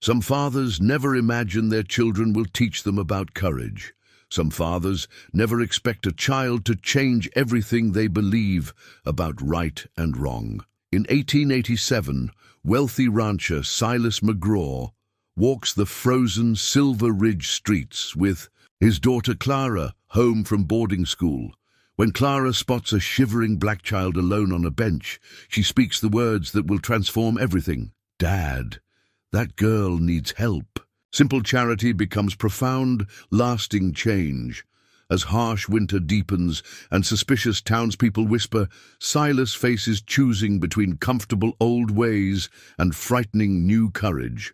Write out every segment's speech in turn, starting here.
Some fathers never imagine their children will teach them about courage. Some fathers never expect a child to change everything they believe about right and wrong. In 1887, wealthy rancher Silas McGraw walks the frozen Silver Ridge streets with his daughter Clara, home from boarding school. When Clara spots a shivering black child alone on a bench, she speaks the words that will transform everything. "Dad, that girl needs help." Simple charity becomes profound, lasting change. As harsh winter deepens and suspicious townspeople whisper, Silas faces choosing between comfortable old ways and frightening new courage.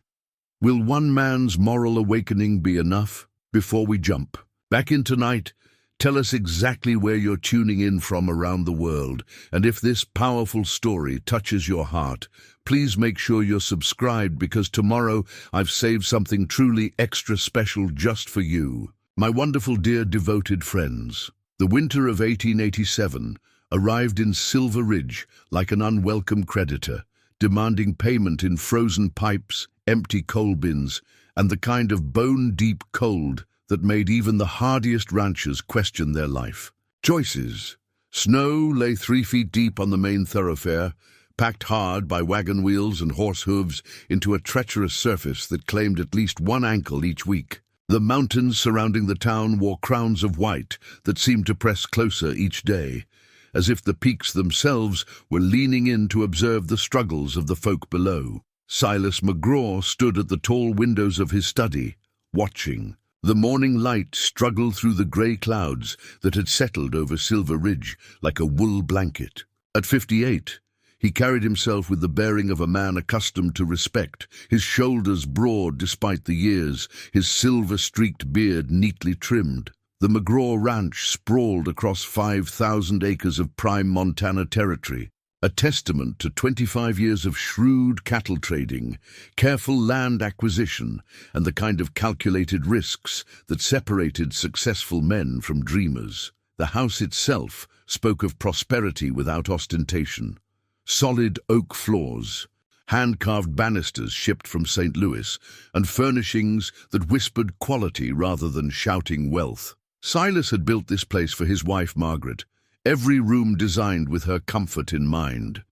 Will one man's moral awakening be enough? Before we jump back in tonight, tell us exactly where you're tuning in from around the world, and if this powerful story touches your heart, please make sure you're subscribed, because tomorrow I've saved something truly extra special just for you. My wonderful, dear, devoted friends, the winter of 1887 arrived in Silver Ridge like an unwelcome creditor, demanding payment in frozen pipes, empty coal bins, and the kind of bone-deep cold that made even the hardiest ranchers question their life. Choices. Snow lay 3 feet deep on the main thoroughfare, packed hard by wagon wheels and horse hooves into a treacherous surface that claimed at least one ankle each week. The mountains surrounding the town wore crowns of white that seemed to press closer each day, as if the peaks themselves were leaning in to observe the struggles of the folk below. Silas McGraw stood at the tall windows of his study, watching. The morning light struggled through the grey clouds that had settled over Silver Ridge like a wool blanket. At 58, he carried himself with the bearing of a man accustomed to respect, his shoulders broad despite the years, his silver-streaked beard neatly trimmed. The McGraw Ranch sprawled across 5,000 acres of prime Montana territory, a testament to 25 years of shrewd cattle trading, careful land acquisition, and the kind of calculated risks that separated successful men from dreamers. The house itself spoke of prosperity without ostentation. Solid oak floors, hand-carved banisters shipped from St. Louis, and furnishings that whispered quality rather than shouting wealth. Silas had built this place for his wife Margaret, every room designed with her comfort in mind.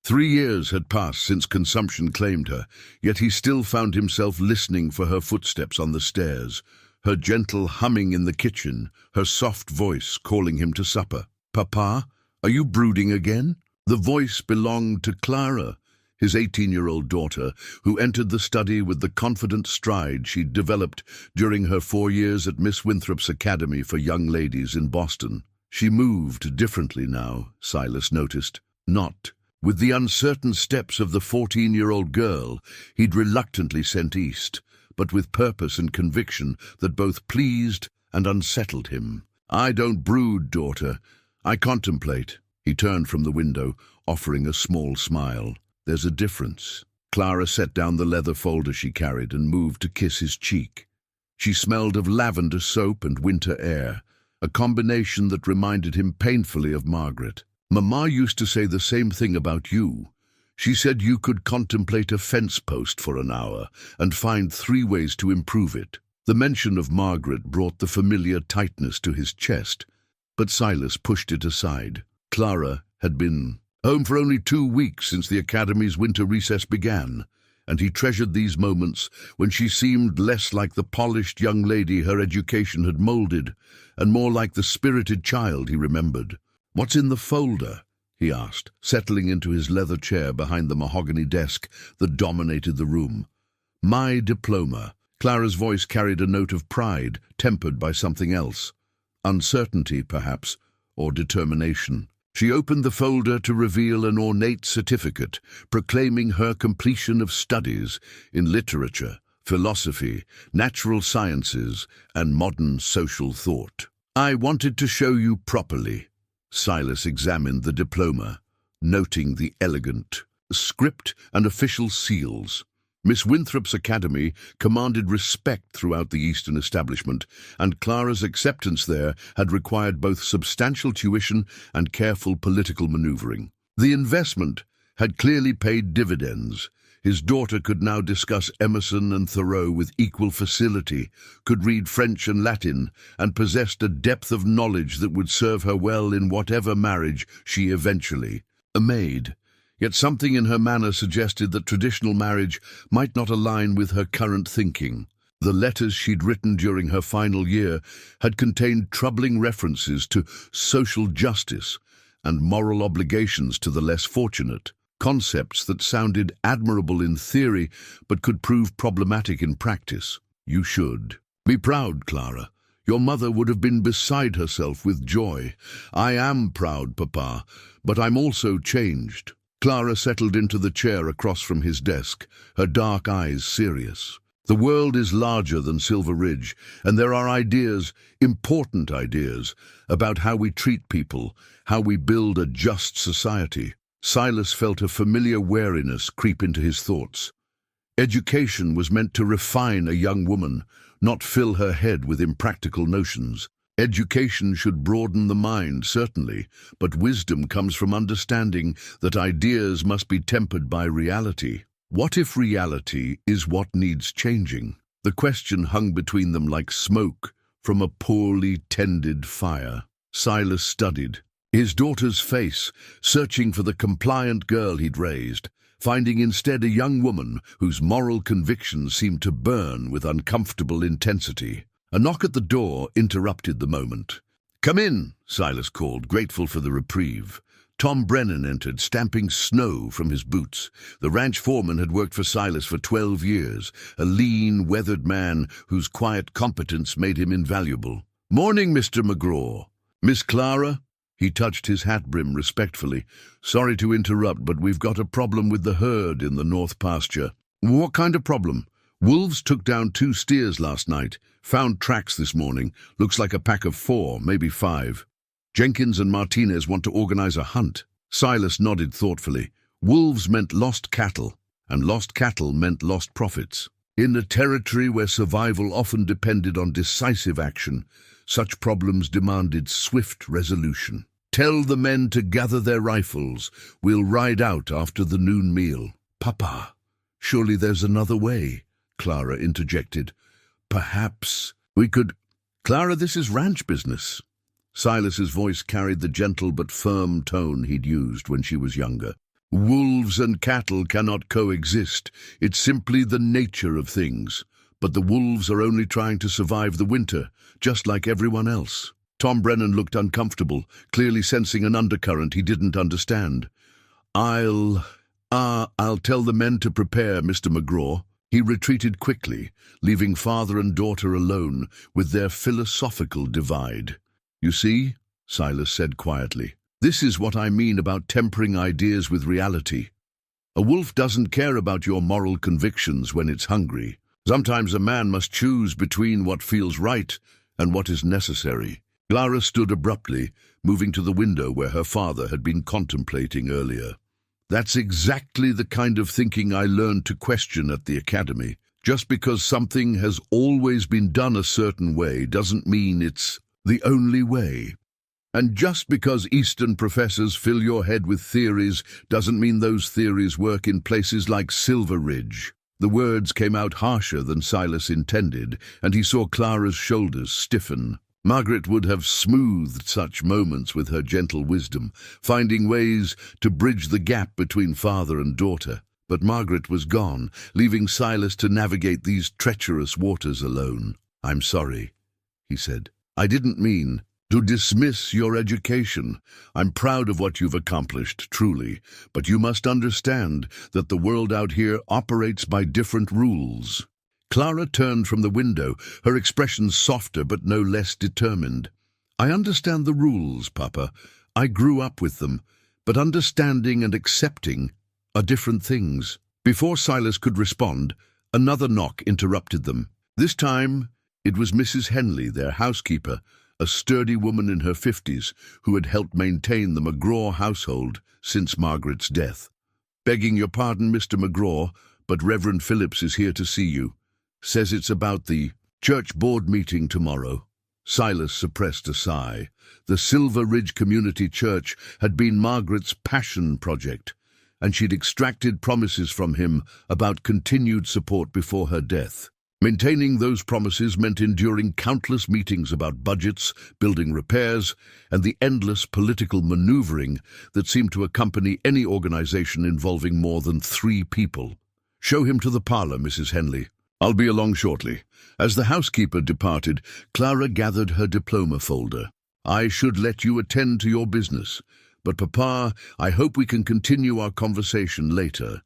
3 years had passed since consumption claimed her, yet he still found himself listening for her footsteps on the stairs, her gentle humming in the kitchen, her soft voice calling him to supper. "Papa, are you brooding again?" The voice belonged to Clara, his 18-year-old daughter, who entered the study with the confident stride she'd developed during her 4 years at Miss Winthrop's Academy for Young Ladies in Boston. She moved differently now, Silas noticed. Not with the uncertain steps of the 14-year-old girl he'd reluctantly sent east, but with purpose and conviction that both pleased and unsettled him. "I don't brood, daughter. I contemplate." He turned from the window, offering a small smile. "There's a difference." Clara set down the leather folder she carried and moved to kiss his cheek. She smelled of lavender soap and winter air, a combination that reminded him painfully of Margaret. "Mama used to say the same thing about you. She said you could contemplate a fence post for an hour and find 3 ways to improve it." The mention of Margaret brought the familiar tightness to his chest, but Silas pushed it aside. Clara had been home for only 2 weeks since the Academy's winter recess began, and he treasured these moments when she seemed less like the polished young lady her education had molded, and more like the spirited child he remembered. "What's in the folder?" he asked, settling into his leather chair behind the mahogany desk that dominated the room. "My diploma." Clara's voice carried a note of pride, tempered by something else. Uncertainty, perhaps, or determination. She opened the folder to reveal an ornate certificate proclaiming her completion of studies in literature, philosophy, natural sciences, and modern social thought. "I wanted to show you properly." Silas examined the diploma, noting the elegant script and official seals. Miss Winthrop's Academy commanded respect throughout the Eastern establishment, and Clara's acceptance there had required both substantial tuition and careful political maneuvering. The investment had clearly paid dividends. His daughter could now discuss Emerson and Thoreau with equal facility, could read French and Latin, and possessed a depth of knowledge that would serve her well in whatever marriage she eventually made. Yet something in her manner suggested that traditional marriage might not align with her current thinking. The letters she'd written during her final year had contained troubling references to social justice and moral obligations to the less fortunate, concepts that sounded admirable in theory but could prove problematic in practice. You should be proud, Clara. Your mother would have been beside herself with joy. I am proud, Papa, but I'm also changed. Clara settled into the chair across from his desk, her dark eyes serious. The world is larger than Silver Ridge, and there are ideas, important ideas, about how we treat people, how we build a just society. Silas felt a familiar wariness creep into his thoughts. Education was meant to refine a young woman, not fill her head with impractical notions. Education should broaden the mind, certainly, but wisdom comes from understanding that ideas must be tempered by reality. What if reality is what needs changing? The question hung between them like smoke from a poorly tended fire. Silas studied his daughter's face, searching for the compliant girl he'd raised, finding instead a young woman whose moral convictions seemed to burn with uncomfortable intensity. A knock at the door interrupted the moment. "Come in," Silas called, grateful for the reprieve. Tom Brennan entered, stamping snow from his boots. The ranch foreman had worked for Silas for 12 years, a lean, weathered man whose quiet competence made him invaluable. "Morning, Mr. McGraw. Miss Clara?" He touched his hat brim respectfully. "Sorry to interrupt, but we've got a problem with the herd in the north pasture." "What kind of problem?" "Wolves took down 2 steers last night. Found tracks this morning. Looks like a pack of 4, maybe 5. Jenkins and Martinez want to organize a hunt." Silas nodded thoughtfully. Wolves meant lost cattle, and lost cattle meant lost profits. In a territory where survival often depended on decisive action, such problems demanded swift resolution. "Tell the men to gather their rifles. We'll ride out after the noon meal." "Papa, surely there's another way," Clara interjected. "Perhaps we could—" "Clara, this is ranch business." Silas's voice carried the gentle but firm tone he'd used when she was younger. "Wolves and cattle cannot coexist. It's simply the nature of things. But the wolves are only trying to survive the winter, just like everyone else." Tom Brennan looked uncomfortable, clearly sensing an undercurrent he didn't understand. I'll tell the men to prepare, Mr. McGraw." He retreated quickly, leaving father and daughter alone with their philosophical divide. "You see," Silas said quietly, "this is what I mean about tempering ideas with reality. A wolf doesn't care about your moral convictions when it's hungry. Sometimes a man must choose between what feels right and what is necessary." Clara stood abruptly, moving to the window where her father had been contemplating earlier. "That's exactly the kind of thinking I learned to question at the academy. Just because something has always been done a certain way doesn't mean it's the only way. And just because Eastern professors fill your head with theories doesn't mean those theories work in places like Silver Ridge." The words came out harsher than Silas intended, and he saw Clara's shoulders stiffen. Margaret would have smoothed such moments with her gentle wisdom, finding ways to bridge the gap between father and daughter. But Margaret was gone, leaving Silas to navigate these treacherous waters alone. "I'm sorry," he said. "I didn't mean to dismiss your education. I'm proud of what you've accomplished, truly, but you must understand that the world out here operates by different rules." Clara turned from the window, her expression softer but no less determined. "I understand the rules, Papa. I grew up with them, but understanding and accepting are different things." Before Silas could respond, another knock interrupted them. This time, it was Mrs. Henley, their housekeeper, a sturdy woman in her 50s who had helped maintain the McGraw household since Margaret's death. "Begging your pardon, Mr. McGraw, but Reverend Phillips is here to see you. Says it's about the church board meeting tomorrow." Silas suppressed a sigh. The Silver Ridge Community Church had been Margaret's passion project. and she'd extracted promises from him about continued support before her death. Maintaining those promises meant enduring countless meetings about budgets, building repairs, and the endless political maneuvering that seemed to accompany any organization involving more than 3 people. "Show him to the parlor, Mrs. Henley. I'll be along shortly." As the housekeeper departed, Clara gathered her diploma folder. "I should let you attend to your business, but Papa, I hope we can continue our conversation later.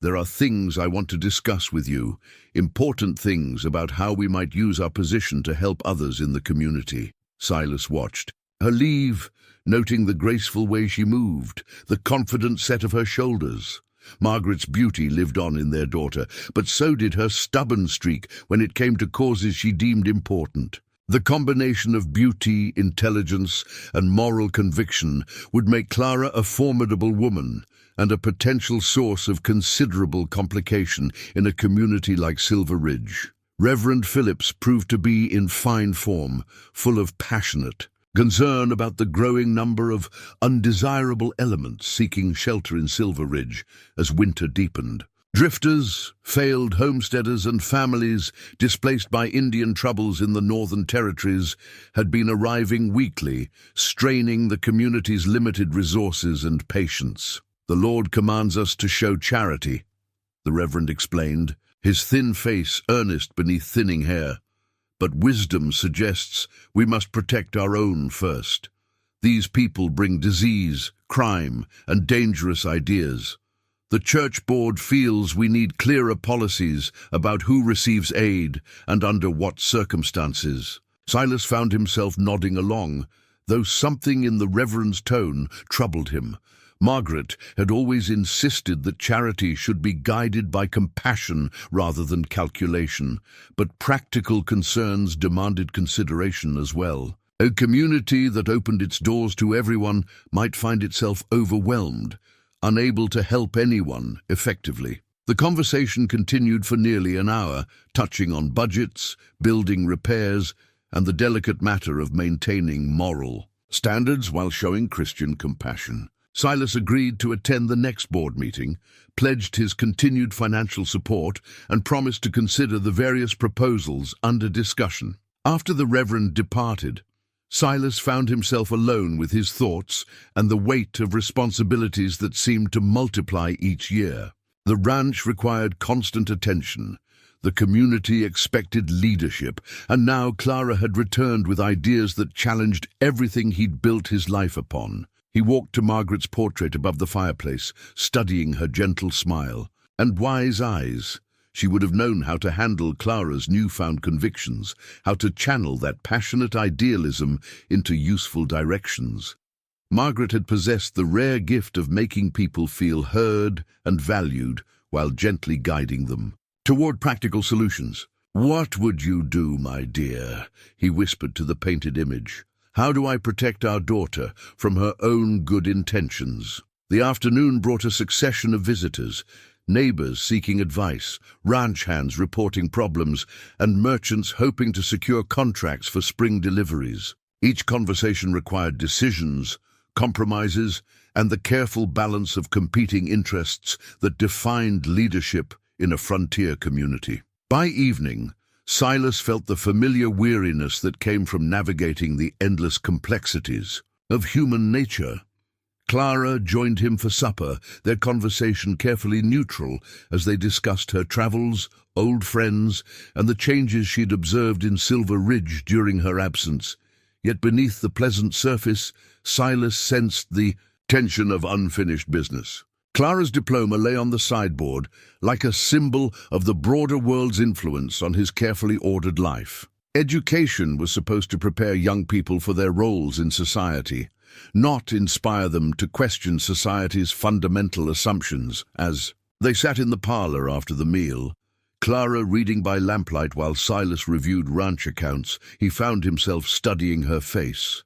There are things I want to discuss with you, important things about how we might use our position to help others in the community." Silas watched her leave, noting the graceful way she moved, the confident set of her shoulders. Margaret's beauty lived on in their daughter, but so did her stubborn streak when it came to causes she deemed important. The combination of beauty, intelligence, and moral conviction would make Clara a formidable woman and a potential source of considerable complication in a community like Silver Ridge. Reverend Phillips proved to be in fine form, full of passionate concern about the growing number of undesirable elements seeking shelter in Silver Ridge as winter deepened. Drifters, failed homesteaders, and families displaced by Indian troubles in the Northern Territories had been arriving weekly, straining the community's limited resources and patience. "The Lord commands us to show charity," the Reverend explained, his thin face earnest beneath thinning hair. "But wisdom suggests we must protect our own first. These people bring disease, crime, and dangerous ideas. The church board feels we need clearer policies about who receives aid and under what circumstances." Silas found himself nodding along, though something in the Reverend's tone troubled him. Margaret had always insisted that charity should be guided by compassion rather than calculation, but practical concerns demanded consideration as well. A community that opened its doors to everyone might find itself overwhelmed, unable to help anyone effectively. The conversation continued for nearly an hour, touching on budgets, building repairs, and the delicate matter of maintaining moral standards while showing Christian compassion. Silas agreed to attend the next board meeting, pledged his continued financial support, and promised to consider the various proposals under discussion. After the Reverend departed, Silas found himself alone with his thoughts and the weight of responsibilities that seemed to multiply each year. The ranch required constant attention. The community expected leadership, and now Clara had returned with ideas that challenged everything he'd built his life upon. He walked to Margaret's portrait above the fireplace, studying her gentle smile and wise eyes. She would have known how to handle Clara's newfound convictions, how to channel that passionate idealism into useful directions. Margaret had possessed the rare gift of making people feel heard and valued while gently guiding them toward practical solutions. "What would you do, my dear?" he whispered to the painted image. "How do I protect our daughter from her own good intentions?" The afternoon brought a succession of visitors, neighbors seeking advice, ranch hands reporting problems, and merchants hoping to secure contracts for spring deliveries. Each conversation required decisions, compromises, and the careful balance of competing interests that defined leadership in a frontier community. By evening, Silas felt the familiar weariness that came from navigating the endless complexities of human nature. Clara joined him for supper, their conversation carefully neutral as they discussed her travels, old friends, and the changes she'd observed in Silver Ridge during her absence. Yet beneath the pleasant surface, Silas sensed the tension of unfinished business. Clara's diploma lay on the sideboard, like a symbol of the broader world's influence on his carefully ordered life. Education was supposed to prepare young people for their roles in society, not inspire them to question society's fundamental assumptions. As they sat in the parlor after the meal, Clara reading by lamplight while Silas reviewed ranch accounts, he found himself studying her face.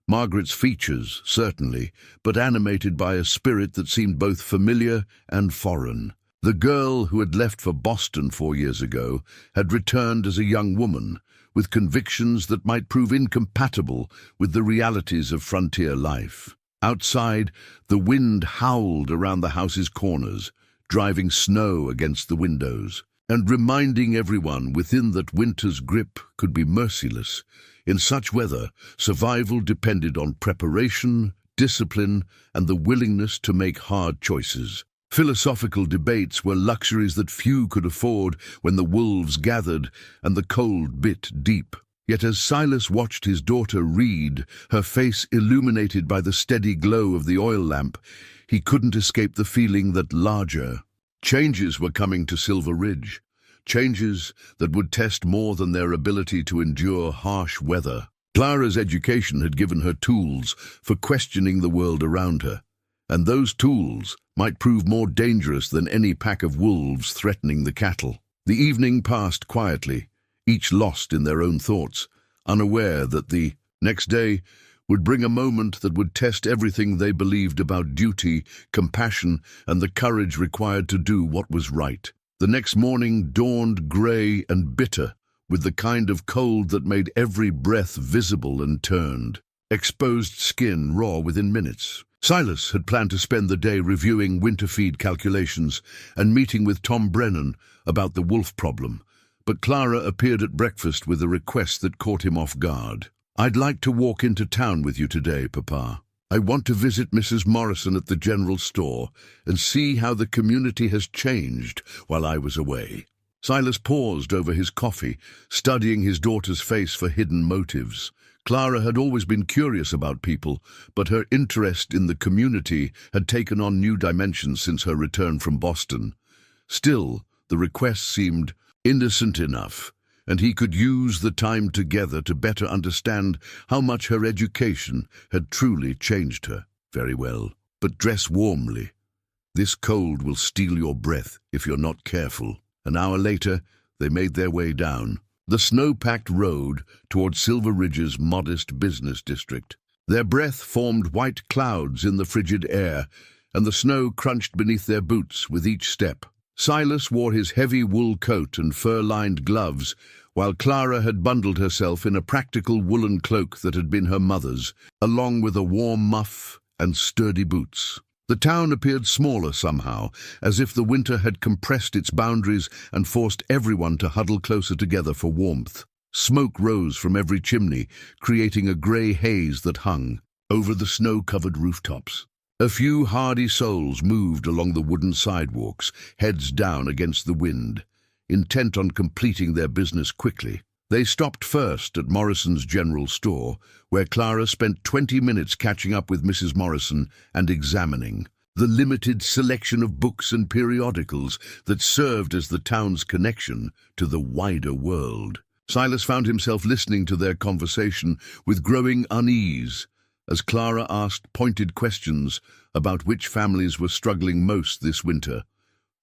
Margaret's features, certainly, but animated by a spirit that seemed both familiar and foreign. The girl who had left for Boston 4 years ago had returned as a young woman, with convictions that might prove incompatible with the realities of frontier life. Outside, the wind howled around the house's corners, driving snow against the windows, and reminding everyone within that winter's grip could be merciless. In such weather, survival depended on preparation, discipline, and the willingness to make hard choices. Philosophical debates were luxuries that few could afford when the wolves gathered and the cold bit deep. Yet as Silas watched his daughter read, her face illuminated by the steady glow of the oil lamp, he couldn't escape the feeling that larger changes were coming to Silver Ridge. Changes that would test more than their ability to endure harsh weather. Clara's education had given her tools for questioning the world around her, and those tools might prove more dangerous than any pack of wolves threatening the cattle. The evening passed quietly, each lost in their own thoughts, unaware that the next day would bring a moment that would test everything they believed about duty, compassion, and the courage required to do what was right. The next morning dawned grey and bitter, with the kind of cold that made every breath visible and turned. Exposed skin raw within minutes. Silas had planned to spend the day reviewing winter feed calculations and meeting with Tom Brennan about the wolf problem, but Clara appeared at breakfast with a request that caught him off guard. "I'd like to walk into town with you today, Papa. I want to visit Mrs. Morrison at the general store and see how the community has changed while I was away." Silas paused over his coffee, studying his daughter's face for hidden motives. Clara had always been curious about people, but her interest in the community had taken on new dimensions since her return from Boston. Still, the request seemed innocent enough, and he could use the time together to better understand how much her education had truly changed her. "Very well, but dress warmly. This cold will steal your breath if you're not careful." An hour later, they made their way down the snow-packed road toward Silver Ridge's modest business district. Their breath formed white clouds in the frigid air, and the snow crunched beneath their boots with each step. Silas wore his heavy wool coat and fur-lined gloves, while Clara had bundled herself in a practical woolen cloak that had been her mother's, along with a warm muff and sturdy boots. The town appeared smaller somehow, as if the winter had compressed its boundaries and forced everyone to huddle closer together for warmth. Smoke rose from every chimney, creating a grey haze that hung over the snow-covered rooftops. A few hardy souls moved along the wooden sidewalks, heads down against the wind, intent on completing their business quickly. They stopped first at Morrison's general store, where Clara spent 20 minutes catching up with Mrs. Morrison and examining the limited selection of books and periodicals that served as the town's connection to the wider world. Silas found himself listening to their conversation with growing unease, as Clara asked pointed questions about which families were struggling most this winter,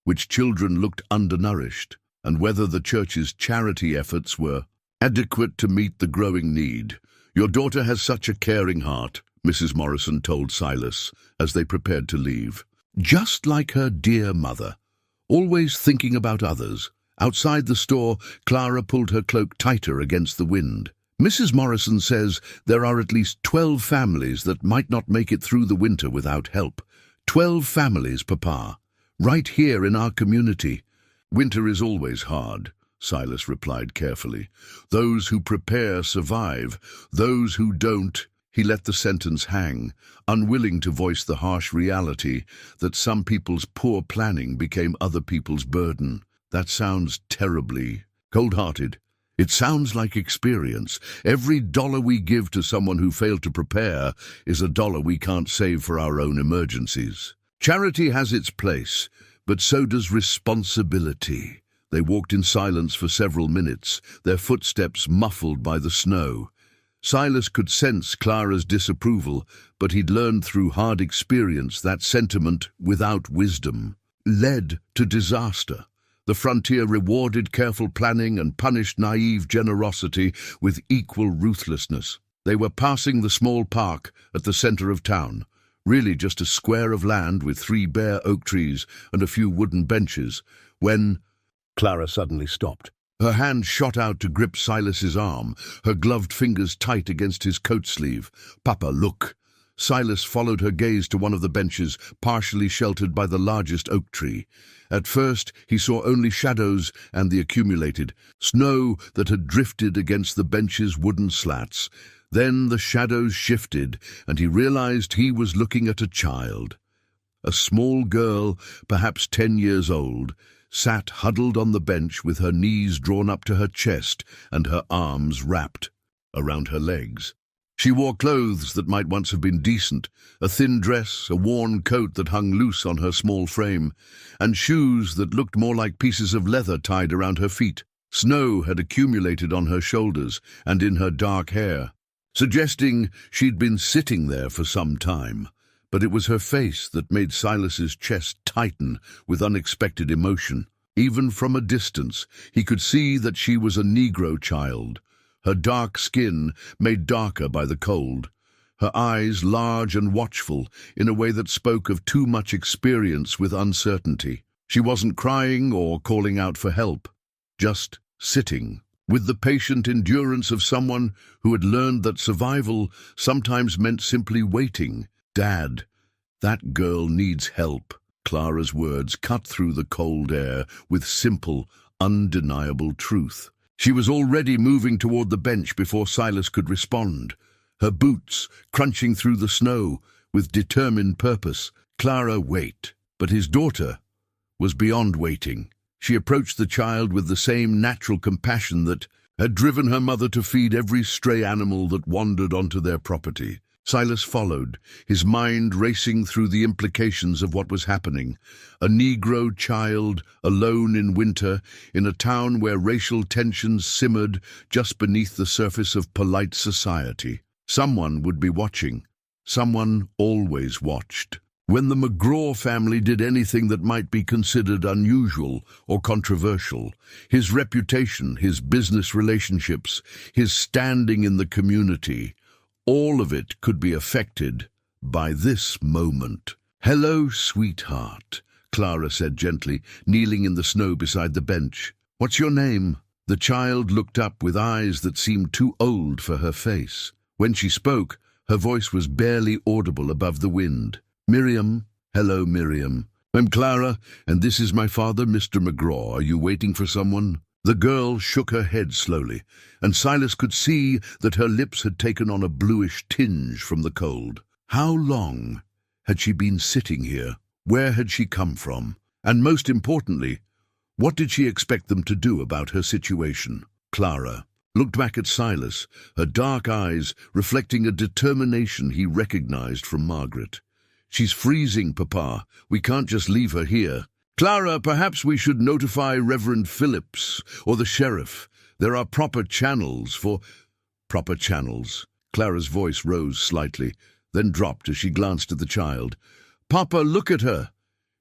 which children looked undernourished, and whether the church's charity efforts were adequate to meet the growing need. "Your daughter has such a caring heart," Mrs. Morrison told Silas as they prepared to leave. "Just like her dear mother, always thinking about others." Outside the store, Clara pulled her cloak tighter against the wind. "Mrs. Morrison says there are at least 12 families that might not make it through the winter without help. 12 families, Papa, right here in our community." "Winter is always hard," Silas replied carefully. "Those who prepare survive. Those who don't—" He let the sentence hang, unwilling to voice the harsh reality that some people's poor planning became other people's burden. "That sounds terribly cold-hearted. It sounds like experience. Every dollar we give to someone who failed to prepare is a dollar we can't save for our own emergencies. Charity has its place, but so does responsibility." They walked in silence for several minutes, their footsteps muffled by the snow. Silas could sense Clara's disapproval, but he'd learned through hard experience that sentiment without wisdom led to disaster. The frontier rewarded careful planning and punished naive generosity with equal ruthlessness. They were passing the small park at the center of town, really just a square of land with 3 bare oak trees and a few wooden benches, when Clara suddenly stopped. Her hand shot out to grip Silas's arm, her gloved fingers tight against his coat sleeve. "Papa, look." Silas followed her gaze to one of the benches, partially sheltered by the largest oak tree. At first, he saw only shadows and the accumulated snow that had drifted against the bench's wooden slats. Then the shadows shifted, and he realized he was looking at a child. A small girl, perhaps 10 years old, sat huddled on the bench with her knees drawn up to her chest and her arms wrapped around her legs. She wore clothes that might once have been decent, a thin dress, a worn coat that hung loose on her small frame, and shoes that looked more like pieces of leather tied around her feet. Snow had accumulated on her shoulders and in her dark hair, suggesting she'd been sitting there for some time. But it was her face that made Silas's chest tighten with unexpected emotion. Even from a distance, he could see that she was a Negro child, her dark skin made darker by the cold, her eyes large and watchful in a way that spoke of too much experience with uncertainty. She wasn't crying or calling out for help, just sitting, with the patient endurance of someone who had learned that survival sometimes meant simply waiting. "Dad, that girl needs help." Clara's words cut through the cold air with simple, undeniable truth. She was already moving toward the bench before Silas could respond, her boots crunching through the snow with determined purpose. Clara, wait. But his daughter was beyond waiting. She approached the child with the same natural compassion that had driven her mother to feed every stray animal that wandered onto their property. Silas followed, his mind racing through the implications of what was happening. A Negro child, alone in winter, in a town where racial tensions simmered just beneath the surface of polite society. Someone would be watching. Someone always watched. When the McGraw family did anything that might be considered unusual or controversial, his reputation, his business relationships, his standing in the community, all of it could be affected by this moment. "Hello, sweetheart," Clara said gently, kneeling in the snow beside the bench. "What's your name?" The child looked up with eyes that seemed too old for her face. When she spoke, her voice was barely audible above the wind. "Miriam." "Hello, Miriam. I'm Clara, and this is my father, Mr. McGraw. Are you waiting for someone?" The girl shook her head slowly, and Silas could see that her lips had taken on a bluish tinge from the cold. How long had she been sitting here? Where had she come from? And most importantly, what did she expect them to do about her situation? Clara looked back at Silas, her dark eyes reflecting a determination he recognized from Margaret. "She's freezing, Papa. We can't just leave her here." "Clara, perhaps we should notify Reverend Phillips or the sheriff. There are proper channels for—" "Proper channels." Clara's voice rose slightly, then dropped as she glanced at the child. "Papa, look at her.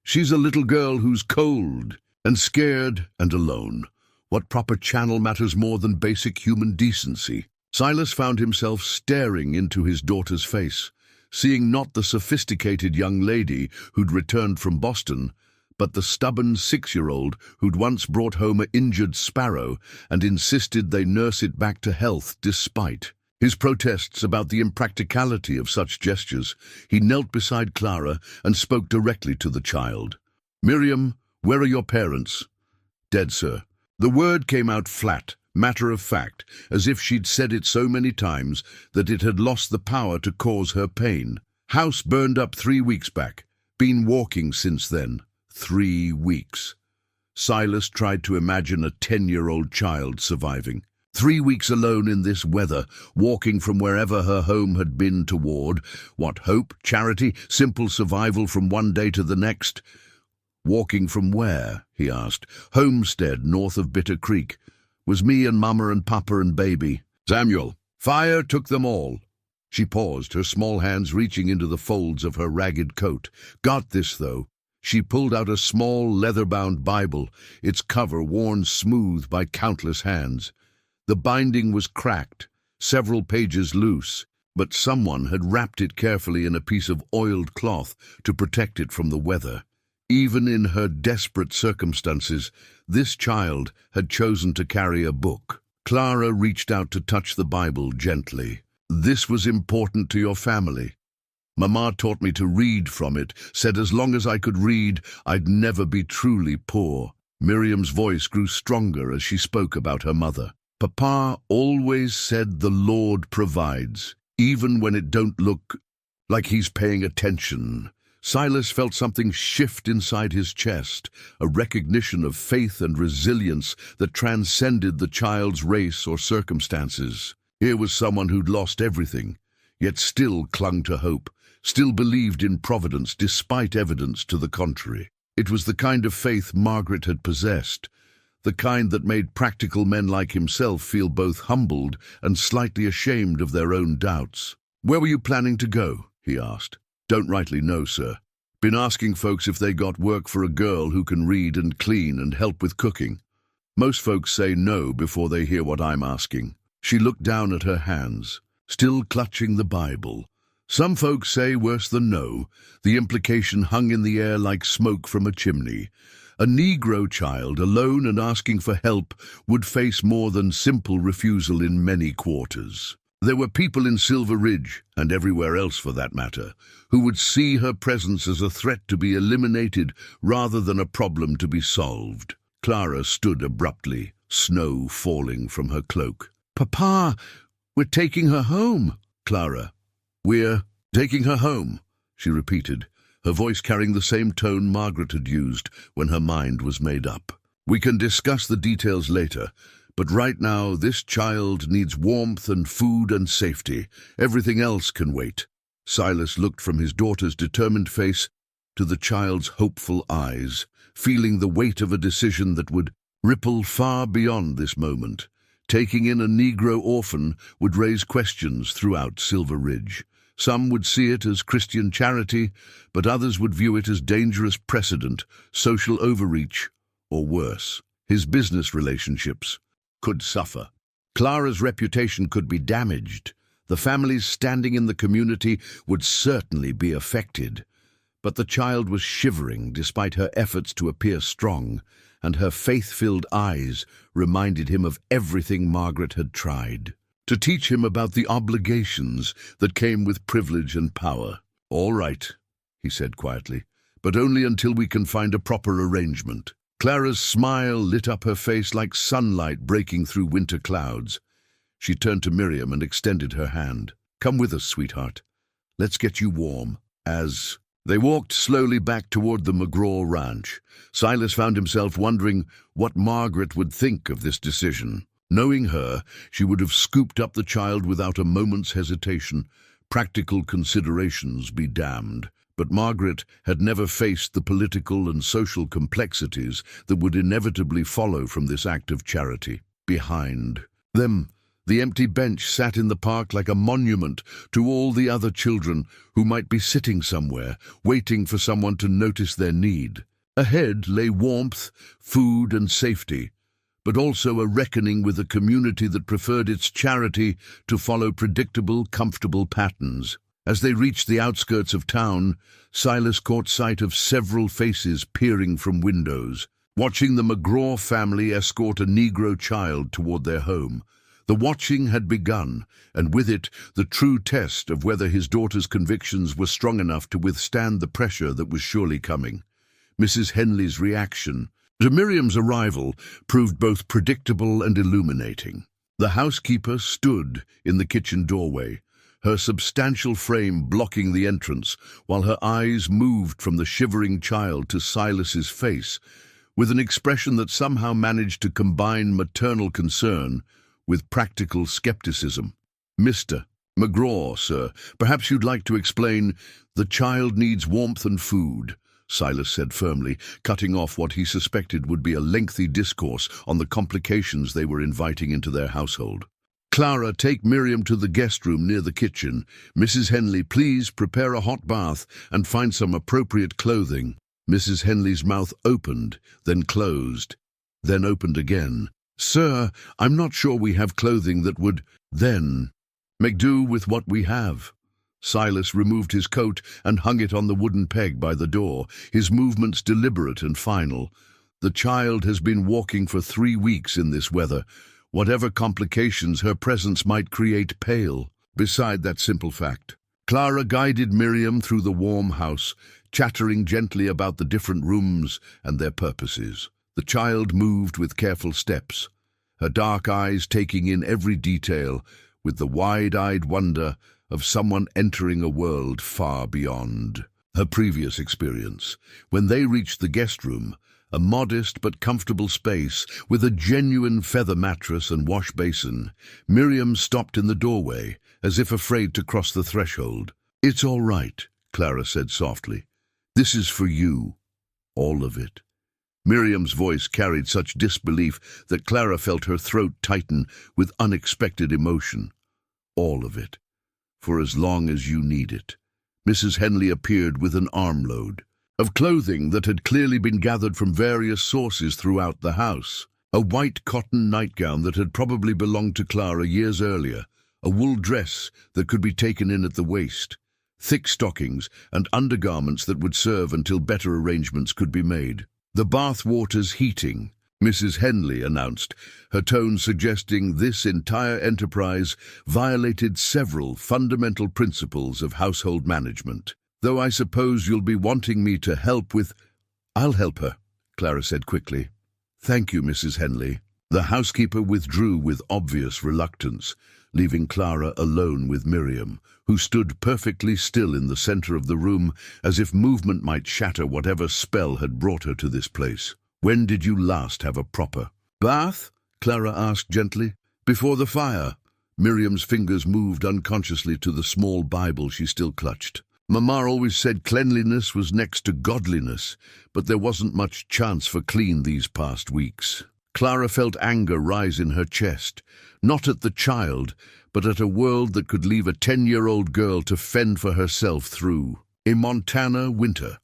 She's a little girl who's cold and scared and alone. What proper channel matters more than basic human decency?" Silas found himself staring into his daughter's face, seeing not the sophisticated young lady who'd returned from Boston, but the stubborn 6-year-old who'd once brought home an injured sparrow and insisted they nurse it back to health despite his protests about the impracticality of such gestures. He knelt beside Clara and spoke directly to the child. "Miriam, where are your parents?" "Dead, sir." The word came out flat, matter of fact, as if she'd said it so many times that it had lost the power to cause her pain. "House burned up 3 weeks back. Been walking since then." 3 weeks. Silas tried to imagine a 10-year-old child surviving. 3 weeks alone in this weather, walking from wherever her home had been toward, what, hope, charity, simple survival from one day to the next? "Walking from where?" he asked. "Homestead, north of Bitter Creek. Was me and Mama and Papa and baby." "Samuel, fire took them all." She paused, her small hands reaching into the folds of her ragged coat. "Got this, though." She pulled out a small leather-bound Bible, its cover worn smooth by countless hands. The binding was cracked, several pages loose, but someone had wrapped it carefully in a piece of oiled cloth to protect it from the weather. Even in her desperate circumstances, this child had chosen to carry a book. Clara reached out to touch the Bible gently. "This was important to your family." Mama taught me to read from it, said as long as I could read, I'd never be truly poor. Miriam's voice grew stronger as she spoke about her mother. Papa always said the Lord provides, even when it don't look like he's paying attention. Silas felt something shift inside his chest, a recognition of faith and resilience that transcended the child's race or circumstances. Here was someone who'd lost everything, yet still clung to hope, still believed in providence despite evidence to the contrary. It was the kind of faith Margaret had possessed, the kind that made practical men like himself feel both humbled and slightly ashamed of their own doubts. "Where were you planning to go?" he asked. "Don't rightly know, sir. Been asking folks if they got work for a girl who can read and clean and help with cooking. Most folks say no before they hear what I'm asking." She looked down at her hands, still clutching the Bible. Some folks say worse than no. The implication hung in the air like smoke from a chimney. A Negro child, alone and asking for help, would face more than simple refusal in many quarters. There were people in Silver Ridge, and everywhere else for that matter, who would see her presence as a threat to be eliminated rather than a problem to be solved. Clara stood abruptly, snow falling from her cloak. "Papa, we're taking her home." "Clara, we're taking her home," she repeated, her voice carrying the same tone Margaret had used when her mind was made up. "We can discuss the details later. But right now, this child needs warmth and food and safety. Everything else can wait." Silas looked from his daughter's determined face to the child's hopeful eyes, feeling the weight of a decision that would ripple far beyond this moment. Taking in a Negro orphan would raise questions throughout Silver Ridge. Some would see it as Christian charity, but others would view it as dangerous precedent, social overreach, or worse, his business relationships could suffer. Clara's reputation could be damaged. The families standing in the community would certainly be affected. But the child was shivering despite her efforts to appear strong, and her faith-filled eyes reminded him of everything Margaret had tried to teach him about the obligations that came with privilege and power. "All right," he said quietly, "but only until we can find a proper arrangement." Clara's smile lit up her face like sunlight breaking through winter clouds. She turned to Miriam and extended her hand. "Come with us, sweetheart. Let's get you warm." As they walked slowly back toward the McGraw ranch, Silas found himself wondering what Margaret would think of this decision. Knowing her, she would have scooped up the child without a moment's hesitation. Practical considerations be damned. But Margaret had never faced the political and social complexities that would inevitably follow from this act of charity. Behind them, the empty bench sat in the park like a monument to all the other children who might be sitting somewhere, waiting for someone to notice their need. Ahead lay warmth, food, and safety, but also a reckoning with a community that preferred its charity to follow predictable, comfortable patterns. As they reached the outskirts of town, Silas caught sight of several faces peering from windows, watching the McGraw family escort a Negro child toward their home. The watching had begun, and with it the true test of whether his daughter's convictions were strong enough to withstand the pressure that was surely coming. Mrs. Henley's reaction to Miriam's arrival proved both predictable and illuminating. The housekeeper stood in the kitchen doorway, her substantial frame blocking the entrance, while her eyes moved from the shivering child to Silas's face, with an expression that somehow managed to combine maternal concern with practical skepticism. "Mr. McGraw, sir, perhaps you'd like to explain. The child needs warmth and food," Silas said firmly, cutting off what he suspected would be a lengthy discourse on the complications they were inviting into their household. "Clara, take Miriam to the guest room near the kitchen. Mrs. Henley, please prepare a hot bath and find some appropriate clothing." Mrs. Henley's mouth opened, then closed, then opened again. "Sir, I'm not sure we have clothing that would then make do with what we have." Silas removed his coat and hung it on the wooden peg by the door, his movements deliberate and final. "The child has been walking for 3 weeks in this weather. Whatever complications her presence might create pale beside that simple fact." Clara guided Miriam through the warm house, chattering gently about the different rooms and their purposes. The child moved with careful steps, her dark eyes taking in every detail with the wide-eyed wonder of someone entering a world far beyond her previous experience. When they reached the guest room, a modest but comfortable space with a genuine feather mattress and wash basin, Miriam stopped in the doorway, as if afraid to cross the threshold. "It's all right," Clara said softly. "This is for you, all of it." Miriam's voice carried such disbelief that Clara felt her throat tighten with unexpected emotion. "All of it. For as long as you need it." Mrs. Henley appeared with an armload of clothing that had clearly been gathered from various sources throughout the house. A white cotton nightgown that had probably belonged to Clara years earlier, a wool dress that could be taken in at the waist, thick stockings and undergarments that would serve until better arrangements could be made. "The bath water's heating," Mrs. Henley announced, her tone suggesting this entire enterprise violated several fundamental principles of household management. "Though I suppose you'll be wanting me to help with—" "I'll help her," Clara said quickly. "Thank you, Mrs. Henley." The housekeeper withdrew with obvious reluctance, leaving Clara alone with Miriam, who stood perfectly still in the center of the room, as if movement might shatter whatever spell had brought her to this place. "When did you last have a proper bath?" Clara asked gently. "Before the fire." Miriam's fingers moved unconsciously to the small Bible she still clutched. "Mama always said cleanliness was next to godliness, but there wasn't much chance for clean these past weeks." Clara felt anger rise in her chest, not at the child, but at a world that could leave a 10-year-old girl to fend for herself through a Montana winter.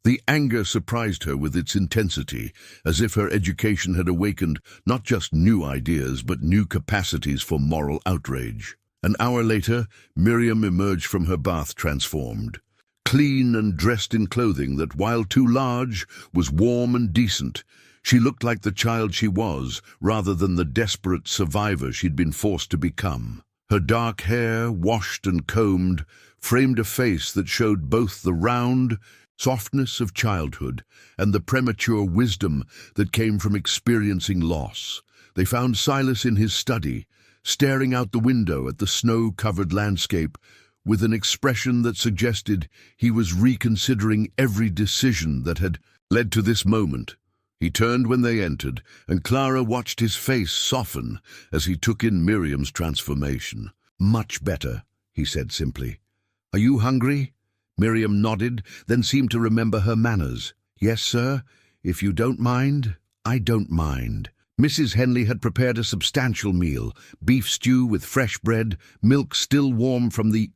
The anger surprised her with its intensity, as if her education had awakened not just new ideas, but new capacities for moral outrage. An hour later, Miriam emerged from her bath transformed. Clean and dressed in clothing that, while too large, was warm and decent. She looked like the child she was, rather than the desperate survivor she'd been forced to become. Her dark hair, washed and combed, framed a face that showed both the round softness of childhood and the premature wisdom that came from experiencing loss. They found Silas in his study, staring out the window at the snow-covered landscape with an expression that suggested he was reconsidering every decision that had led to this moment. He turned when they entered, and Clara watched his face soften as he took in Miriam's transformation. "Much better," he said simply. "Are you hungry?" Miriam nodded, then seemed to remember her manners. "Yes, sir. If you don't mind." "I don't mind." Mrs. Henley had prepared a substantial meal, beef stew with fresh bread, milk still warm from the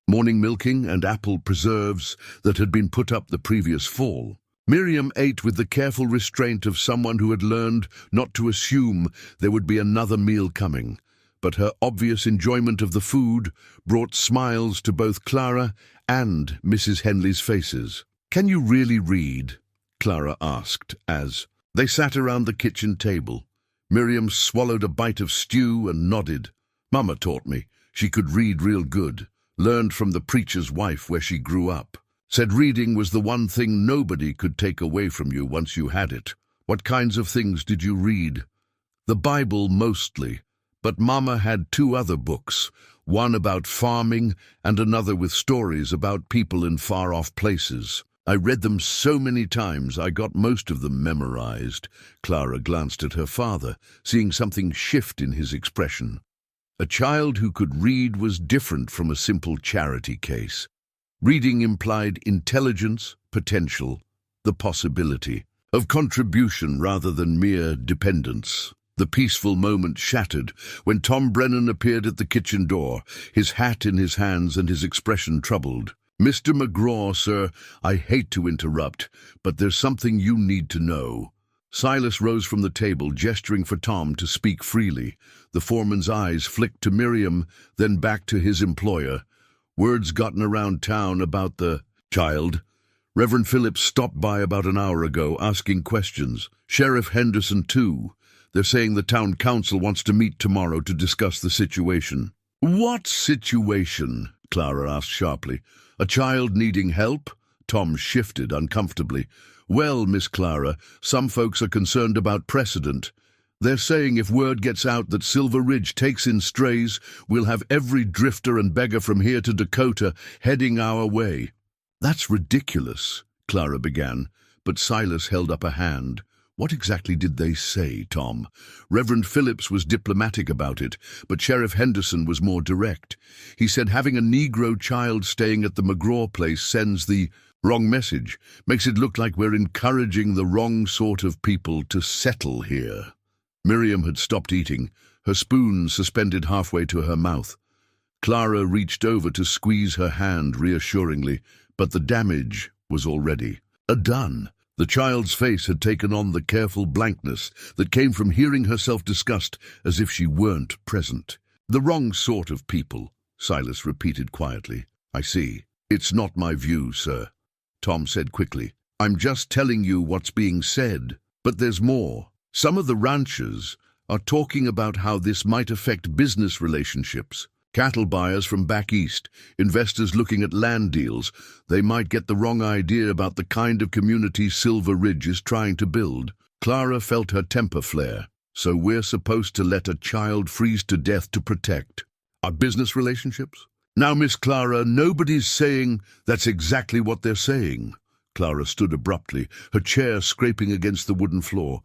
morning milking, and apple preserves that had been put up the previous fall. Miriam ate with the careful restraint of someone who had learned not to assume there would be another meal coming, but her obvious enjoyment of the food brought smiles to both Clara and Mrs. Henley's faces. "Can you really read?" Clara asked as they sat around the kitchen table. Miriam swallowed a bite of stew and nodded. "Mama taught me. She could read real good. Learned from the preacher's wife where she grew up. Said reading was the one thing nobody could take away from you once you had it." "What kinds of things did you read?" "The Bible mostly, but Mama had 2 other books, one about farming and another with stories about people in far-off places. I read them so many times I got most of them memorized." Clara glanced at her father, seeing something shift in his expression. A child who could read was different from a simple charity case. Reading implied intelligence, potential, the possibility of contribution rather than mere dependence. The peaceful moment shattered when Tom Brennan appeared at the kitchen door, his hat in his hands and his expression troubled. "Mr. McGraw, sir, I hate to interrupt, but there's something you need to know." Silas rose from the table, gesturing for Tom to speak freely. The foreman's eyes flicked to Miriam, then back to his employer. "Word's gotten around town about the child. Reverend Phillips stopped by about an hour ago, asking questions. Sheriff Henderson, too. They're saying the town council wants to meet tomorrow to discuss the situation." "What situation?" Clara asked sharply. A child needing help? Tom shifted uncomfortably. Well, Miss Clara, some folks are concerned about precedent. They're saying if word gets out that Silver Ridge takes in strays, we'll have every drifter and beggar from here to Dakota heading our way. That's ridiculous, Clara began, but Silas held up a hand. What exactly did they say, Tom? Reverend Phillips was diplomatic about it, but Sheriff Henderson was more direct. He said having a Negro child staying at the McGraw place sends the wrong message, makes it look like we're encouraging the wrong sort of people to settle here. Miriam had stopped eating, her spoon suspended halfway to her mouth. Clara reached over to squeeze her hand reassuringly, but the damage was already done. The child's face had taken on the careful blankness that came from hearing herself discussed as if she weren't present. The wrong sort of people, Silas repeated quietly. I see. It's not my view, sir, Tom said quickly. I'm just telling you what's being said. But there's more. Some of the ranchers are talking about how this might affect business relationships. Cattle buyers from back east, investors looking at land deals, they might get the wrong idea about the kind of community Silver Ridge is trying to build. Clara felt her temper flare. So we're supposed to let a child freeze to death to protect our business relationships? Now, Miss Clara, nobody's saying that's exactly what they're saying. Clara stood abruptly, her chair scraping against the wooden floor.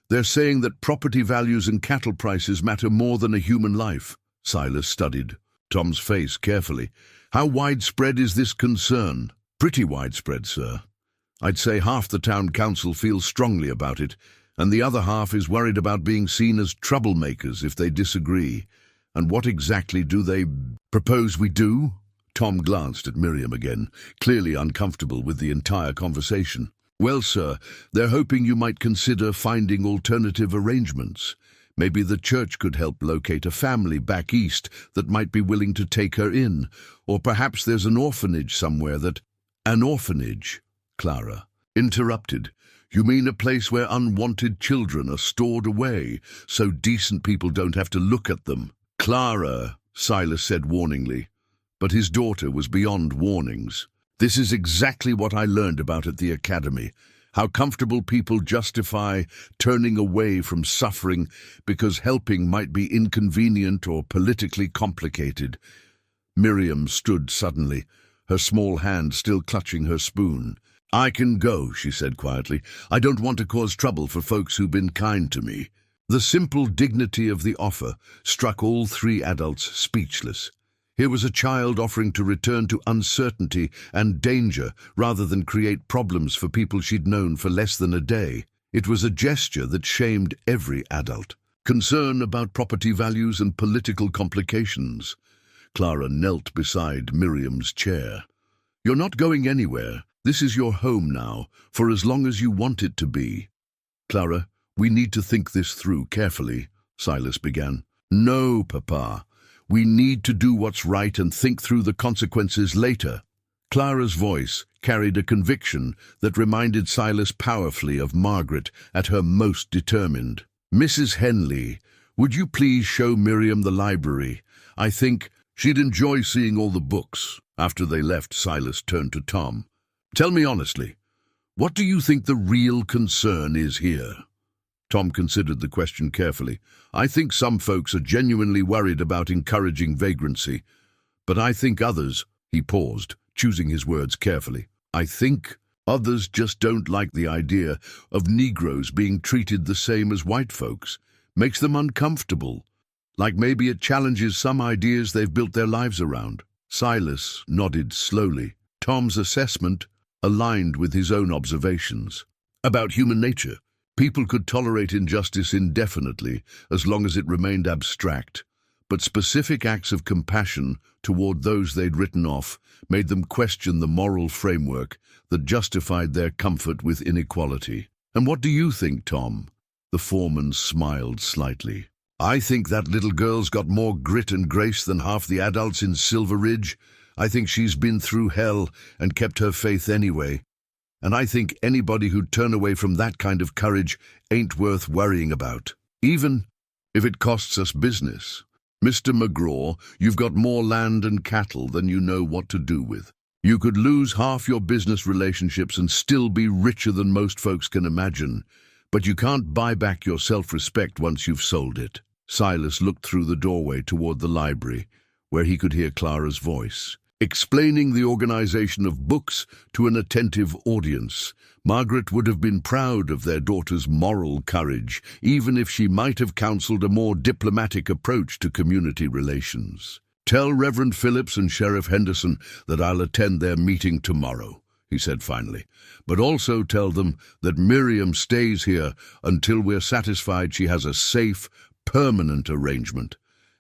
They're saying that property values and cattle prices matter more than a human life. Silas studied Tom's face carefully. How widespread is this concern? Pretty widespread, sir. I'd say half the town council feels strongly about it, and the other half is worried about being seen as troublemakers if they disagree. And what exactly do they propose we do? Tom glanced at Miriam again, clearly uncomfortable with the entire conversation. Well, sir, they're hoping you might consider finding alternative arrangements. Maybe the church could help locate a family back east that might be willing to take her in. Or perhaps there's an orphanage somewhere that... An orphanage, Clara interrupted. You mean a place where unwanted children are stored away, so decent people don't have to look at them? Clara, Silas said warningly. But his daughter was beyond warnings. This is exactly what I learned about at the academy. How comfortable people justify turning away from suffering because helping might be inconvenient or politically complicated. Miriam stood suddenly, her small hand still clutching her spoon. I can go, she said quietly. I don't want to cause trouble for folks who've been kind to me. The simple dignity of the offer struck all three adults speechless. Here was a child offering to return to uncertainty and danger rather than create problems for people she'd known for less than a day. It was a gesture that shamed every adult. Concern about property values and political complications. Clara knelt beside Miriam's chair. You're not going anywhere. This is your home now, for as long as you want it to be. Clara, we need to think this through carefully, Silas began. No, Papa. We need to do what's right and think through the consequences later. Clara's voice carried a conviction that reminded Silas powerfully of Margaret at her most determined. Mrs. Henley, would you please show Miriam the library? I think she'd enjoy seeing all the books. After they left, Silas turned to Tom. Tell me honestly, what do you think the real concern is here? Tom considered the question carefully. I think some folks are genuinely worried about encouraging vagrancy, but I think others, he paused, choosing his words carefully. I think others just don't like the idea of Negroes being treated the same as white folks. Makes them uncomfortable, like maybe it challenges some ideas they've built their lives around. Silas nodded slowly. Tom's assessment aligned with his own observations. About human nature. People could tolerate injustice indefinitely as long as it remained abstract, but specific acts of compassion toward those they'd written off made them question the moral framework that justified their comfort with inequality. And what do you think, Tom? The foreman smiled slightly. I think that little girl's got more grit and grace than half the adults in Silver Ridge. I think she's been through hell and kept her faith anyway. And I think anybody who'd turn away from that kind of courage ain't worth worrying about, even if it costs us business. Mr. McGraw, you've got more land and cattle than you know what to do with. You could lose half your business relationships and still be richer than most folks can imagine, but you can't buy back your self-respect once you've sold it. Silas looked through the doorway toward the library, where he could hear Clara's voice, explaining the organization of books to an attentive audience. Margaret would have been proud of their daughter's moral courage, even if she might have counseled a more diplomatic approach to community relations. "Tell Reverend Phillips and Sheriff Henderson that I'll attend their meeting tomorrow," he said finally. "But also tell them that Miriam stays here until we're satisfied she has a safe, permanent arrangement.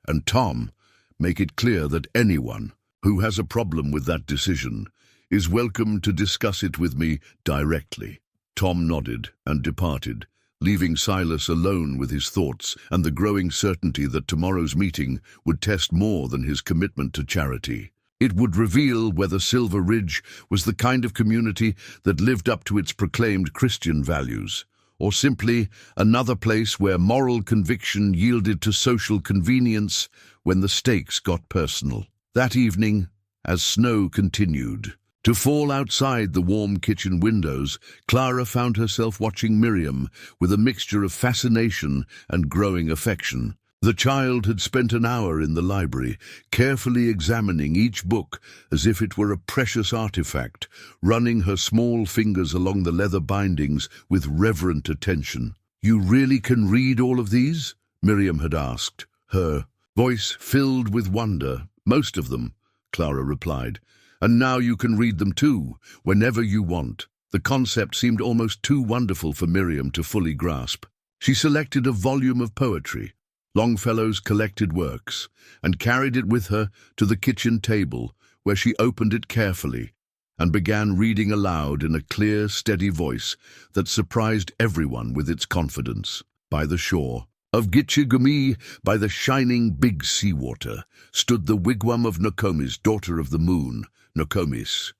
And Tom, make it clear that anyone who has a problem with that decision is welcome to discuss it with me directly." Tom nodded and departed, leaving Silas alone with his thoughts and the growing certainty that tomorrow's meeting would test more than his commitment to charity. It would reveal whether Silver Ridge was the kind of community that lived up to its proclaimed Christian values, or simply another place where moral conviction yielded to social convenience when the stakes got personal. That evening, as snow continued to fall outside the warm kitchen windows, Clara found herself watching Miriam with a mixture of fascination and growing affection. The child had spent an hour in the library, carefully examining each book as if it were a precious artifact, running her small fingers along the leather bindings with reverent attention. "You really can read all of these?" Miriam had asked, her voice filled with wonder. "Most of them," Clara replied. "And now you can read them too, whenever you want." The concept seemed almost too wonderful for Miriam to fully grasp. She selected a volume of poetry, Longfellow's collected works, and carried it with her to the kitchen table, where she opened it carefully and began reading aloud in a clear, steady voice that surprised everyone with its confidence. "By the shore of Gitchigumi, by the shining big seawater, stood the wigwam of Nokomis, daughter of the moon, Nokomis."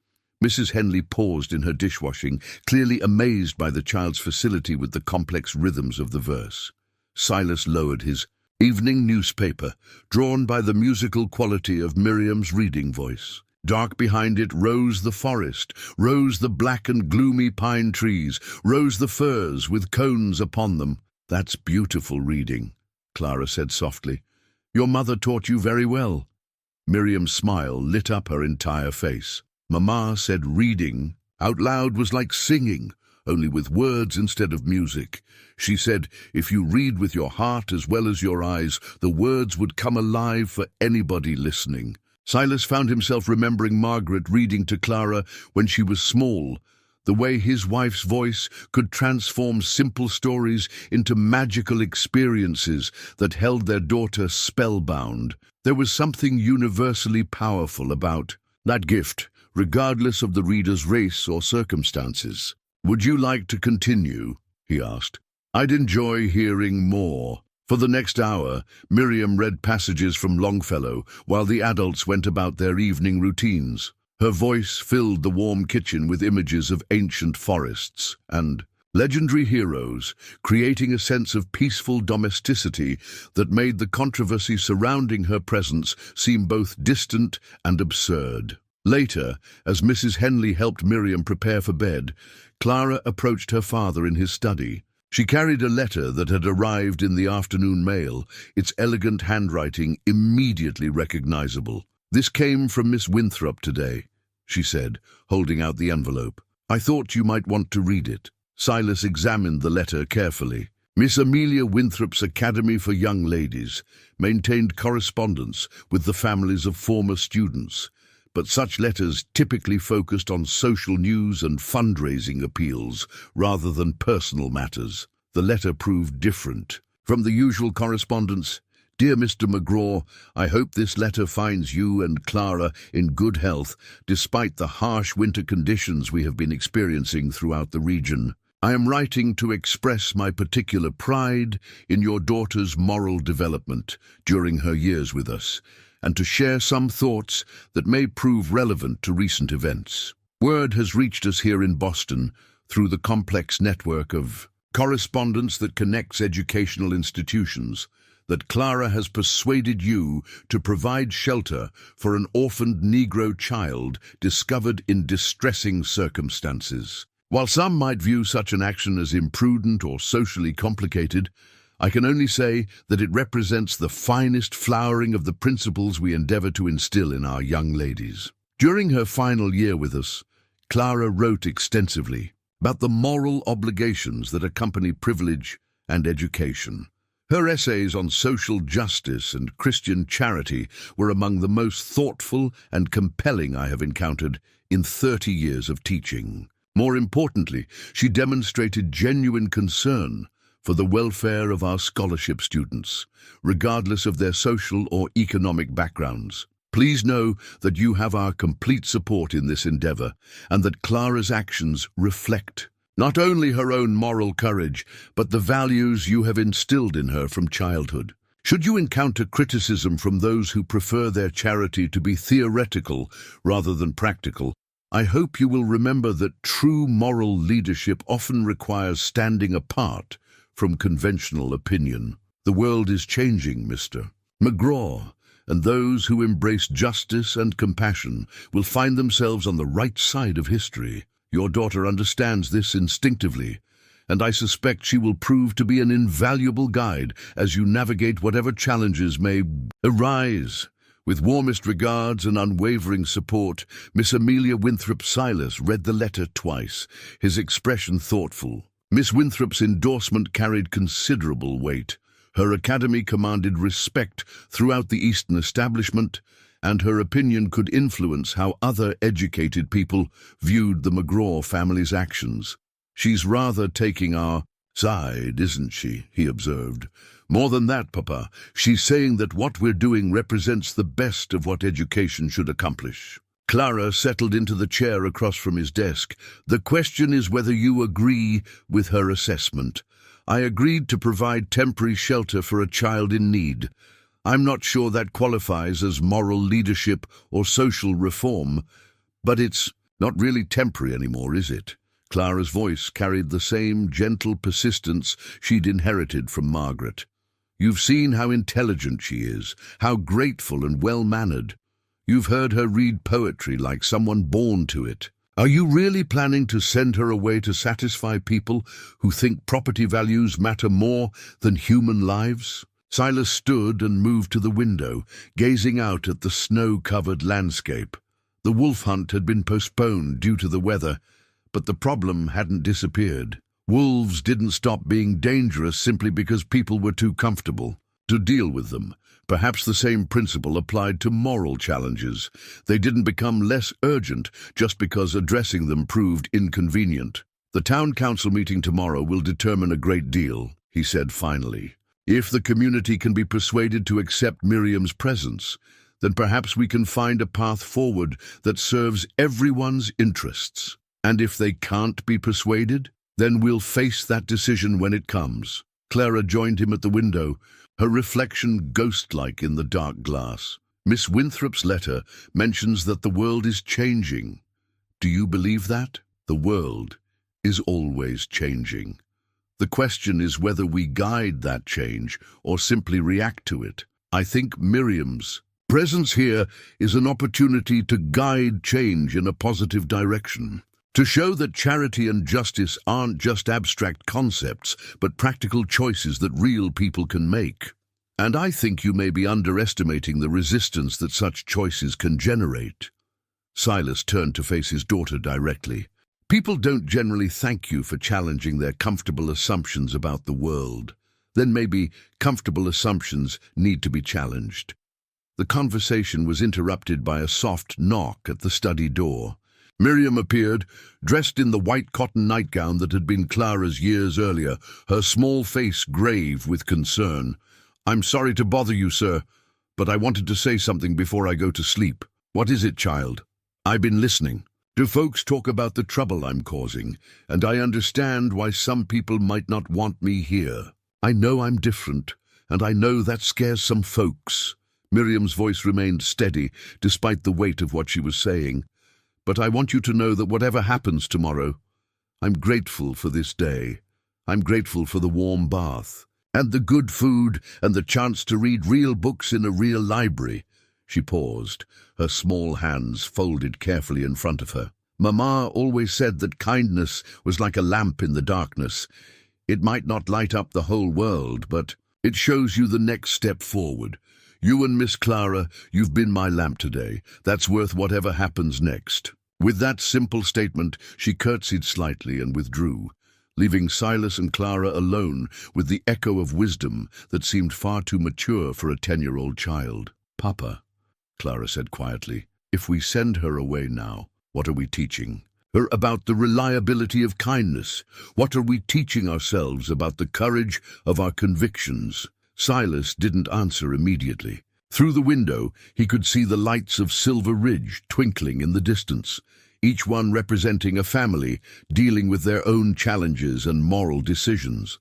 Mrs. Henley paused in her dishwashing, clearly amazed by the child's facility with the complex rhythms of the verse. Silas lowered his evening newspaper, drawn by the musical quality of Miriam's reading voice. Dark behind it rose the forest, rose the black and gloomy pine trees, rose the firs with cones upon them. "That's beautiful reading," Clara said softly. "Your mother taught you very well." Miriam's smile lit up her entire face. "Mama said reading out loud was like singing, only with words instead of music. She said if you read with your heart as well as your eyes, the words would come alive for anybody listening." Silas found himself remembering Margaret reading to Clara when she was small, the way his wife's voice could transform simple stories into magical experiences that held their daughter spellbound. There was something universally powerful about that gift, regardless of the reader's race or circumstances. "Would you like to continue?" he asked. "I'd enjoy hearing more." For the next hour, Miriam read passages from Longfellow while the adults went about their evening routines. Her voice filled the warm kitchen with images of ancient forests and legendary heroes, creating a sense of peaceful domesticity that made the controversy surrounding her presence seem both distant and absurd. Later, as Mrs. Henley helped Miriam prepare for bed, Clara approached her father in his study. She carried a letter that had arrived in the afternoon mail, its elegant handwriting immediately recognizable. "This came from Miss Winthrop today," she said, holding out the envelope. "I thought you might want to read it." Silas examined the letter carefully. Miss Amelia Winthrop's Academy for Young Ladies maintained correspondence with the families of former students, but such letters typically focused on social news and fundraising appeals rather than personal matters. The letter proved different. From the usual correspondence, "Dear Mr. McGraw, I hope this letter finds you and Clara in good health despite the harsh winter conditions we have been experiencing throughout the region. I am writing to express my particular pride in your daughter's moral development during her years with us, and to share some thoughts that may prove relevant to recent events. Word has reached us here in Boston through the complex network of correspondence that connects educational institutions that Clara has persuaded you to provide shelter for an orphaned Negro child discovered in distressing circumstances. While some might view such an action as imprudent or socially complicated, I can only say that it represents the finest flowering of the principles we endeavor to instill in our young ladies. During her final year with us, Clara wrote extensively about the moral obligations that accompany privilege and education. Her essays on social justice and Christian charity were among the most thoughtful and compelling I have encountered in 30 years of teaching. More importantly, she demonstrated genuine concern for the welfare of our scholarship students, regardless of their social or economic backgrounds. Please know that you have our complete support in this endeavor, and that Clara's actions reflect not only her own moral courage, but the values you have instilled in her from childhood. Should you encounter criticism from those who prefer their charity to be theoretical rather than practical, I hope you will remember that true moral leadership often requires standing apart from conventional opinion. The world is changing, Mr. McGraw, and those who embrace justice and compassion will find themselves on the right side of history. Your daughter understands this instinctively, and I suspect she will prove to be an invaluable guide as you navigate whatever challenges may arise. With warmest regards and unwavering support, Miss Amelia Winthrop. Silas read the letter twice, his expression thoughtful. Miss Winthrop's endorsement carried considerable weight. Her academy commanded respect throughout the Eastern establishment, and her opinion could influence how other educated people viewed the McGraw family's actions. "She's rather taking our side, isn't she?" he observed. "More than that, Papa, she's saying that what we're doing represents the best of what education should accomplish." Clara settled into the chair across from his desk. "The question is whether you agree with her assessment. I agreed to provide temporary shelter for a child in need. I'm not sure that qualifies as moral leadership or social reform, but it's not really temporary anymore, is it?" Clara's voice carried the same gentle persistence she'd inherited from Margaret. "You've seen how intelligent she is, how grateful and well-mannered. You've heard her read poetry like someone born to it. Are you really planning to send her away to satisfy people who think property values matter more than human lives?" Silas stood and moved to the window, gazing out at the snow-covered landscape. The wolf hunt had been postponed due to the weather, but the problem hadn't disappeared. Wolves didn't stop being dangerous simply because people were too comfortable to deal with them. Perhaps the same principle applied to moral challenges. They didn't become less urgent just because addressing them proved inconvenient. "The town council meeting tomorrow will determine a great deal," he said finally. "If the community can be persuaded to accept Miriam's presence, then perhaps we can find a path forward that serves everyone's interests. And if they can't be persuaded, then we'll face that decision when it comes." Clara joined him at the window, her reflection ghost-like in the dark glass. "Miss Winthrop's letter mentions that the world is changing. Do you believe that? The world is always changing. The question is whether we guide that change or simply react to it. I think Miriam's presence here is an opportunity to guide change in a positive direction, to show that charity and justice aren't just abstract concepts, but practical choices that real people can make. And I think you may be underestimating the resistance that such choices can generate." Silas turned to face his daughter directly. "People don't generally thank you for challenging their comfortable assumptions about the world. Then maybe comfortable assumptions need to be challenged." The conversation was interrupted by a soft knock at the study door. Miriam appeared, dressed in the white cotton nightgown that had been Clara's years earlier, her small face grave with concern. "I'm sorry to bother you, sir, but I wanted to say something before I go to sleep." "What is it, child?" "I've been listening. Do folks talk about the trouble I'm causing, and I understand why some people might not want me here. I know I'm different, and I know that scares some folks." Miriam's voice remained steady, despite the weight of what she was saying. "But I want you to know that whatever happens tomorrow, I'm grateful for this day. I'm grateful for the warm bath. And the good food and the chance to read real books in a real library. She paused, her small hands folded carefully in front of her. Mama always said that kindness was like a lamp in the darkness. It might not light up the whole world, but it shows you the next step forward. You and Miss Clara, you've been my lamp today. That's worth whatever happens next. With that simple statement, she curtsied slightly and withdrew, leaving Silas and Clara alone with the echo of wisdom that seemed far too mature for a 10-year-old child. "Papa," Clara said quietly, "if we send her away now, what are we teaching her about the reliability of kindness? What are we teaching ourselves about the courage of our convictions?" Silas didn't answer immediately. Through the window, he could see the lights of Silver Ridge twinkling in the distance, each one representing a family dealing with their own challenges and moral decisions.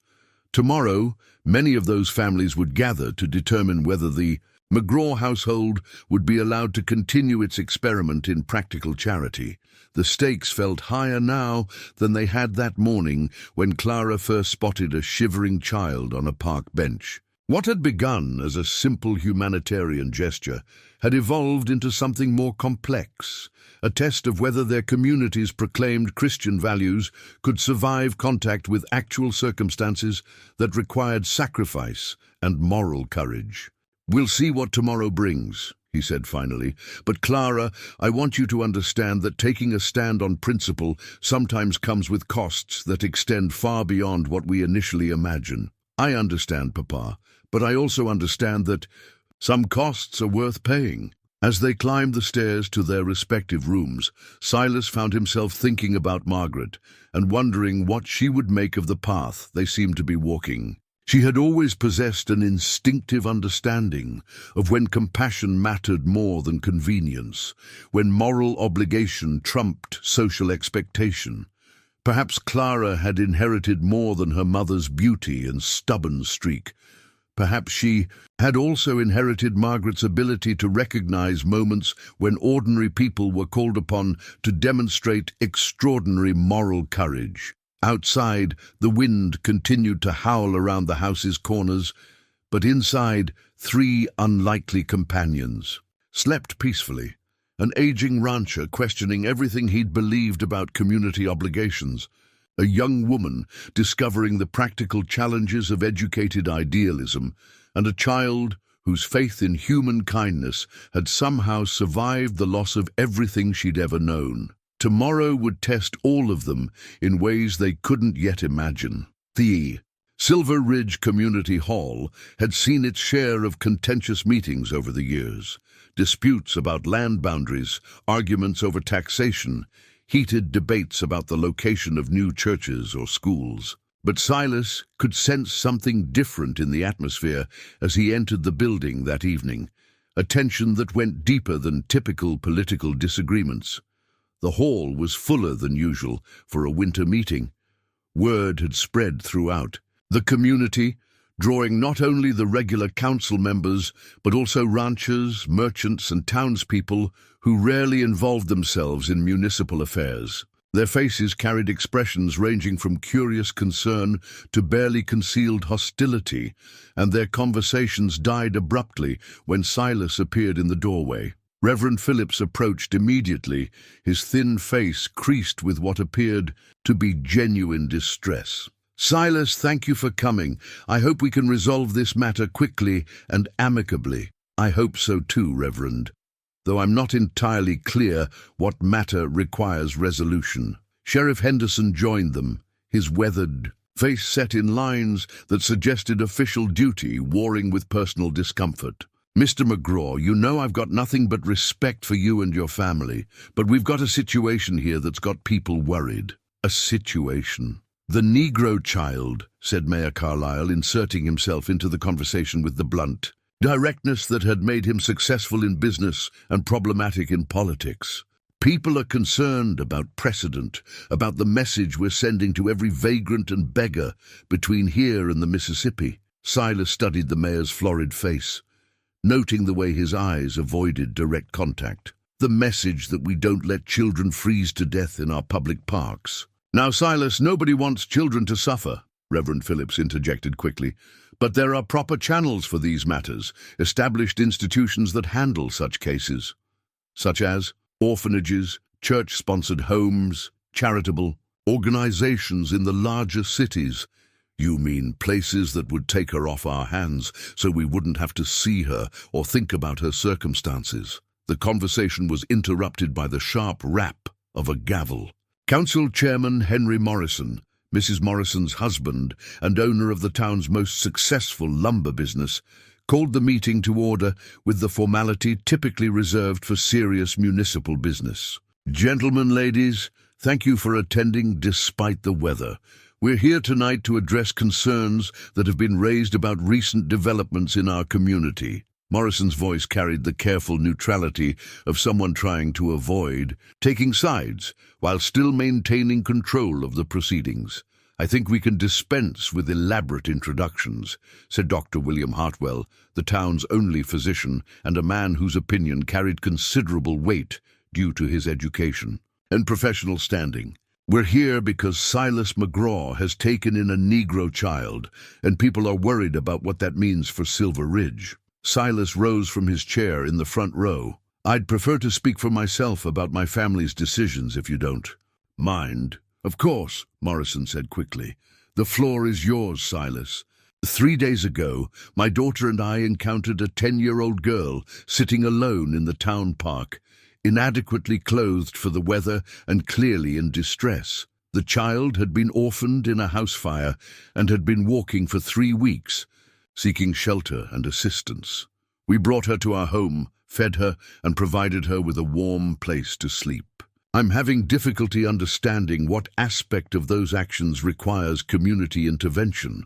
Tomorrow, many of those families would gather to determine whether the McGraw household would be allowed to continue its experiment in practical charity. The stakes felt higher now than they had that morning when Clara first spotted a shivering child on a park bench. What had begun as a simple humanitarian gesture had evolved into something more complex, a test of whether their community's proclaimed Christian values could survive contact with actual circumstances that required sacrifice and moral courage. "We'll see what tomorrow brings," he said finally. "But Clara, I want you to understand that taking a stand on principle sometimes comes with costs that extend far beyond what we initially imagine." "I understand, Papa, but I also understand that some costs are worth paying." As they climbed the stairs to their respective rooms, Silas found himself thinking about Margaret and wondering what she would make of the path they seemed to be walking. She had always possessed an instinctive understanding of when compassion mattered more than convenience, when moral obligation trumped social expectation. Perhaps Clara had inherited more than her mother's beauty and stubborn streak. Perhaps she had also inherited Margaret's ability to recognize moments when ordinary people were called upon to demonstrate extraordinary moral courage. Outside, the wind continued to howl around the house's corners, but inside, 3 unlikely companions slept peacefully. An aging rancher questioning everything he'd believed about community obligations. A young woman discovering the practical challenges of educated idealism, and a child whose faith in human kindness had somehow survived the loss of everything she'd ever known. Tomorrow would test all of them in ways they couldn't yet imagine. The Silver Ridge Community Hall had seen its share of contentious meetings over the years. Disputes about land boundaries, arguments over taxation, heated debates about the location of new churches or schools. But Silas could sense something different in the atmosphere as he entered the building that evening, a tension that went deeper than typical political disagreements. The hall was fuller than usual for a winter meeting. Word had spread throughout. The community, drawing not only the regular council members, but also ranchers, merchants, and townspeople who rarely involved themselves in municipal affairs. Their faces carried expressions ranging from curious concern to barely concealed hostility, and their conversations died abruptly when Silas appeared in the doorway. Reverend Phillips approached immediately, his thin face creased with what appeared to be genuine distress. "Silas, thank you for coming. I hope we can resolve this matter quickly and amicably." "I hope so too, Reverend, though I'm not entirely clear what matter requires resolution." Sheriff Henderson joined them, his weathered face set in lines that suggested official duty warring with personal discomfort. "Mr. McGraw, you know I've got nothing but respect for you and your family, but we've got a situation here that's got people worried." "A situation?" "The Negro child," said Mayor Carlisle, inserting himself into the conversation with the blunt directness that had made him successful in business and problematic in politics. "People are concerned about precedent, about the message we're sending to every vagrant and beggar between here and the Mississippi." Silas studied the mayor's florid face, noting the way his eyes avoided direct contact. "The message that we don't let children freeze to death in our public parks." "Now, Silas, nobody wants children to suffer," Reverend Phillips interjected quickly. But there are proper channels for these matters, established institutions that handle such cases, such as orphanages, church-sponsored homes, charitable organizations in the larger cities. You mean places that would take her off our hands so we wouldn't have to see her or think about her circumstances? The conversation was interrupted by the sharp rap of a gavel. Council Chairman Henry Morrison, Mrs. Morrison's husband and owner of the town's most successful lumber business, called the meeting to order with the formality typically reserved for serious municipal business. Gentlemen, ladies, thank you for attending despite the weather. We're here tonight to address concerns that have been raised about recent developments in our community. Morrison's voice carried the careful neutrality of someone trying to avoid taking sides while still maintaining control of the proceedings. I think we can dispense with elaborate introductions, said Dr. William Hartwell, the town's only physician and a man whose opinion carried considerable weight due to his education and professional standing. We're here because Silas McGraw has taken in a Negro child, and people are worried about what that means for Silver Ridge. Silas rose from his chair in the front row. I'd prefer to speak for myself about my family's decisions if you don't mind. Of course, Morrison said quickly. The floor is yours, Silas. 3 days ago, my daughter and I encountered a 10-year-old girl sitting alone in the town park, inadequately clothed for the weather and clearly in distress. The child had been orphaned in a house fire and had been walking for 3 weeks, seeking shelter and assistance. We brought her to our home, fed her, and provided her with a warm place to sleep. I'm having difficulty understanding what aspect of those actions requires community intervention.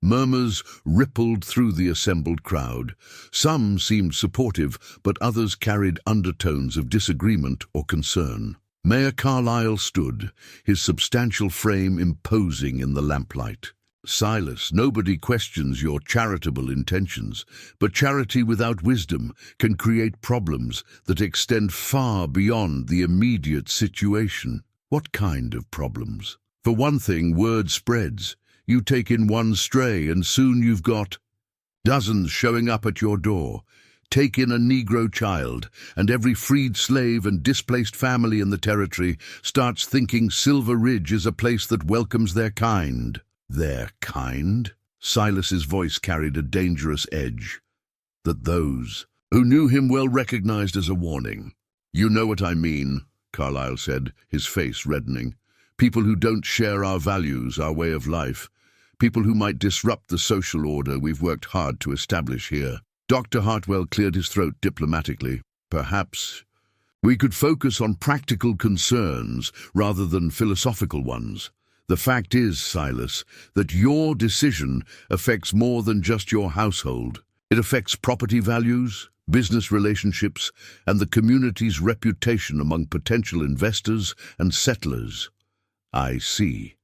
Murmurs rippled through the assembled crowd. Some seemed supportive, but others carried undertones of disagreement or concern. Mayor Carlisle stood, his substantial frame imposing in the lamplight. Silas, nobody questions your charitable intentions, but charity without wisdom can create problems that extend far beyond the immediate situation. What kind of problems? For one thing, word spreads. You take in one stray and soon you've got dozens showing up at your door. Take in a Negro child, and every freed slave and displaced family in the territory starts thinking Silver Ridge is a place that welcomes their kind. Their kind? Silas's voice carried a dangerous edge that those who knew him well recognized as a warning. You know what I mean, Carlyle said, his face reddening. People who don't share our values, our way of life. People who might disrupt the social order we've worked hard to establish here. Dr. Hartwell cleared his throat diplomatically. Perhaps we could focus on practical concerns rather than philosophical ones. The fact is, Silas, that your decision affects more than just your household. It affects property values, business relationships, and the community's reputation among potential investors and settlers. I see.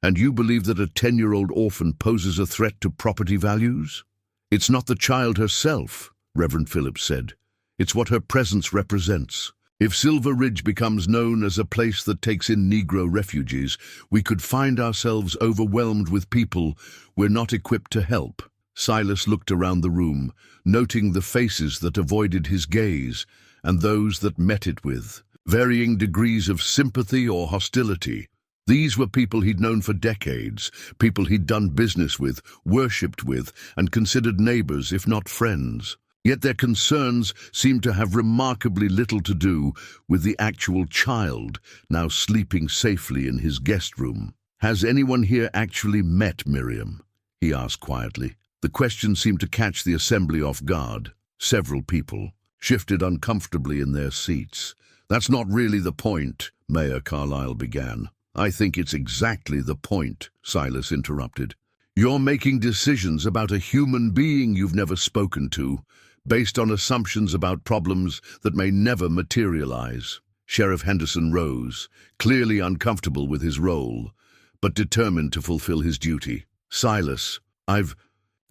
And you believe that a 10-year-old orphan poses a threat to property values? It's not the child herself, Reverend Phillips said. It's what her presence represents. If Silver Ridge becomes known as a place that takes in Negro refugees, we could find ourselves overwhelmed with people we're not equipped to help. Silas looked around the room, noting the faces that avoided his gaze and those that met it with varying degrees of sympathy or hostility. These were people he'd known for decades, people he'd done business with, worshipped with, and considered neighbors, if not friends. Yet their concerns seemed to have remarkably little to do with the actual child, now sleeping safely in his guest room. Has anyone here actually met Miriam? He asked quietly. The question seemed to catch the assembly off guard. Several people shifted uncomfortably in their seats. That's not really the point, Mayor Carlisle began. I think it's exactly the point, Silas interrupted. You're making decisions about a human being you've never spoken to, based on assumptions about problems that may never materialize. Sheriff Henderson rose, clearly uncomfortable with his role, but determined to fulfill his duty. Silas, I've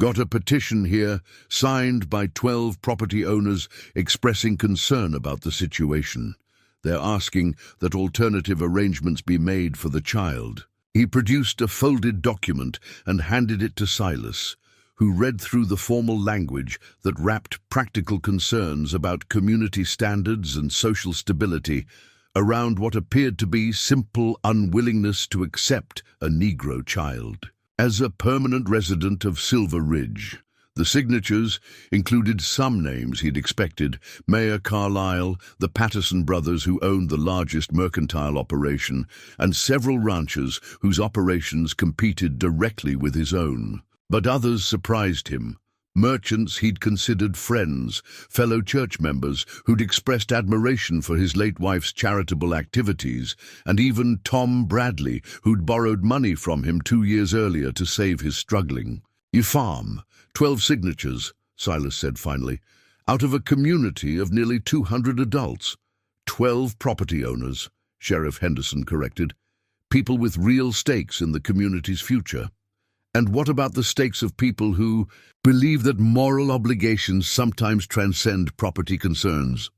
got a petition here signed by 12 property owners expressing concern about the situation. They're asking that alternative arrangements be made for the child. He produced a folded document and handed it to Silas, who read through the formal language that wrapped practical concerns about community standards and social stability around what appeared to be simple unwillingness to accept a Negro child. As a permanent resident of Silver Ridge, the signatures included some names he'd expected: Mayor Carlisle, the Patterson brothers who owned the largest mercantile operation, and several ranchers whose operations competed directly with his own. But others surprised him. Merchants he'd considered friends, fellow church members who'd expressed admiration for his late wife's charitable activities, and even Tom Bradley, who'd borrowed money from him 2 years earlier to save his struggling. "You farm 12 signatures," Silas said finally, "out of a community of nearly 200 adults. 12 property owners," Sheriff Henderson corrected. "People with real stakes in the community's future." "And what about the stakes of people who believe that moral obligations sometimes transcend property concerns?"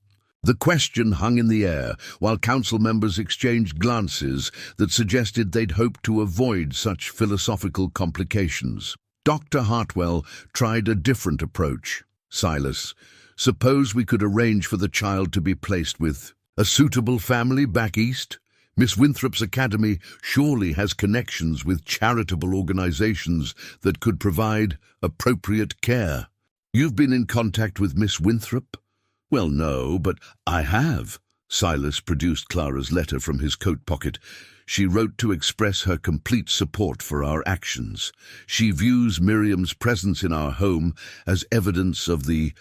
The question hung in the air while council members exchanged glances that suggested they'd hoped to avoid such philosophical complications. Dr. Hartwell tried a different approach. "Silas, suppose we could arrange for the child to be placed with a suitable family back east? Miss Winthrop's academy surely has connections with charitable organizations that could provide appropriate care." "You've been in contact with Miss Winthrop?" "Well, no, but I have." Silas produced Clara's letter from his coat pocket. "She wrote to express her complete support for our actions. She views Miriam's presence in our home as evidence of the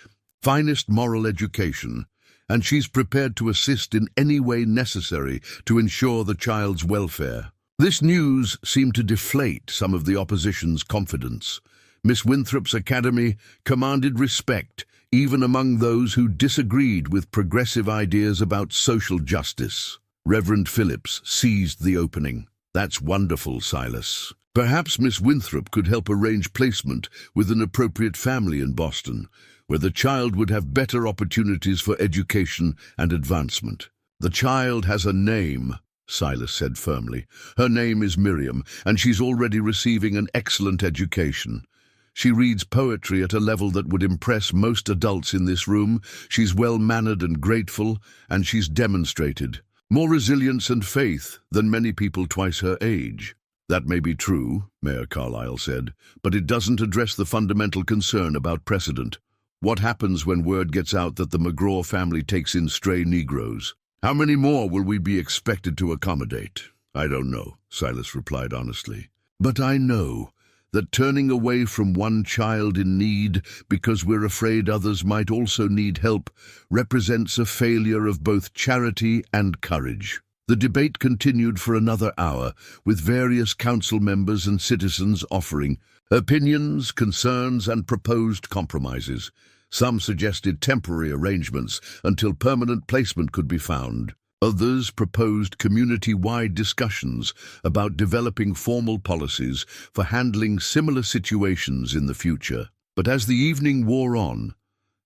finest moral education, and she's prepared to assist in any way necessary to ensure the child's welfare." This news seemed to deflate some of the opposition's confidence. Miss Winthrop's academy commanded respect, even among those who disagreed with progressive ideas about social justice. Reverend Phillips seized the opening. "That's wonderful, Silas. Perhaps Miss Winthrop could help arrange placement with an appropriate family in Boston, where the child would have better opportunities for education and advancement." "The child has a name," Silas said firmly. "Her name is Miriam, and she's already receiving an excellent education. She reads poetry at a level that would impress most adults in this room. She's well-mannered and grateful, and she's demonstrated more resilience and faith than many people twice her age." "That may be true," Mayor Carlisle said, "but it doesn't address the fundamental concern about precedent. What happens when word gets out that the McGraw family takes in stray Negroes? How many more will we be expected to accommodate?" "I don't know," Silas replied honestly. "But I know that turning away from one child in need because we're afraid others might also need help represents a failure of both charity and courage." The debate continued for another hour, with various council members and citizens offering opinions, concerns, and proposed compromises. Some suggested temporary arrangements until permanent placement could be found. Others proposed community-wide discussions about developing formal policies for handling similar situations in the future. But as the evening wore on,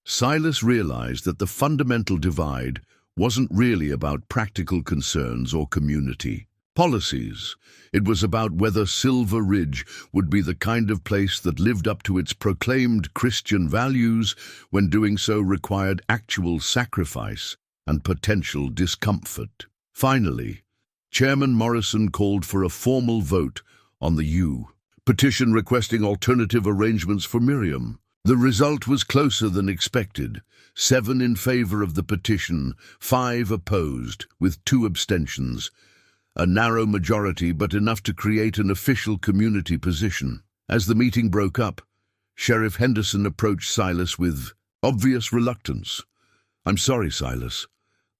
Silas realized that the fundamental divide wasn't really about practical concerns or community policies. It was about whether Silver Ridge would be the kind of place that lived up to its proclaimed Christian values when doing so required actual sacrifice and potential discomfort. Finally, Chairman Morrison called for a formal vote on the petition requesting alternative arrangements for Miriam. The result was closer than expected: 7 in favor of the petition, 5 opposed, with 2 abstentions. A narrow majority, but enough to create an official community position. As the meeting broke up, Sheriff Henderson approached Silas with obvious reluctance. "I'm sorry, Silas.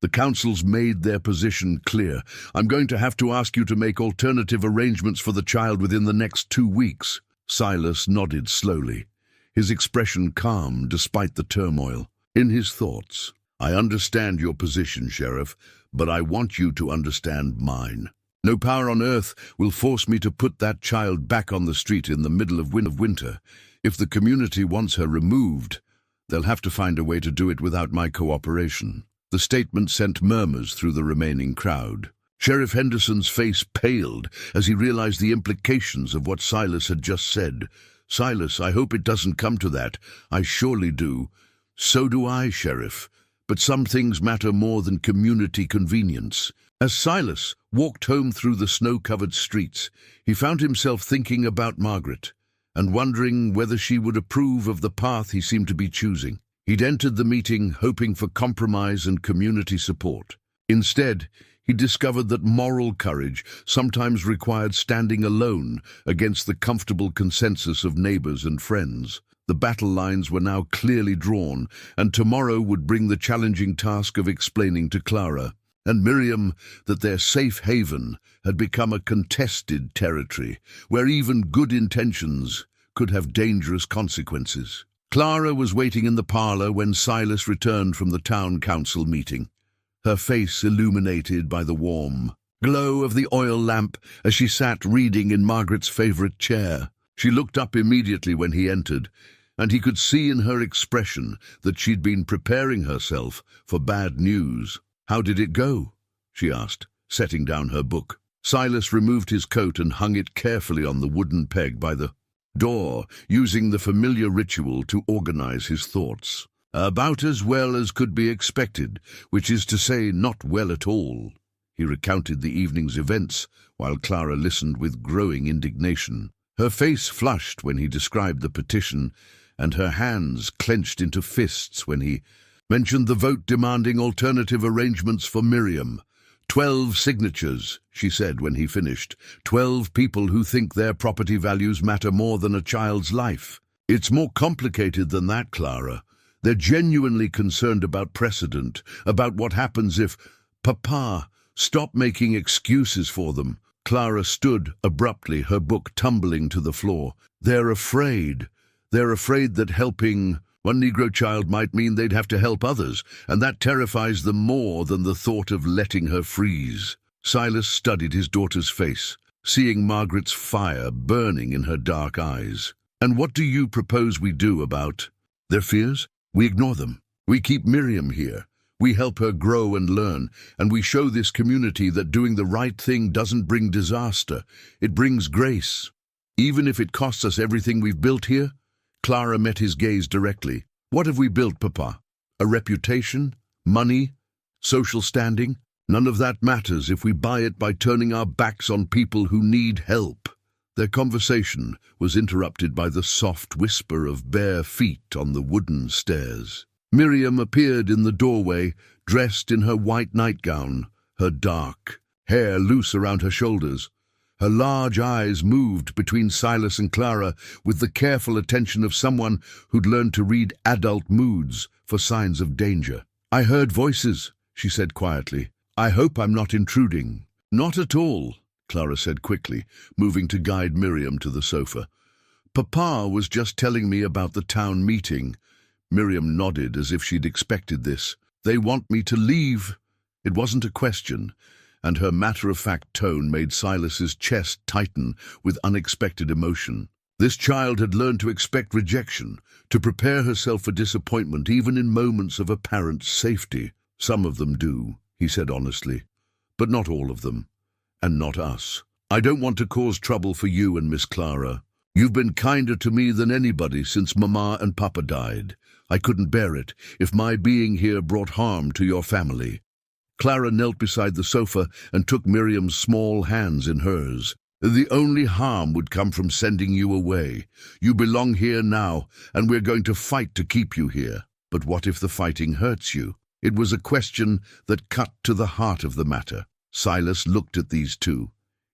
The council's made their position clear. I'm going to have to ask you to make alternative arrangements for the child within the next 2 weeks." Silas nodded slowly, his expression calm despite the turmoil. In his thoughts, "I understand your position, Sheriff, but I want you to understand mine. No power on earth will force me to put that child back on the street in the middle of winter. If the community wants her removed, they'll have to find a way to do it without my cooperation." The statement sent murmurs through the remaining crowd. Sheriff Henderson's face paled as he realized the implications of what Silas had just said. "Silas, I hope it doesn't come to that. I surely do." "So do I, Sheriff. But some things matter more than community convenience." As Silas walked home through the snow-covered streets, he found himself thinking about Margaret and wondering whether she would approve of the path he seemed to be choosing. He'd entered the meeting hoping for compromise and community support. Instead, he discovered that moral courage sometimes required standing alone against the comfortable consensus of neighbors and friends. The battle lines were now clearly drawn, and tomorrow would bring the challenging task of explaining to Clara and Miriam that their safe haven had become a contested territory where even good intentions could have dangerous consequences. Clara was waiting in the parlor when Silas returned from the town council meeting, her face illuminated by the warm glow of the oil lamp as she sat reading in Margaret's favorite chair. She looked up immediately when he entered, and he could see in her expression that she'd been preparing herself for bad news. "How did it go?" she asked, setting down her book. Silas removed his coat and hung it carefully on the wooden peg by the door, using the familiar ritual to organize his thoughts. "About as well as could be expected, which is to say not well at all." He recounted the evening's events, while Clara listened with growing indignation. Her face flushed when he described the petition, and her hands clenched into fists when he mentioned the vote demanding alternative arrangements for Miriam. 12 signatures, she said when he finished. 12 people who think their property values matter more than a child's life. "It's more complicated than that, Clara. They're genuinely concerned about precedent, about what happens if... Papa, stop making excuses for them." Clara stood abruptly, her book tumbling to the floor. They're afraid. They're afraid that helping one Negro child might mean they'd have to help others, and that terrifies them more than the thought of letting her freeze." Silas studied his daughter's face, seeing Margaret's fire burning in her dark eyes. "And what do you propose we do about their fears?" "We ignore them. We keep Miriam here. We help her grow and learn, and we show this community that doing the right thing doesn't bring disaster. It brings grace. Even if it costs us everything we've built here." Clara met his gaze directly. "What have we built, Papa? A reputation? Money? Social standing? None of that matters if we buy it by turning our backs on people who need help." Their conversation was interrupted by the soft whisper of bare feet on the wooden stairs. Miriam appeared in the doorway, dressed in her white nightgown, her dark hair loose around her shoulders. Her large eyes moved between Silas and Clara with the careful attention of someone who'd learned to read adult moods for signs of danger. "I heard voices," she said quietly. "I hope I'm not intruding." "Not at all," Clara said quickly, moving to guide Miriam to the sofa. "Papa was just telling me about the town meeting." Miriam nodded as if she'd expected this. "They want me to leave." It wasn't a question, and her matter-of-fact tone made Silas's chest tighten with unexpected emotion. This child had learned to expect rejection, to prepare herself for disappointment even in moments of apparent safety. "Some of them do," he said honestly, "but not all of them, and not us. I don't want to cause trouble for you and Miss Clara. You've been kinder to me than anybody since Mama and Papa died. I couldn't bear it if my being here brought harm to your family." Clara knelt beside the sofa and took Miriam's small hands in hers. "The only harm would come from sending you away. You belong here now, and we're going to fight to keep you here. But what if the fighting hurts you?" It was a question that cut to the heart of the matter. Silas looked at these two,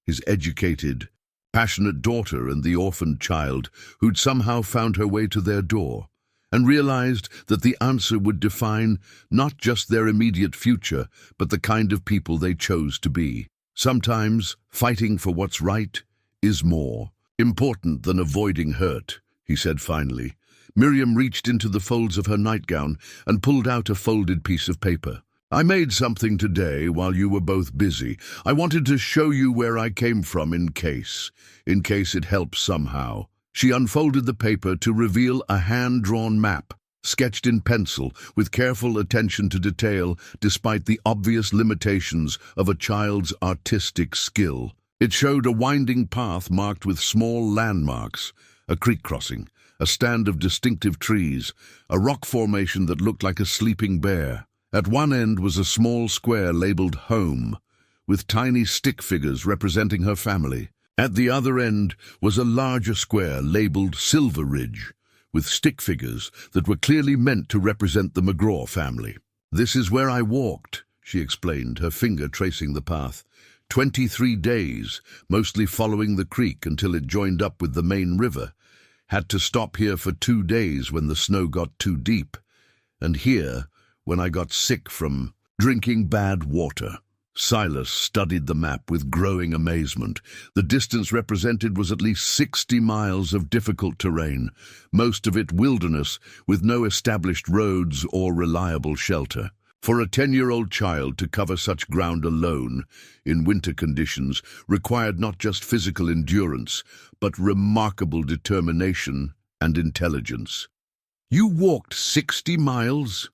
his educated, passionate daughter and the orphaned child who'd somehow found her way to their door, and realized that the answer would define not just their immediate future, but the kind of people they chose to be. Sometimes fighting for what's right is more important than avoiding hurt, he said finally. Miriam reached into the folds of her nightgown and pulled out a folded piece of paper. "I made something today while you were both busy. I wanted to show you where I came from in case it helps somehow." She unfolded the paper to reveal a hand-drawn map, sketched in pencil with careful attention to detail despite the obvious limitations of a child's artistic skill. It showed a winding path marked with small landmarks, a creek crossing, a stand of distinctive trees, a rock formation that looked like a sleeping bear. At one end was a small square labeled Home, with tiny stick figures representing her family. At the other end was a larger square labeled Silver Ridge, with stick figures that were clearly meant to represent the McGraw family. "This is where I walked," she explained, her finger tracing the path. 23 days, mostly following the creek until it joined up with the main river. Had to stop here for 2 days when the snow got too deep. And here, when I got sick from drinking bad water. Silas studied the map with growing amazement. The distance represented was at least 60 miles of difficult terrain, most of it wilderness, with no established roads or reliable shelter. For a 10-year-old child to cover such ground alone, in winter conditions, required not just physical endurance, but remarkable determination and intelligence. "You walked 60 miles?"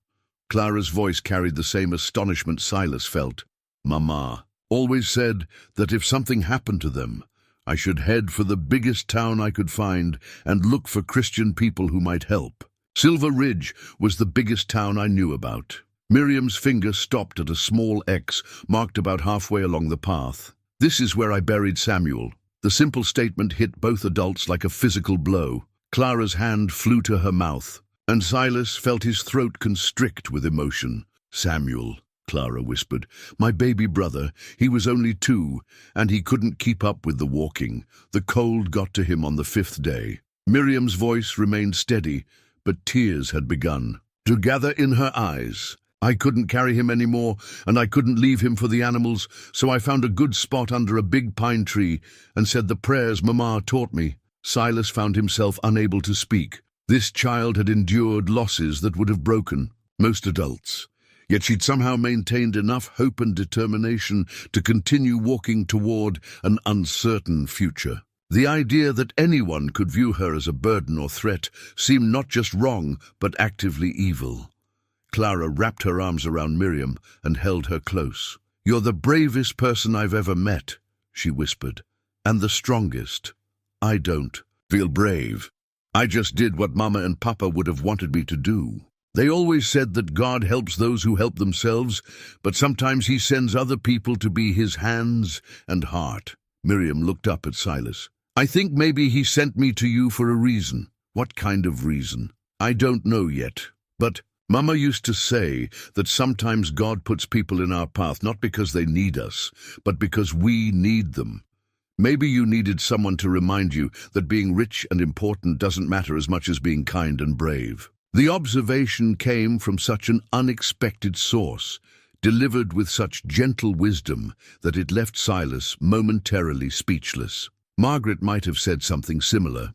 Clara's voice carried the same astonishment Silas felt. "Mama always said that if something happened to them, I should head for the biggest town I could find and look for Christian people who might help. Silver Ridge was the biggest town I knew about." Miriam's finger stopped at a small X marked about halfway along the path. "This is where I buried Samuel." The simple statement hit both adults like a physical blow. Clara's hand flew to her mouth, and Silas felt his throat constrict with emotion. "Samuel," Clara whispered. "My baby brother. He was only 2, and he couldn't keep up with the walking. The cold got to him on the 5th day." Miriam's voice remained steady, but tears had begun to gather in her eyes. "I couldn't carry him anymore, and I couldn't leave him for the animals, so I found a good spot under a big pine tree and said the prayers Mama taught me." Silas found himself unable to speak. This child had endured losses that would have broken most adults. Yet she'd somehow maintained enough hope and determination to continue walking toward an uncertain future. The idea that anyone could view her as a burden or threat seemed not just wrong, but actively evil. Clara wrapped her arms around Miriam and held her close. "You're the bravest person I've ever met," she whispered, "and the strongest. I don't feel brave. I just did what Mama and Papa would have wanted me to do. They always said that God helps those who help themselves, but sometimes he sends other people to be his hands and heart." Miriam looked up at Silas. "I think maybe he sent me to you for a reason." "What kind of reason?" "I don't know yet. But Mama used to say that sometimes God puts people in our path not because they need us, but because we need them. Maybe you needed someone to remind you that being rich and important doesn't matter as much as being kind and brave." The observation came from such an unexpected source, delivered with such gentle wisdom that it left Silas momentarily speechless. Margaret might have said something similar,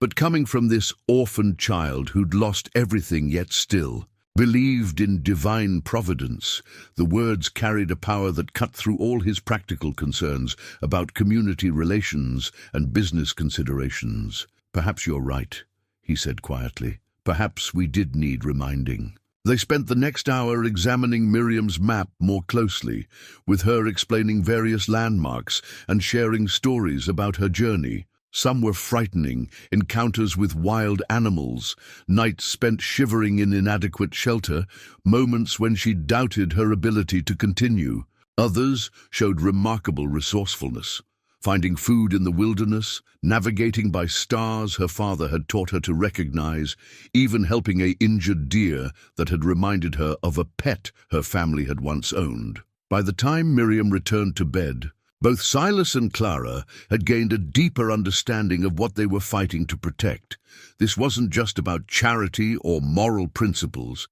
but coming from this orphaned child who'd lost everything yet still believed in divine providence, the words carried a power that cut through all his practical concerns about community relations and business considerations. "Perhaps you're right," he said quietly. "Perhaps we did need reminding." They spent the next hour examining Miriam's map more closely, with her explaining various landmarks and sharing stories about her journey. Some were frightening, encounters with wild animals, nights spent shivering in inadequate shelter, moments when she doubted her ability to continue. Others showed remarkable resourcefulness, finding food in the wilderness, navigating by stars her father had taught her to recognize, even helping an injured deer that had reminded her of a pet her family had once owned. By the time Miriam returned to bed, both Silas and Clara had gained a deeper understanding of what they were fighting to protect. This wasn't just about charity or moral principles.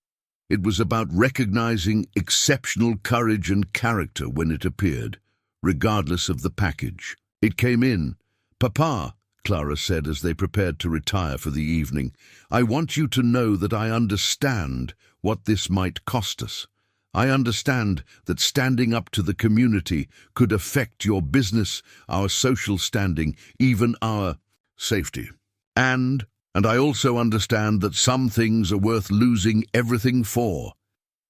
It was about recognizing exceptional courage and character when it appeared, regardless of the package. It came in. "Papa," Clara said as they prepared to retire for the evening, "I want you to know that I understand what this might cost us. I understand that standing up to the community could affect your business, our social standing, even our safety. And I also understand that some things are worth losing everything for.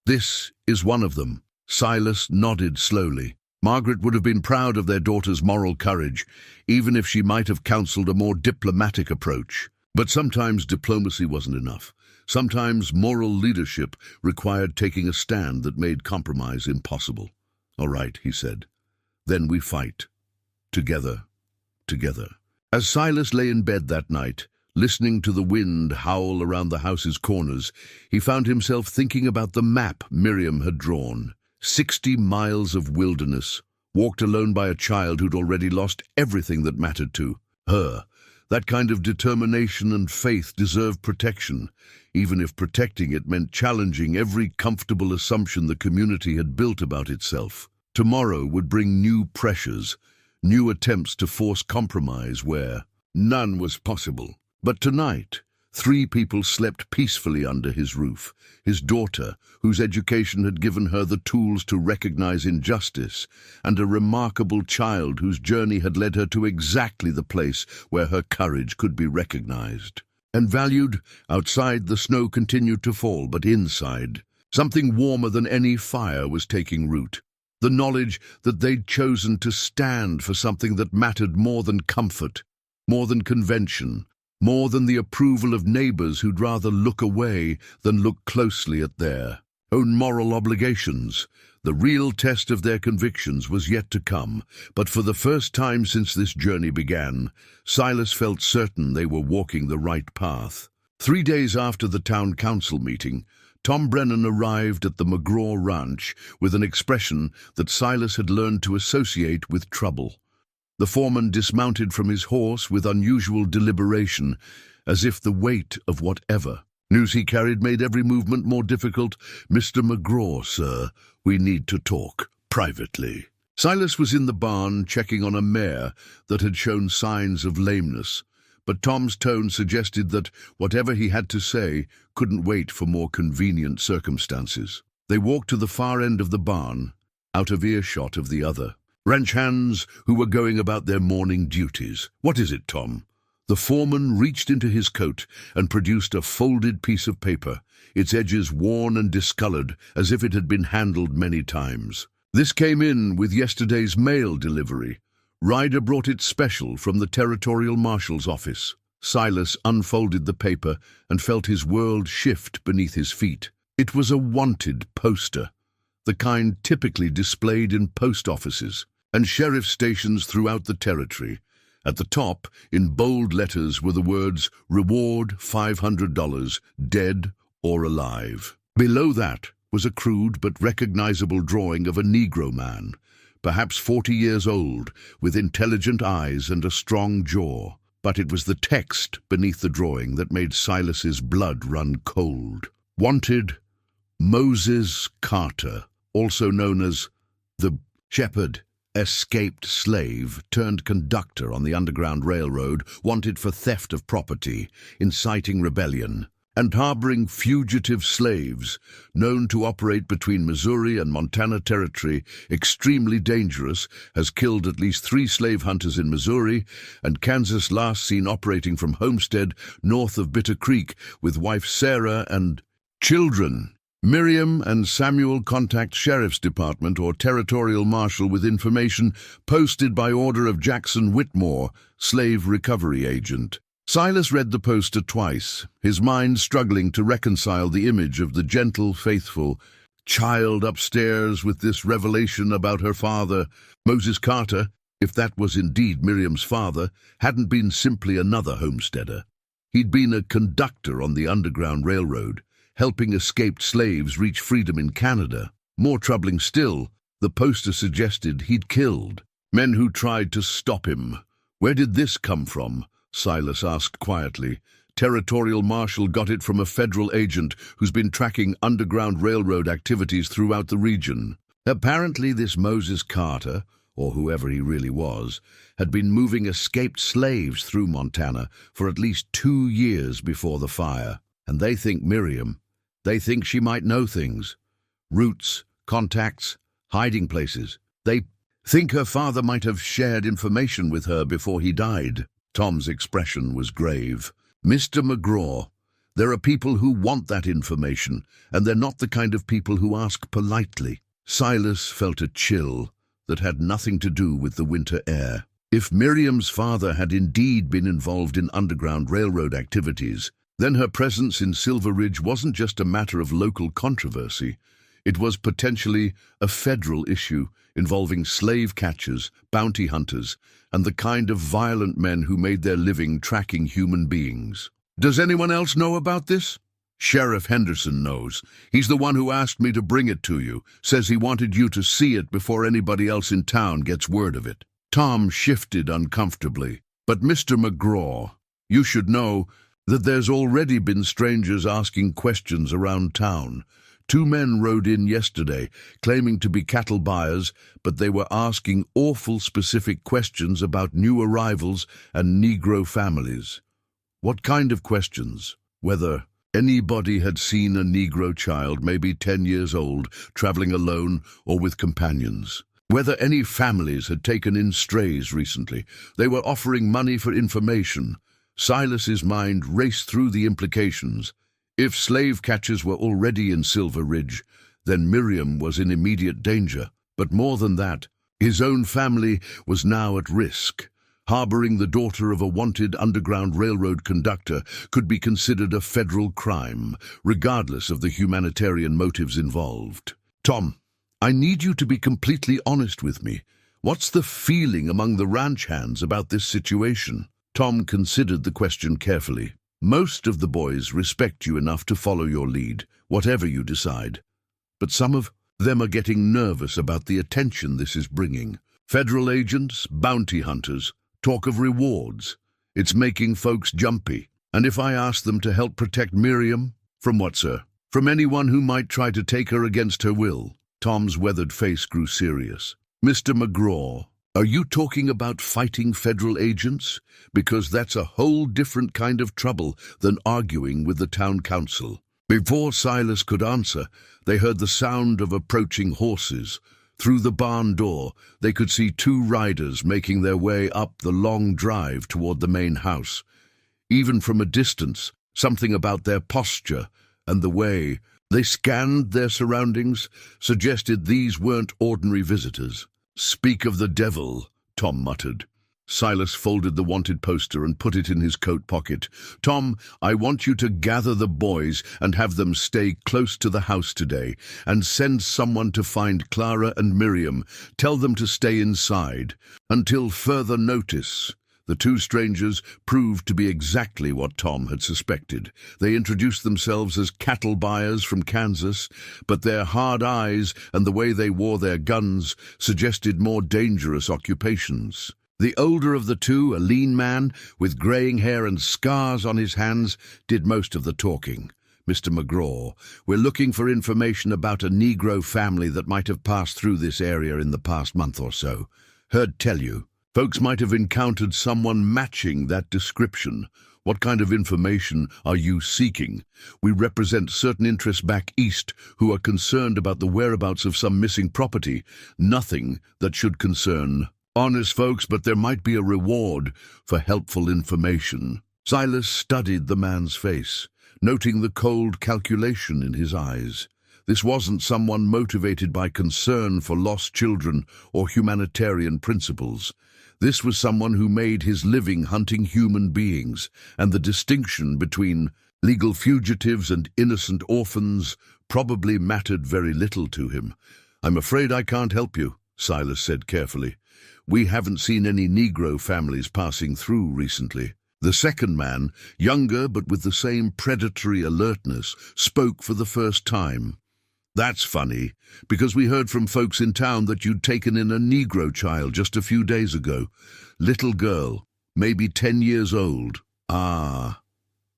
This is one of them." Silas nodded slowly. Margaret would have been proud of their daughter's moral courage, even if she might have counseled a more diplomatic approach. But sometimes diplomacy wasn't enough. Sometimes moral leadership required taking a stand that made compromise impossible. "All right," he said. "Then we fight. Together. Together." As Silas lay in bed that night, listening to the wind howl around the house's corners, he found himself thinking about the map Miriam had drawn. 60 miles of wilderness, walked alone by a child who'd already lost everything that mattered to her. That kind of determination and faith deserved protection, even if protecting it meant challenging every comfortable assumption the community had built about itself. Tomorrow would bring new pressures, new attempts to force compromise where none was possible. But tonight, 3 people slept peacefully under his roof. His daughter, whose education had given her the tools to recognize injustice, and a remarkable child whose journey had led her to exactly the place where her courage could be recognized and valued. Outside, the snow continued to fall, but inside, something warmer than any fire was taking root. The knowledge that they'd chosen to stand for something that mattered more than comfort, more than convention, more than the approval of neighbors who'd rather look away than look closely at their own moral obligations. The real test of their convictions was yet to come, but for the first time since this journey began, Silas felt certain they were walking the right path. 3 days after the town council meeting, Tom Brennan arrived at the McGraw ranch with an expression that Silas had learned to associate with trouble. The foreman dismounted from his horse with unusual deliberation, as if the weight of whatever news he carried made every movement more difficult. "Mr. McGraw, sir, we need to talk privately." Silas was in the barn checking on a mare that had shown signs of lameness, but Tom's tone suggested that whatever he had to say couldn't wait for more convenient circumstances. They walked to the far end of the barn, out of earshot of the other ranch hands who were going about their morning duties. "What is it, Tom?" The foreman reached into his coat and produced a folded piece of paper, its edges worn and discolored as if it had been handled many times. "This came in with yesterday's mail delivery. Ryder brought it special from the territorial marshal's office." Silas unfolded the paper and felt his world shift beneath his feet. It was a wanted poster, the kind typically displayed in post offices and sheriff stations throughout the territory. At the top, in bold letters, were the words, "Reward $500, dead or alive." Below that was a crude but recognizable drawing of a Negro man, perhaps 40 years old, with intelligent eyes and a strong jaw. But it was the text beneath the drawing that made Silas's blood run cold. "Wanted, Moses Carter, also known as the Shepherd, escaped slave turned conductor on the Underground Railroad, wanted for theft of property, inciting rebellion, and harboring fugitive slaves, known to operate between Missouri and Montana Territory, extremely dangerous, has killed at least 3 slave hunters in Missouri, and Kansas last seen operating from Homestead, north of Bitter Creek, with wife Sarah and children. Miriam and Samuel contact Sheriff's Department or Territorial Marshal with information posted by order of Jackson Whitmore, slave recovery agent." Silas read the poster twice, his mind struggling to reconcile the image of the gentle, faithful child upstairs with this revelation about her father. Moses Carter, if that was indeed Miriam's father, hadn't been simply another homesteader. He'd been a conductor on the Underground Railroad, helping escaped slaves reach freedom in Canada. More troubling still, the poster suggested he'd killed men who tried to stop him. "Where did this come from?" Silas asked quietly. "Territorial Marshal got it from a federal agent who's been tracking Underground Railroad activities throughout the region. Apparently this Moses Carter, or whoever he really was, had been moving escaped slaves through Montana for at least 2 years before the fire. And they think Miriam, they think she might know things. Routes, contacts, hiding places. They think her father might have shared information with her before he died." Tom's expression was grave. "Mr. McGraw, there are people who want that information, and they're not the kind of people who ask politely." Silas felt a chill, that had nothing to do with the winter air. If Miriam's father had indeed been involved in Underground Railroad activities, then her presence in Silver Ridge wasn't just a matter of local controversy. It was potentially a federal issue involving slave catchers, bounty hunters, and the kind of violent men who made their living tracking human beings. Does anyone else know about this? Sheriff Henderson knows. He's the one who asked me to bring it to you, says he wanted you to see it before anybody else in town gets word of it. Tom shifted uncomfortably. But Mr. McGraw, you should know that there's already been strangers asking questions around town. 2 men rode in yesterday, claiming to be cattle buyers, but they were asking awful specific questions about new arrivals and Negro families. What kind of questions? Whether anybody had seen a Negro child, maybe 10 years old, traveling alone or with companions. Whether any families had taken in strays recently. They were offering money for information. Silas's mind raced through the implications. If slave catchers were already in Silver Ridge, then Miriam was in immediate danger. But more than that, his own family was now at risk. Harboring the daughter of a wanted Underground Railroad conductor could be considered a federal crime, regardless of the humanitarian motives involved. Tom, I need you to be completely honest with me. What's the feeling among the ranch hands about this situation? Tom considered the question carefully. Most of the boys respect you enough to follow your lead, whatever you decide. But some of them are getting nervous about the attention this is bringing. Federal agents, bounty hunters, talk of rewards. It's making folks jumpy. And if I ask them to help protect Miriam? From what, sir? From anyone who might try to take her against her will. Tom's weathered face grew serious. Mr. McGraw, are you talking about fighting federal agents? Because that's a whole different kind of trouble than arguing with the town council. Before Silas could answer, they heard the sound of approaching horses. Through the barn door, they could see 2 riders making their way up the long drive toward the main house. Even from a distance, something about their posture and the way they scanned their surroundings suggested these weren't ordinary visitors. Speak of the devil, Tom muttered. Silas folded the wanted poster and put it in his coat pocket. Tom, I want you to gather the boys and have them stay close to the house today, and send someone to find Clara and Miriam. Tell them to stay inside until further notice. The 2 strangers proved to be exactly what Tom had suspected. They introduced themselves as cattle buyers from Kansas, but their hard eyes and the way they wore their guns suggested more dangerous occupations. The older of the 2, a lean man with graying hair and scars on his hands, did most of the talking. Mr. McGraw, we're looking for information about a Negro family that might have passed through this area in the past month or so. Heard tell you. Folks might have encountered someone matching that description. What kind of information are you seeking? We represent certain interests back east who are concerned about the whereabouts of some missing property. Nothing that should concern honest folks, but there might be a reward for helpful information. Silas studied the man's face, noting the cold calculation in his eyes. This wasn't someone motivated by concern for lost children or humanitarian principles. This was someone who made his living hunting human beings, and the distinction between legal fugitives and innocent orphans probably mattered very little to him. I'm afraid I can't help you, Silas said carefully. We haven't seen any Negro families passing through recently. The second man, younger but with the same predatory alertness, spoke for the first time. That's funny, because we heard from folks in town that you'd taken in a Negro child just a few days ago. Little girl, maybe 10 years old. Ah,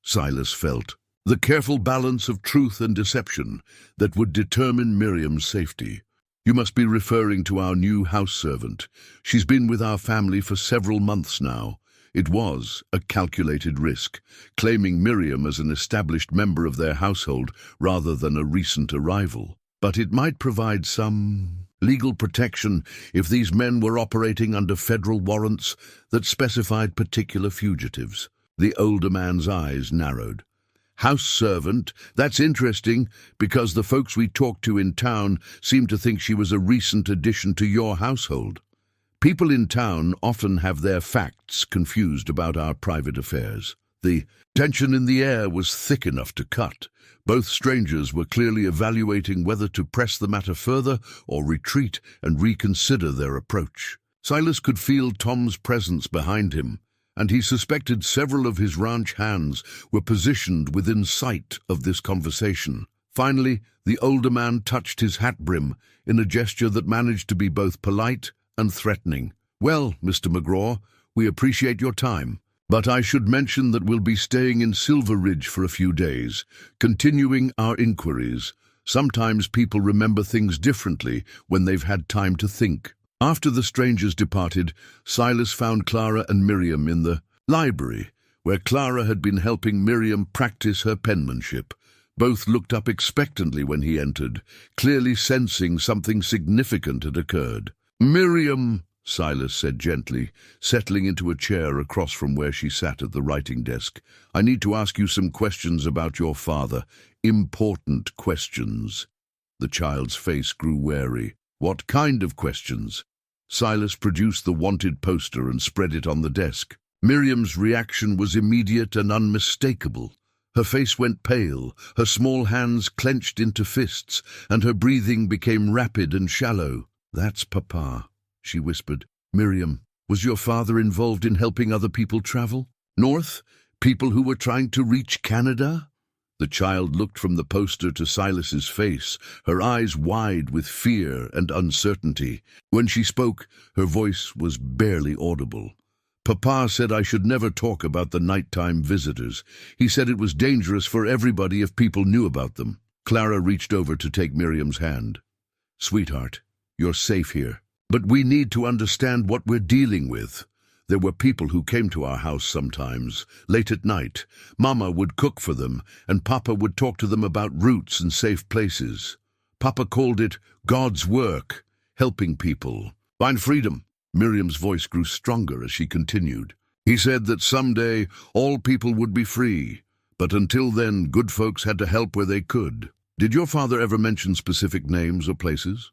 Silas felt. The careful balance of truth and deception that would determine Miriam's safety. You must be referring to our new house servant. She's been with our family for several months now. It was a calculated risk, claiming Miriam as an established member of their household rather than a recent arrival. But it might provide some legal protection if these men were operating under federal warrants that specified particular fugitives. The older man's eyes narrowed. House servant? That's interesting, because the folks we talked to in town seem to think she was a recent addition to your household. People in town often have their facts confused about our private affairs. The tension in the air was thick enough to cut. Both strangers were clearly evaluating whether to press the matter further or retreat and reconsider their approach. Silas could feel Tom's presence behind him, and he suspected several of his ranch hands were positioned within sight of this conversation. Finally, the older man touched his hat brim in a gesture that managed to be both polite and threatening. "Well, Mr. McGraw, we appreciate your time, but I should mention that we'll be staying in Silver Ridge for a few days, continuing our inquiries. Sometimes people remember things differently when they've had time to think." After the strangers departed, Silas found Clara and Miriam in the library, where Clara had been helping Miriam practice her penmanship. Both looked up expectantly when he entered, clearly sensing something significant had occurred. "Miriam," Silas said gently, settling into a chair across from where she sat at the writing desk, "I need to ask you some questions about your father. Important questions." The child's face grew wary. "What kind of questions?" Silas produced the wanted poster and spread it on the desk. Miriam's reaction was immediate and unmistakable. Her face went pale, her small hands clenched into fists, and her breathing became rapid and shallow. "That's Papa," she whispered. "Miriam, was your father involved in helping other people travel? North? People who were trying to reach Canada?" The child looked from the poster to Silas's face, her eyes wide with fear and uncertainty. When she spoke, her voice was barely audible. "Papa said I should never talk about the nighttime visitors. He said it was dangerous for everybody if people knew about them." Clara reached over to take Miriam's hand. "Sweetheart, you're safe here. But we need to understand what we're dealing with. There were people who came to our house sometimes, late at night. Mama would cook for them, and Papa would talk to them about routes and safe places. Papa called it God's work, helping people. Find freedom." Miriam's voice grew stronger as she continued. "He said that someday all people would be free, but until then good folks had to help where they could." "Did your father ever mention specific names or places?"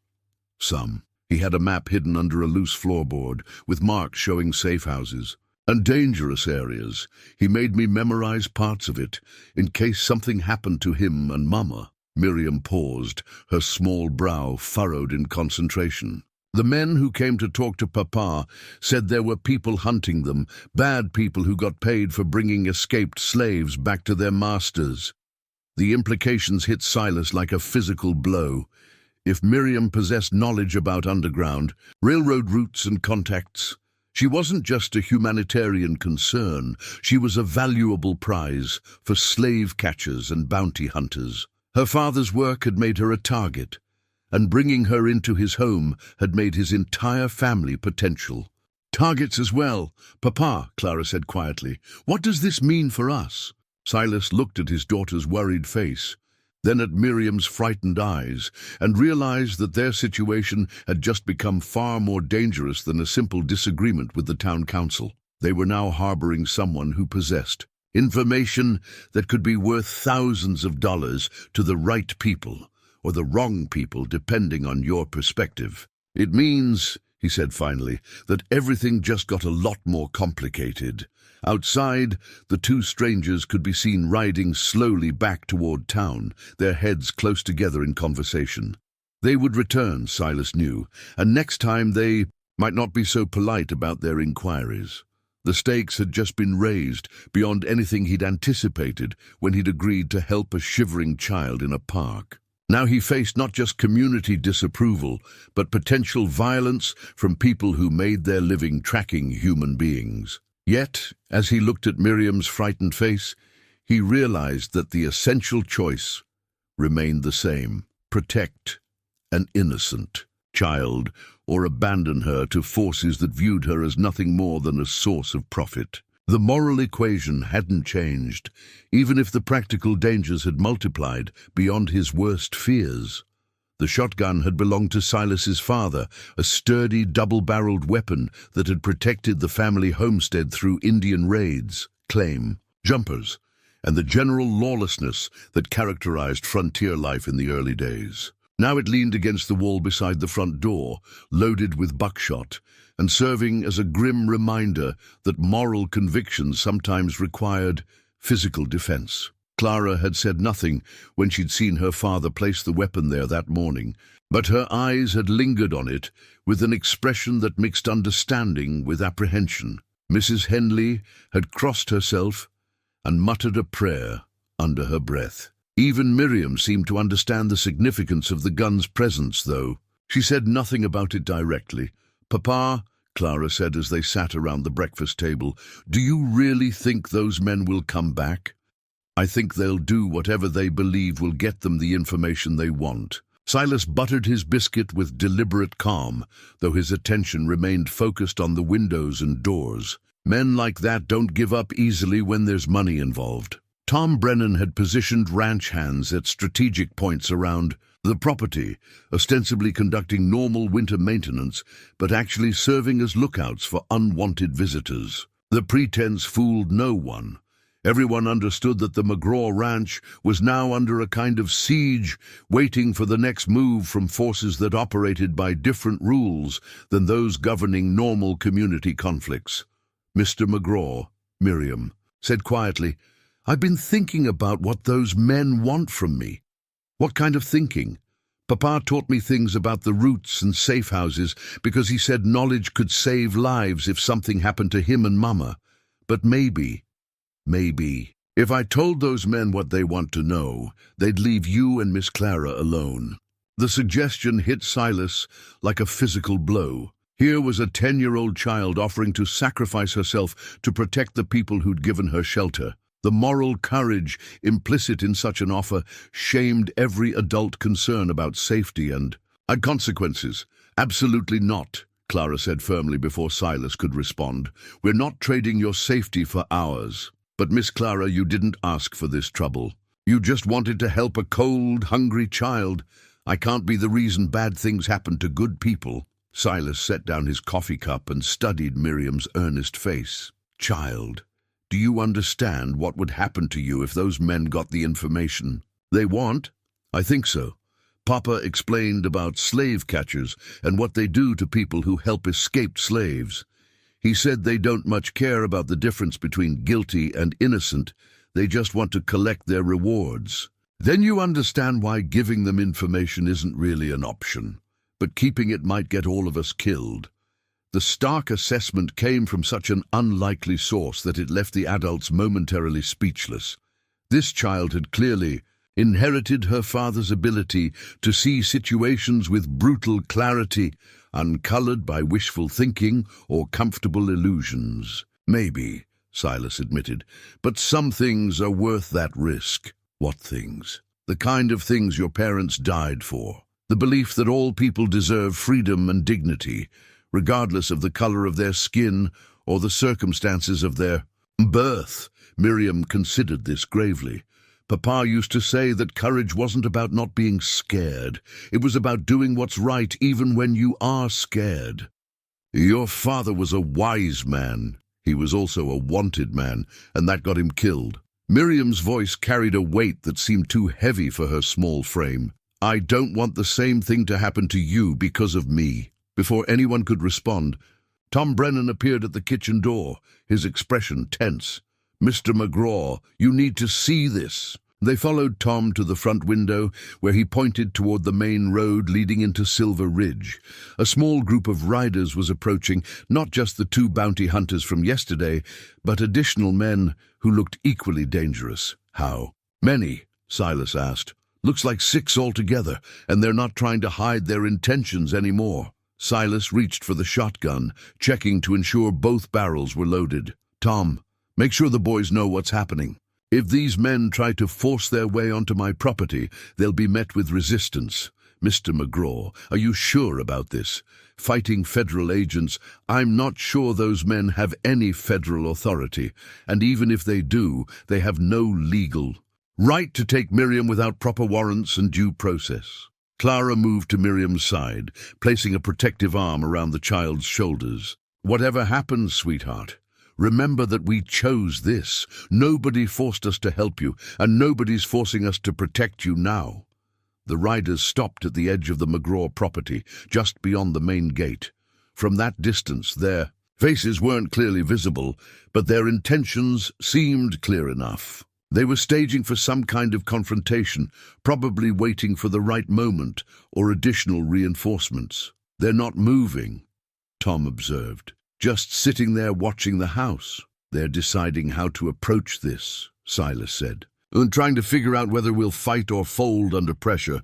"Some. He had a map hidden under a loose floorboard, with marks showing safe houses and dangerous areas. He made me memorize parts of it, in case something happened to him and Mama." Miriam paused, her small brow furrowed in concentration. "The men who came to talk to Papa said there were people hunting them, bad people who got paid for bringing escaped slaves back to their masters." The implications hit Silas like a physical blow. If Miriam possessed knowledge about underground, railroad routes and contacts, she wasn't just a humanitarian concern, she was a valuable prize for slave catchers and bounty hunters. Her father's work had made her a target, and bringing her into his home had made his entire family potential. "Targets as well. Papa," Clara said quietly, "what does this mean for us?" Silas looked at his daughter's worried face, then at Miriam's frightened eyes, and realized that their situation had just become far more dangerous than a simple disagreement with the town council. They were now harboring someone who possessed information that could be worth thousands of dollars to the right people, or the wrong people, depending on your perspective. "It means," he said finally, "that everything just got a lot more complicated." Outside, the two strangers could be seen riding slowly back toward town, their heads close together in conversation. They would return, Silas knew, and next time they might not be so polite about their inquiries. The stakes had just been raised beyond anything he'd anticipated when he'd agreed to help a shivering child in a park. Now he faced not just community disapproval, but potential violence from people who made their living tracking human beings. Yet, as he looked at Miriam's frightened face, he realized that the essential choice remained the same: protect an innocent child, or abandon her to forces that viewed her as nothing more than a source of profit. The moral equation hadn't changed, even if the practical dangers had multiplied beyond his worst fears. The shotgun had belonged to Silas's father, a sturdy double-barreled weapon that had protected the family homestead through Indian raids, claim, jumpers, and the general lawlessness that characterized frontier life in the early days. Now it leaned against the wall beside the front door, loaded with buckshot, and serving as a grim reminder that moral convictions sometimes required physical defense. Clara had said nothing when she'd seen her father place the weapon there that morning, but her eyes had lingered on it with an expression that mixed understanding with apprehension. Mrs. Henley had crossed herself and muttered a prayer under her breath. Even Miriam seemed to understand the significance of the gun's presence, though. She said nothing about it directly. "Papa," Clara said as they sat around the breakfast table, "do you really think those men will come back?" "I think they'll do whatever they believe will get them the information they want." Silas buttered his biscuit with deliberate calm, though his attention remained focused on the windows and doors. Men like that don't give up easily when there's money involved. Tom Brennan had positioned ranch hands at strategic points around the property, ostensibly conducting normal winter maintenance, but actually serving as lookouts for unwanted visitors. The pretense fooled no one. Everyone understood that the McGraw ranch was now under a kind of siege, waiting for the next move from forces that operated by different rules than those governing normal community conflicts. "Mr. McGraw," Miriam said quietly, "I've been thinking about what those men want from me." "What kind of thinking?" "Papa taught me things about the roots and safe houses because he said knowledge could save lives if something happened to him and Mama. But maybe, if I told those men what they want to know, they'd leave you and Miss Clara alone." The suggestion hit Silas like a physical blow. Here was a 10-year-old child offering to sacrifice herself to protect the people who'd given her shelter. The moral courage implicit in such an offer shamed every adult concern about safety and consequences. "Absolutely not," Clara said firmly before Silas could respond. "We're not trading your safety for ours." "But Miss Clara, you didn't ask for this trouble. You just wanted to help a cold, hungry child. I can't be the reason bad things happen to good people." Silas set down his coffee cup and studied Miriam's earnest face. "Child, do you understand what would happen to you if those men got the information they want?" "I think so. Papa explained about slave catchers and what they do to people who help escaped slaves. He said they don't much care about the difference between guilty and innocent. They just want to collect their rewards." "Then you understand why giving them information isn't really an option. But keeping it might get all of us killed." The stark assessment came from such an unlikely source that it left the adults momentarily speechless. This child had clearly inherited her father's ability to see situations with brutal clarity, uncolored by wishful thinking or comfortable illusions. "Maybe," Silas admitted, "but some things are worth that risk." "What things?" "The kind of things your parents died for. The belief that all people deserve freedom and dignity, regardless of the color of their skin or the circumstances of their birth." Miriam considered this gravely. "Papa used to say that courage wasn't about not being scared. It was about doing what's right even when you are scared." "Your father was a wise man. He was also a wanted man, and that got him killed." Miriam's voice carried a weight that seemed too heavy for her small frame. "I don't want the same thing to happen to you because of me." Before anyone could respond, Tom Brennan appeared at the kitchen door, his expression tense. "Mr. McGraw, you need to see this." They followed Tom to the front window, where he pointed toward the main road leading into Silver Ridge. A small group of riders was approaching, not just the 2 bounty hunters from yesterday, but additional men who looked equally dangerous. "How many?" Silas asked. "Looks like 6 altogether, and they're not trying to hide their intentions anymore." Silas reached for the shotgun, checking to ensure both barrels were loaded. "Tom, make sure the boys know what's happening. If these men try to force their way onto my property, they'll be met with resistance. Mr. McGraw, are you sure about this? Fighting federal agents, I'm not sure those men have any federal authority, and even if they do, they have no legal right to take Miriam without proper warrants and due process." Clara moved to Miriam's side, placing a protective arm around the child's shoulders. "Whatever happens, sweetheart, Remember that we chose this. Nobody forced us to help you, and nobody's forcing us to protect you now." The riders stopped at the edge of the McGraw property, just beyond the main gate. From that distance, their faces weren't clearly visible, but their intentions seemed clear enough. They were staging for some kind of confrontation, probably waiting for the right moment or additional reinforcements. "They're not moving," Tom observed. "Just sitting there watching the house." "They're deciding how to approach this," Silas said, "and trying to figure out whether we'll fight or fold under pressure."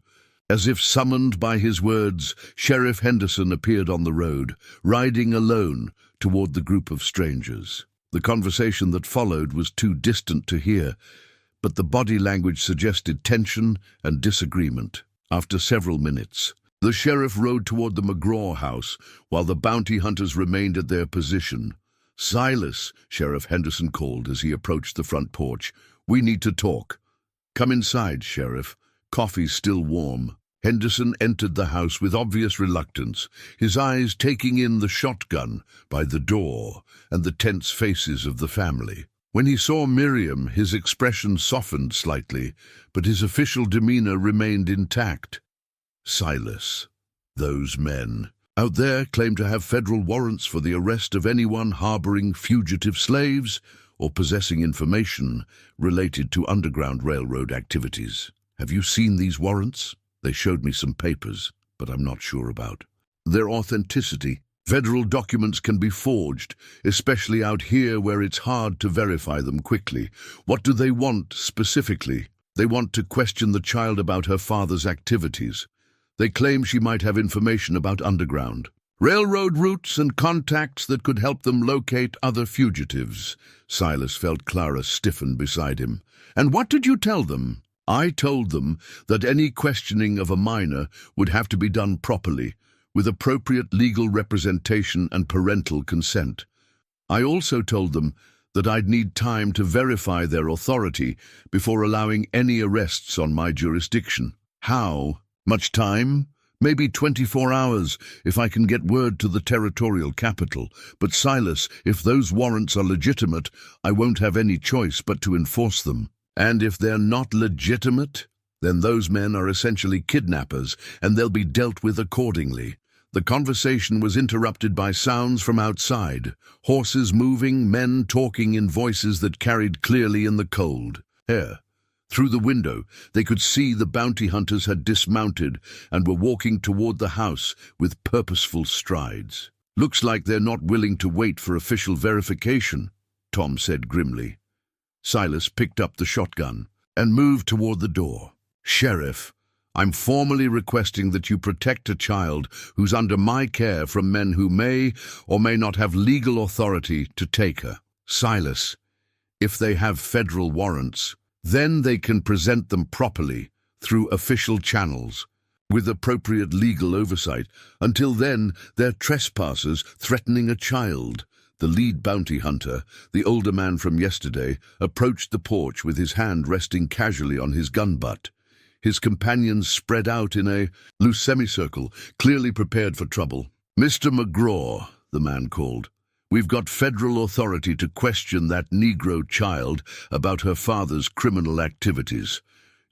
As if summoned by his words, Sheriff Henderson appeared on the road, riding alone toward the group of strangers. The conversation that followed was too distant to hear, but the body language suggested tension and disagreement. After several minutes, the sheriff rode toward the McGraw house while the bounty hunters remained at their position. "Silas," Sheriff Henderson called as he approached the front porch, "we need to talk." "Come inside, Sheriff. Coffee's still warm." Henderson entered the house with obvious reluctance, his eyes taking in the shotgun by the door and the tense faces of the family. When he saw Miriam, his expression softened slightly, but his official demeanor remained intact. "Silas, those men out there claim to have federal warrants for the arrest of anyone harboring fugitive slaves or possessing information related to Underground Railroad activities. Have you seen these warrants? They showed me some papers, but I'm not sure about their authenticity. Federal documents can be forged, especially out here where it's hard to verify them quickly. What do they want specifically? They want to question the child about her father's activities. They claim she might have information about Underground Railroad routes and contacts that could help them locate other fugitives." Silas felt Clara stiffen beside him. "And what did you tell them?" "I told them that any questioning of a minor would have to be done properly, with appropriate legal representation and parental consent. I also told them that I'd need time to verify their authority before allowing any arrests on my jurisdiction." "How much time?" "Maybe 24 hours, if I can get word to the territorial capital. But Silas, if those warrants are legitimate, I won't have any choice but to enforce them." "And if they're not legitimate, then those men are essentially kidnappers, and they'll be dealt with accordingly." The conversation was interrupted by sounds from outside, horses moving, men talking in voices that carried clearly in the cold air. Through the window, they could see the bounty hunters had dismounted and were walking toward the house with purposeful strides. "Looks like they're not willing to wait for official verification," Tom said grimly. Silas picked up the shotgun and moved toward the door. "Sheriff, I'm formally requesting that you protect a child who's under my care from men who may or may not have legal authority to take her." "Silas, if they have federal warrants, then they can present them properly through official channels, with appropriate legal oversight. Until then, they're trespassers threatening a child." The lead bounty hunter, the older man from yesterday, approached the porch with his hand resting casually on his gun butt. His companions spread out in a loose semicircle, clearly prepared for trouble. "Mr. McGraw," the man called, "we've got federal authority to question that Negro child about her father's criminal activities.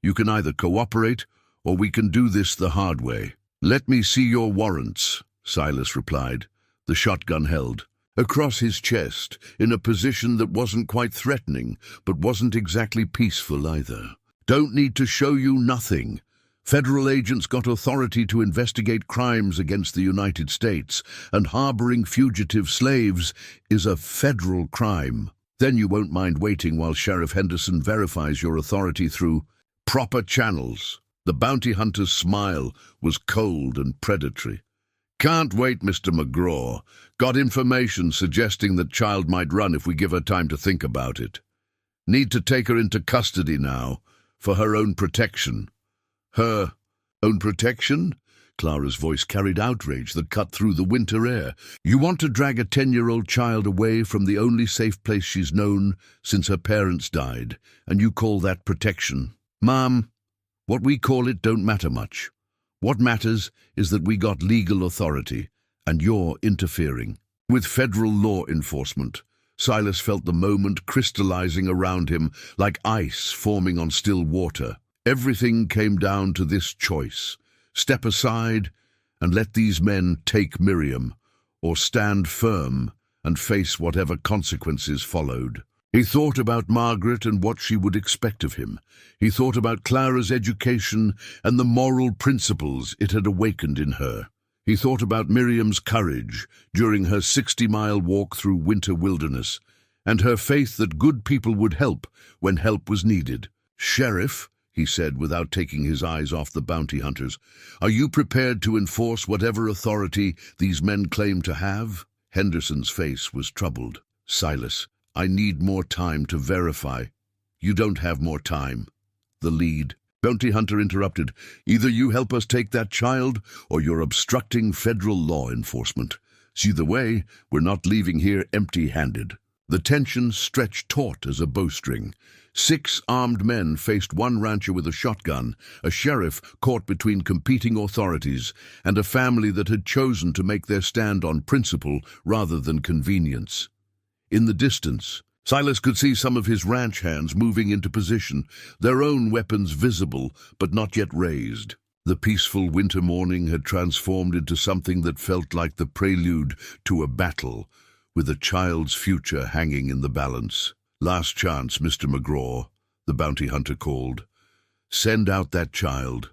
You can either cooperate, or we can do this the hard way." "Let me see your warrants," Silas replied, the shotgun held across his chest, in a position that wasn't quite threatening, but wasn't exactly peaceful either. "Don't need to show you nothing. Federal agents got authority to investigate crimes against the United States, and harboring fugitive slaves is a federal crime. Then you won't mind waiting while Sheriff Henderson verifies your authority through proper channels." The bounty hunter's smile was cold and predatory. "Can't wait, Mr. McGraw. Got information suggesting that child might run if we give her time to think about it. Need to take her into custody now, for her own protection." "Her own protection?" Clara's voice carried outrage that cut through the winter air. "You want to drag a 10-year-old child away from the only safe place she's known since her parents died, and you call that protection? Mom, what we call it don't matter much. What matters is that we got legal authority, and you're interfering with federal law enforcement. Silas felt the moment crystallizing around him like ice forming on still water. Everything came down to this choice: step aside and let these men take Miriam, or stand firm and face whatever consequences followed. He thought about Margaret and what she would expect of him. He thought about Clara's education and the moral principles it had awakened in her. He thought about Miriam's courage during her 60-mile walk through winter wilderness, and her faith that good people would help when help was needed. "Sheriff," he said without taking his eyes off the bounty hunters, "are you prepared to enforce whatever authority these men claim to have?" Henderson's face was troubled. "Silas, I need more time to verify." "You don't have more time." The lead bounty hunter interrupted. "Either you help us take that child, or you're obstructing federal law enforcement. Either way, we're not leaving here empty-handed." The tension stretched taut as a bowstring. 6 armed men faced one rancher with a shotgun, a sheriff caught between competing authorities, and a family that had chosen to make their stand on principle rather than convenience. In the distance, Silas could see some of his ranch hands moving into position, their own weapons visible but not yet raised. The peaceful winter morning had transformed into something that felt like the prelude to a battle, with a child's future hanging in the balance. "Last chance, Mr. McGraw," the bounty hunter called. "Send out that child,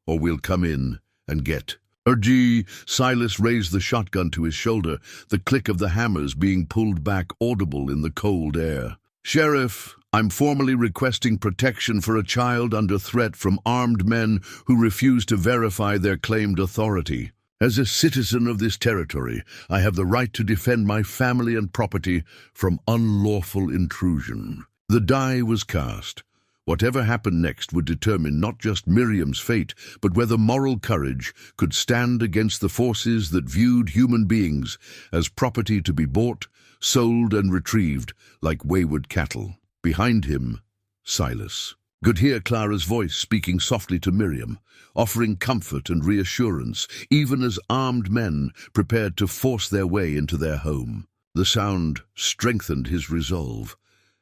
or we'll come in and get." "Gee!" Silas raised the shotgun to his shoulder, the click of the hammers being pulled back audible in the cold air. "Sheriff, I'm formally requesting protection for a child under threat from armed men who refuse to verify their claimed authority. As a citizen of this territory, I have the right to defend my family and property from unlawful intrusion." The die was cast. Whatever happened next would determine not just Miriam's fate, but whether moral courage could stand against the forces that viewed human beings as property to be bought, sold, and retrieved like wayward cattle. Behind him, Silas could hear Clara's voice speaking softly to Miriam, offering comfort and reassurance, even as armed men prepared to force their way into their home. The sound strengthened his resolve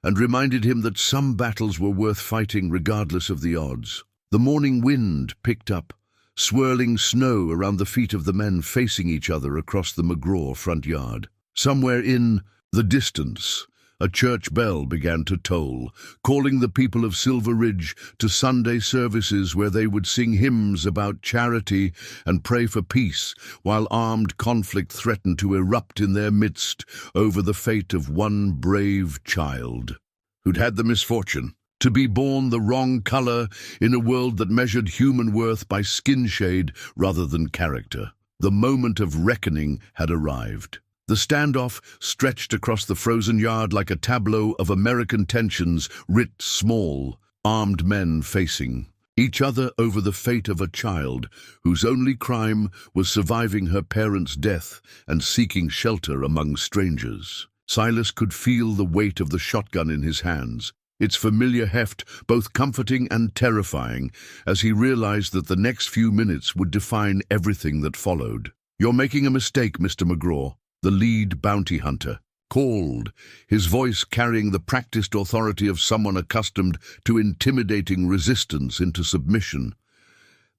and reminded him that some battles were worth fighting regardless of the odds. The morning wind picked up, swirling snow around the feet of the men facing each other across the McGraw front yard. Somewhere in the distance, a church bell began to toll, calling the people of Silver Ridge to Sunday services where they would sing hymns about charity and pray for peace, while armed conflict threatened to erupt in their midst over the fate of one brave child who'd had the misfortune to be born the wrong color in a world that measured human worth by skin shade rather than character. The moment of reckoning had arrived. The standoff stretched across the frozen yard like a tableau of American tensions writ small, armed men facing each other over the fate of a child whose only crime was surviving her parents' death and seeking shelter among strangers. Silas could feel the weight of the shotgun in his hands, its familiar heft both comforting and terrifying, as he realized that the next few minutes would define everything that followed. "You're making a mistake, Mr. McGraw," the lead bounty hunter called, his voice carrying the practiced authority of someone accustomed to intimidating resistance into submission.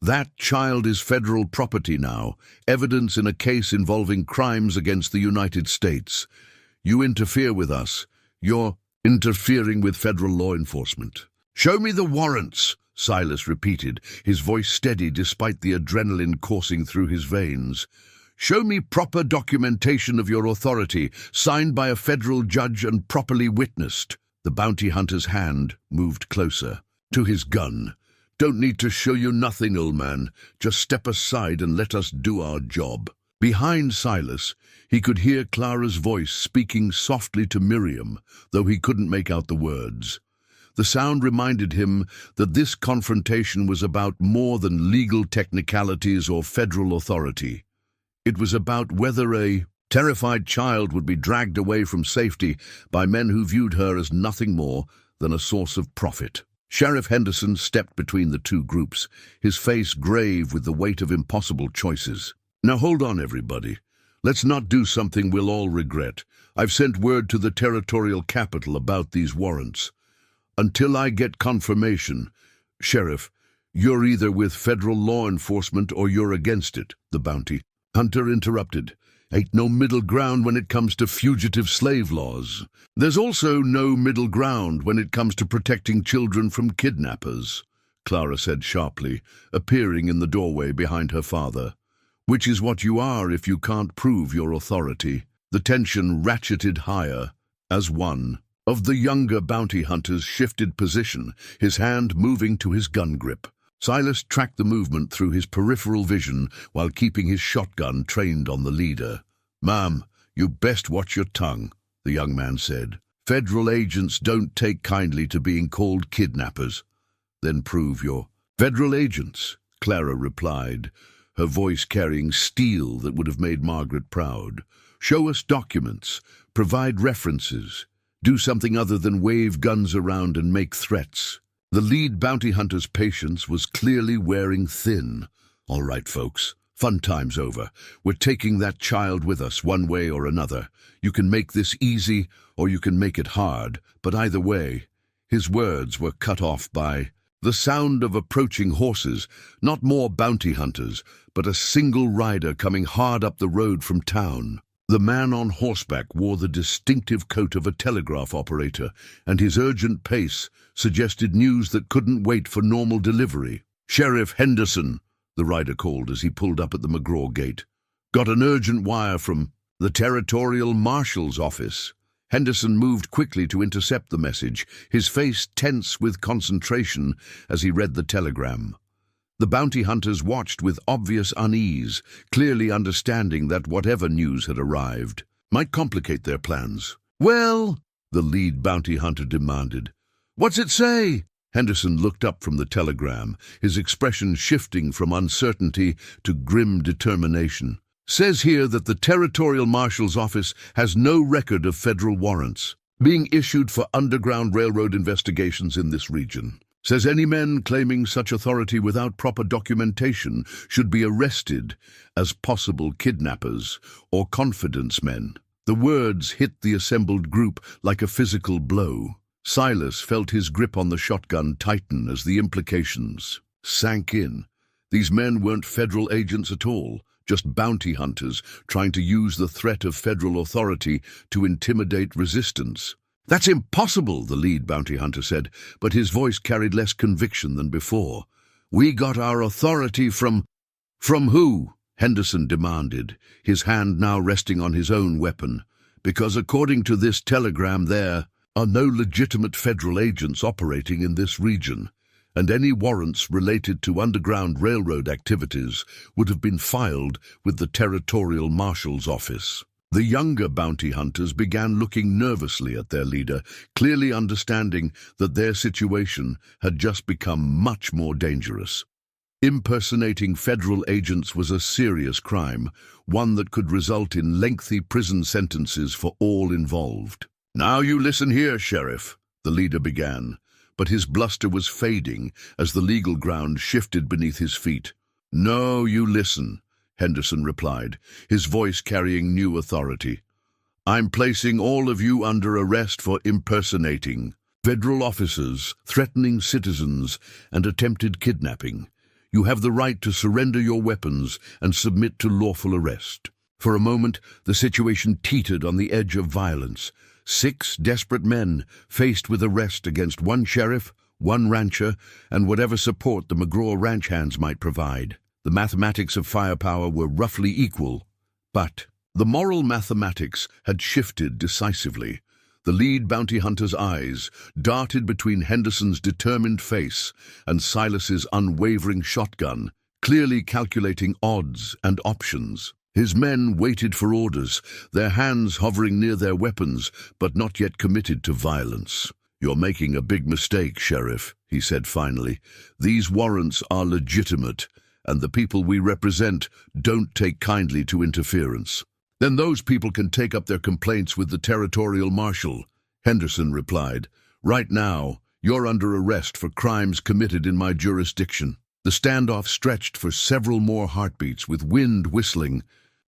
"That child is federal property now, evidence in a case involving crimes against the United States. You interfere with us, you're interfering with federal law enforcement." "Show me the warrants," Silas repeated, his voice steady despite the adrenaline coursing through his veins. "Show me proper documentation of your authority, signed by a federal judge and properly witnessed." The bounty hunter's hand moved closer to his gun. "Don't need to show you nothing, old man. Just step aside and let us do our job." Behind Silas, he could hear Clara's voice speaking softly to Miriam, though he couldn't make out the words. The sound reminded him that this confrontation was about more than legal technicalities or federal authority. It was about whether a terrified child would be dragged away from safety by men who viewed her as nothing more than a source of profit. Sheriff Henderson stepped between the two groups, his face grave with the weight of impossible choices. "Now hold on, everybody. Let's not do something we'll all regret. I've sent word to the territorial capital about these warrants. Until I get confirmation, Sheriff, you're either with federal law enforcement or you're against it, the bounty hunter interrupted. Ain't no middle ground when it comes to fugitive slave laws. There's also no middle ground when it comes to protecting children from kidnappers, Clara said sharply, appearing in the doorway behind her father. Which is what you are if you can't prove your authority. The tension ratcheted higher as one of the younger bounty hunters shifted position, his hand moving to his gun grip. Silas tracked the movement through his peripheral vision while keeping his shotgun trained on the leader. "Ma'am, you best watch your tongue," the young man said. "Federal agents don't take kindly to being called kidnappers." "Then prove you're—" "Federal agents," Clara replied, her voice carrying steel that would have made Margaret proud. "Show us documents, provide references, do something other than wave guns around and make threats." The lead bounty hunter's patience was clearly wearing thin. "All right, folks, fun time's over. We're taking that child with us one way or another. You can make this easy or you can make it hard, but either way." His words were cut off by the sound of approaching horses, not more bounty hunters, but a single rider coming hard up the road from town. The man on horseback wore the distinctive coat of a telegraph operator, and his urgent pace suggested news that couldn't wait for normal delivery. "Sheriff Henderson," the rider called as he pulled up at the McGraw gate. "Got an urgent wire from the Territorial Marshal's office." Henderson moved quickly to intercept the message, his face tense with concentration as he read the telegram. The bounty hunters watched with obvious unease, clearly understanding that whatever news had arrived might complicate their plans. "Well," the lead bounty hunter demanded. "What's it say?" Henderson looked up from the telegram, his expression shifting from uncertainty to grim determination. "Says here that the Territorial Marshal's office has no record of federal warrants being issued for Underground Railroad investigations in this region. Says any men claiming such authority without proper documentation should be arrested as possible kidnappers or confidence men." The words hit the assembled group like a physical blow. Silas felt his grip on the shotgun tighten as the implications sank in. These men weren't federal agents at all, just bounty hunters trying to use the threat of federal authority to intimidate resistance. "That's impossible," the lead bounty hunter said, but his voice carried less conviction than before. "We got our authority from—" "From who?" Henderson demanded, his hand now resting on his own weapon. "Because according to this telegram there are no legitimate federal agents operating in this region, and any warrants related to Underground Railroad activities would have been filed with the Territorial Marshal's office." The younger bounty hunters began looking nervously at their leader, clearly understanding that their situation had just become much more dangerous. Impersonating federal agents was a serious crime, one that could result in lengthy prison sentences for all involved. "Now you listen here, Sheriff," the leader began, but his bluster was fading as the legal ground shifted beneath his feet. "No, you listen," Henderson replied, his voice carrying new authority. "I'm placing all of you under arrest for impersonating federal officers, threatening citizens, and attempted kidnapping. You have the right to surrender your weapons and submit to lawful arrest." For a moment, the situation teetered on the edge of violence. 6 desperate men faced with arrest against one sheriff, one rancher, and whatever support the McGraw ranch hands might provide. The mathematics of firepower were roughly equal, but the moral mathematics had shifted decisively. The lead bounty hunter's eyes darted between Henderson's determined face and Silas's unwavering shotgun, clearly calculating odds and options. His men waited for orders, their hands hovering near their weapons, but not yet committed to violence. "You're making a big mistake, Sheriff," he said finally. "These warrants are legitimate, and the people we represent don't take kindly to interference." "Then those people can take up their complaints with the Territorial Marshal," Henderson replied. "Right now, you're under arrest for crimes committed in my jurisdiction." The standoff stretched for several more heartbeats, with wind whistling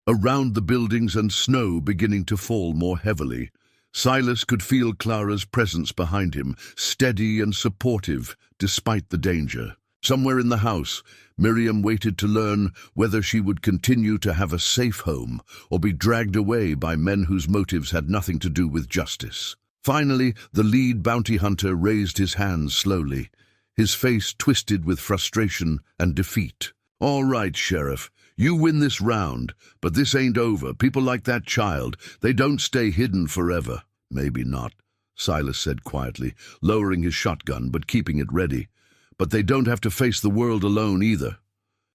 around the buildings and snow beginning to fall more heavily. Silas could feel Clara's presence behind him, steady and supportive despite the danger. Somewhere in the house, Miriam waited to learn whether she would continue to have a safe home or be dragged away by men whose motives had nothing to do with justice. Finally, the lead bounty hunter raised his hands slowly, his face twisted with frustration and defeat. "All right, Sheriff, you win this round, but this ain't over. People like that child, they don't stay hidden forever." "Maybe not," Silas said quietly, lowering his shotgun but keeping it ready. "But they don't have to face the world alone either."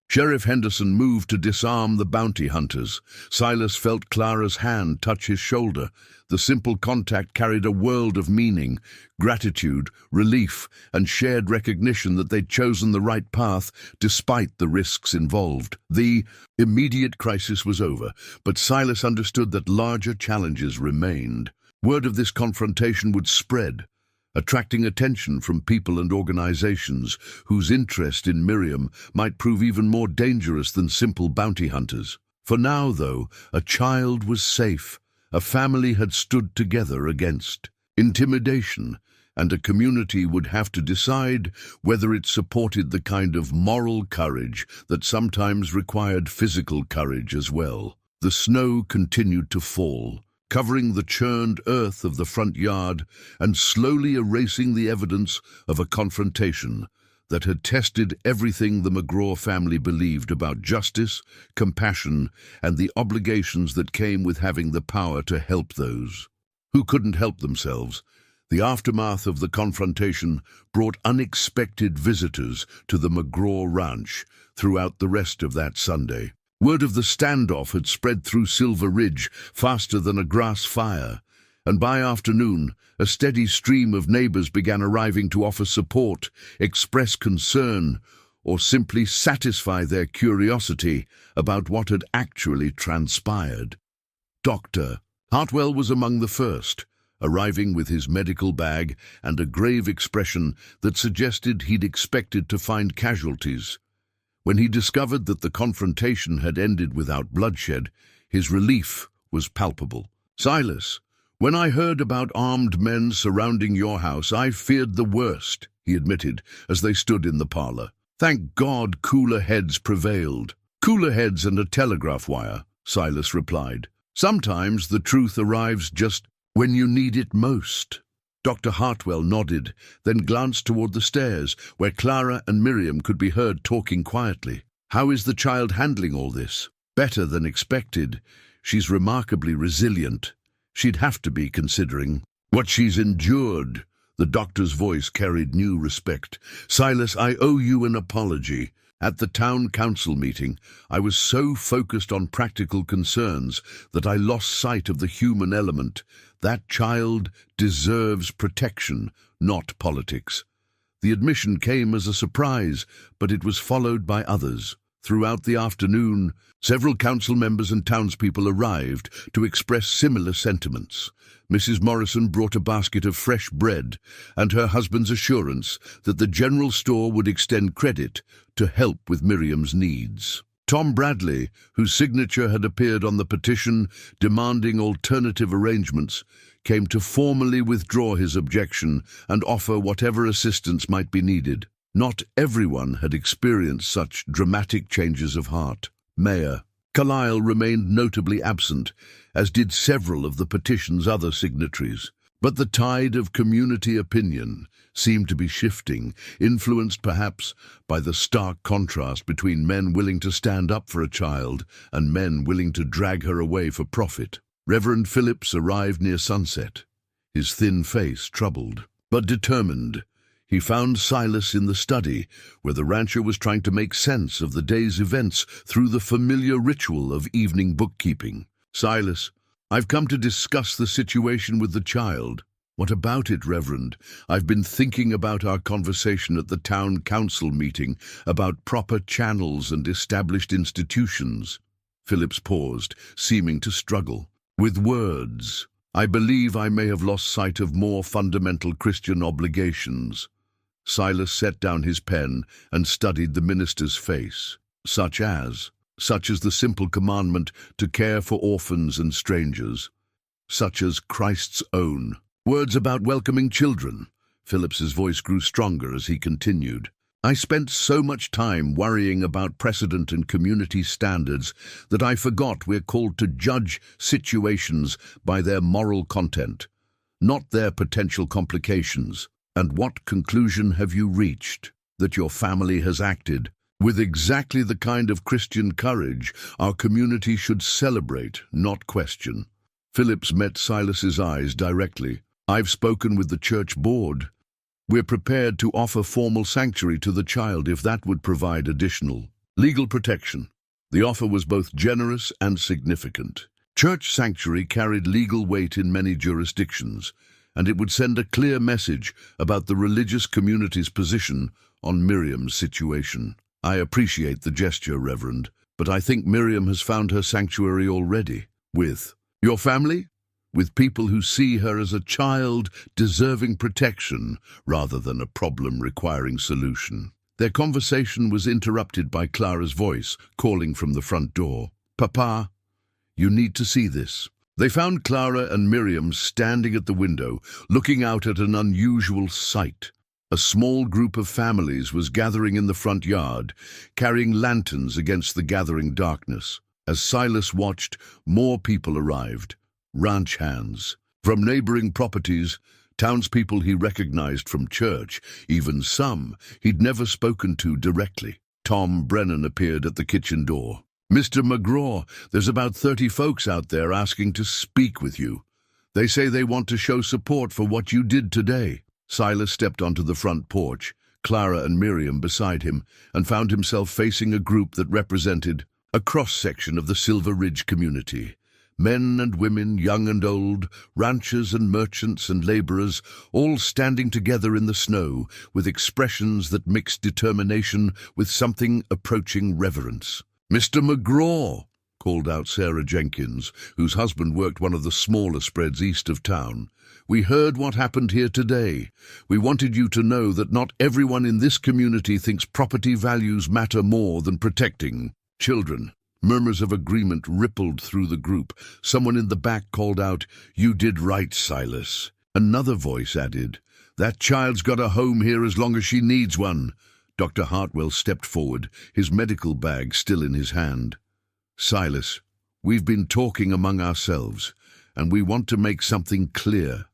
Sheriff Henderson moved to disarm the bounty hunters. Silas felt Clara's hand touch his shoulder. The simple contact carried a world of meaning, gratitude, relief, and shared recognition that they'd chosen the right path despite the risks involved. The immediate crisis was over, but Silas understood that larger challenges remained. Word of this confrontation would spread, attracting attention from people and organizations whose interest in Miriam might prove even more dangerous than simple bounty hunters. For now, though, a child was safe. A family had stood together against intimidation, and a community would have to decide whether it supported the kind of moral courage that sometimes required physical courage as well. The snow continued to fall, covering the churned earth of the front yard and slowly erasing the evidence of a confrontation that had tested everything the McGraw family believed about justice, compassion, and the obligations that came with having the power to help those who couldn't help themselves. The aftermath of the confrontation brought unexpected visitors to the McGraw ranch throughout the rest of that Sunday. Word of the standoff had spread through Silver Ridge faster than a grass fire, and by afternoon, a steady stream of neighbors began arriving to offer support, express concern, or simply satisfy their curiosity about what had actually transpired. Dr. Hartwell was among the first, arriving with his medical bag and a grave expression that suggested he'd expected to find casualties. When he discovered that the confrontation had ended without bloodshed, his relief was palpable. "Silas, when I heard about armed men surrounding your house, I feared the worst," he admitted as they stood in the parlor. "Thank God cooler heads prevailed." "Cooler heads and a telegraph wire," Silas replied. "Sometimes the truth arrives just when you need it most." Dr. Hartwell nodded, then glanced toward the stairs, where Clara and Miriam could be heard talking quietly. "How is the child handling all this?" "Better than expected. She's remarkably resilient. She'd have to be, considering what she's endured." The doctor's voice carried new respect. "Silas, I owe you an apology. At the town council meeting, I was so focused on practical concerns that I lost sight of the human element. That child deserves protection, not politics." The admission came as a surprise, but it was followed by others. Throughout the afternoon, several council members and townspeople arrived to express similar sentiments. Mrs. Morrison brought a basket of fresh bread and her husband's assurance that the general store would extend credit to help with Miriam's needs. Tom Bradley, whose signature had appeared on the petition demanding alternative arrangements, came to formally withdraw his objection and offer whatever assistance might be needed. Not everyone had experienced such dramatic changes of heart. Mayor Carlisle remained notably absent, as did several of the petition's other signatories. But the tide of community opinion seemed to be shifting, influenced perhaps by the stark contrast between men willing to stand up for a child and men willing to drag her away for profit. Reverend Phillips arrived near sunset, his thin face troubled, but determined. He found Silas in the study, where the rancher was trying to make sense of the day's events through the familiar ritual of evening bookkeeping. "Silas, I've come to discuss the situation with the child." "What about it, Reverend?" "I've been thinking about our conversation at the town council meeting about proper channels and established institutions." Phillips paused, seeming to struggle with words. "I believe I may have lost sight of more fundamental Christian obligations." Silas set down his pen and studied the minister's face. "Such as?" such as the simple commandment to care for orphans and strangers, such as Christ's own. Words about welcoming children. Phillips's voice grew stronger as he continued. I spent so much time worrying about precedent and community standards that I forgot we're called to judge situations by their moral content, not their potential complications. And what conclusion have you reached? That your family has acted with exactly the kind of Christian courage our community should celebrate, not question. Phillips met Silas's eyes directly. I've spoken with the church board. We're prepared to offer formal sanctuary to the child if that would provide additional legal protection. The offer was both generous and significant. Church sanctuary carried legal weight in many jurisdictions, and it would send a clear message about the religious community's position on Miriam's situation. I appreciate the gesture, Reverend, but I think Miriam has found her sanctuary already. With your family? With people who see her as a child deserving protection rather than a problem requiring solution. Their conversation was interrupted by Clara's voice, calling from the front door. Papa, you need to see this. They found Clara and Miriam standing at the window, looking out at an unusual sight. A small group of families was gathering in the front yard, carrying lanterns against the gathering darkness. As Silas watched, more people arrived. Ranch hands. From neighboring properties, townspeople he recognized from church, even some he'd never spoken to directly. Tom Brennan appeared at the kitchen door. Mr. McGraw, there's about 30 folks out there asking to speak with you. They say they want to show support for what you did today. Silas stepped onto the front porch, Clara and Miriam beside him, and found himself facing a group that represented a cross-section of the Silver Ridge community. Men and women, young and old, ranchers and merchants and laborers, all standing together in the snow with expressions that mixed determination with something approaching reverence. Mr. McGraw, called out Sarah Jenkins, whose husband worked one of the smaller spreads east of town. We heard what happened here today. We wanted you to know that not everyone in this community thinks property values matter more than protecting children. Murmurs of agreement rippled through the group. Someone in the back called out, "You did right, Silas." Another voice added, "That child's got a home here as long as she needs one." Dr. Hartwell stepped forward, his medical bag still in his hand. "Silas, we've been talking among ourselves, and we want to make something clear.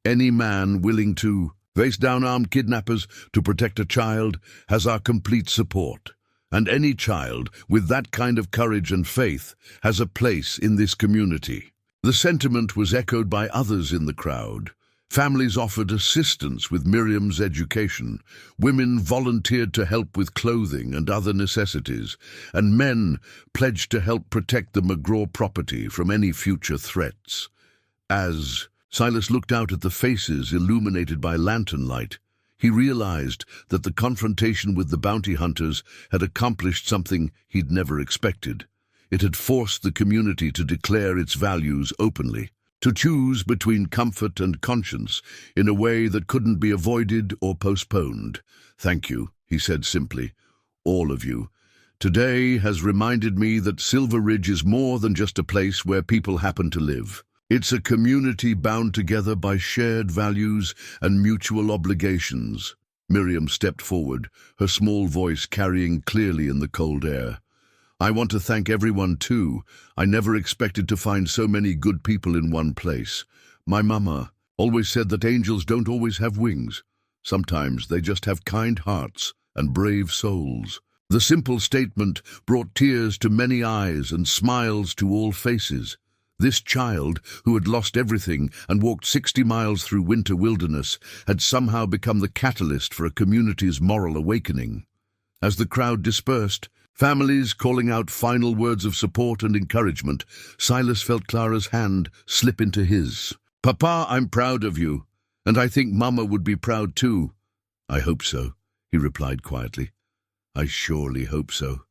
Any man willing to face down armed kidnappers to protect a child has our complete support. And any child with that kind of courage and faith has a place in this community." The sentiment was echoed by others in the crowd. Families offered assistance with Miriam's education, women volunteered to help with clothing and other necessities, and men pledged to help protect the McGraw property from any future threats. As Silas looked out at the faces illuminated by lantern light, he realized that the confrontation with the bounty hunters had accomplished something he'd never expected. It had forced the community to declare its values openly, to choose between comfort and conscience in a way that couldn't be avoided or postponed. "Thank you," he said simply, "all of you. Today has reminded me that Silver Ridge is more than just a place where people happen to live. It's a community bound together by shared values and mutual obligations." Miriam stepped forward, her small voice carrying clearly in the cold air. "I want to thank everyone too. I never expected to find so many good people in one place. My mama always said that angels don't always have wings. Sometimes they just have kind hearts and brave souls." The simple statement brought tears to many eyes and smiles to all faces. This child, who had lost everything and walked 60 miles through winter wilderness, had somehow become the catalyst for a community's moral awakening. As the crowd dispersed, families calling out final words of support and encouragement, Silas felt Clara's hand slip into his. "Papa, I'm proud of you, and I think Mama would be proud too." "I hope so," he replied quietly. "I surely hope so."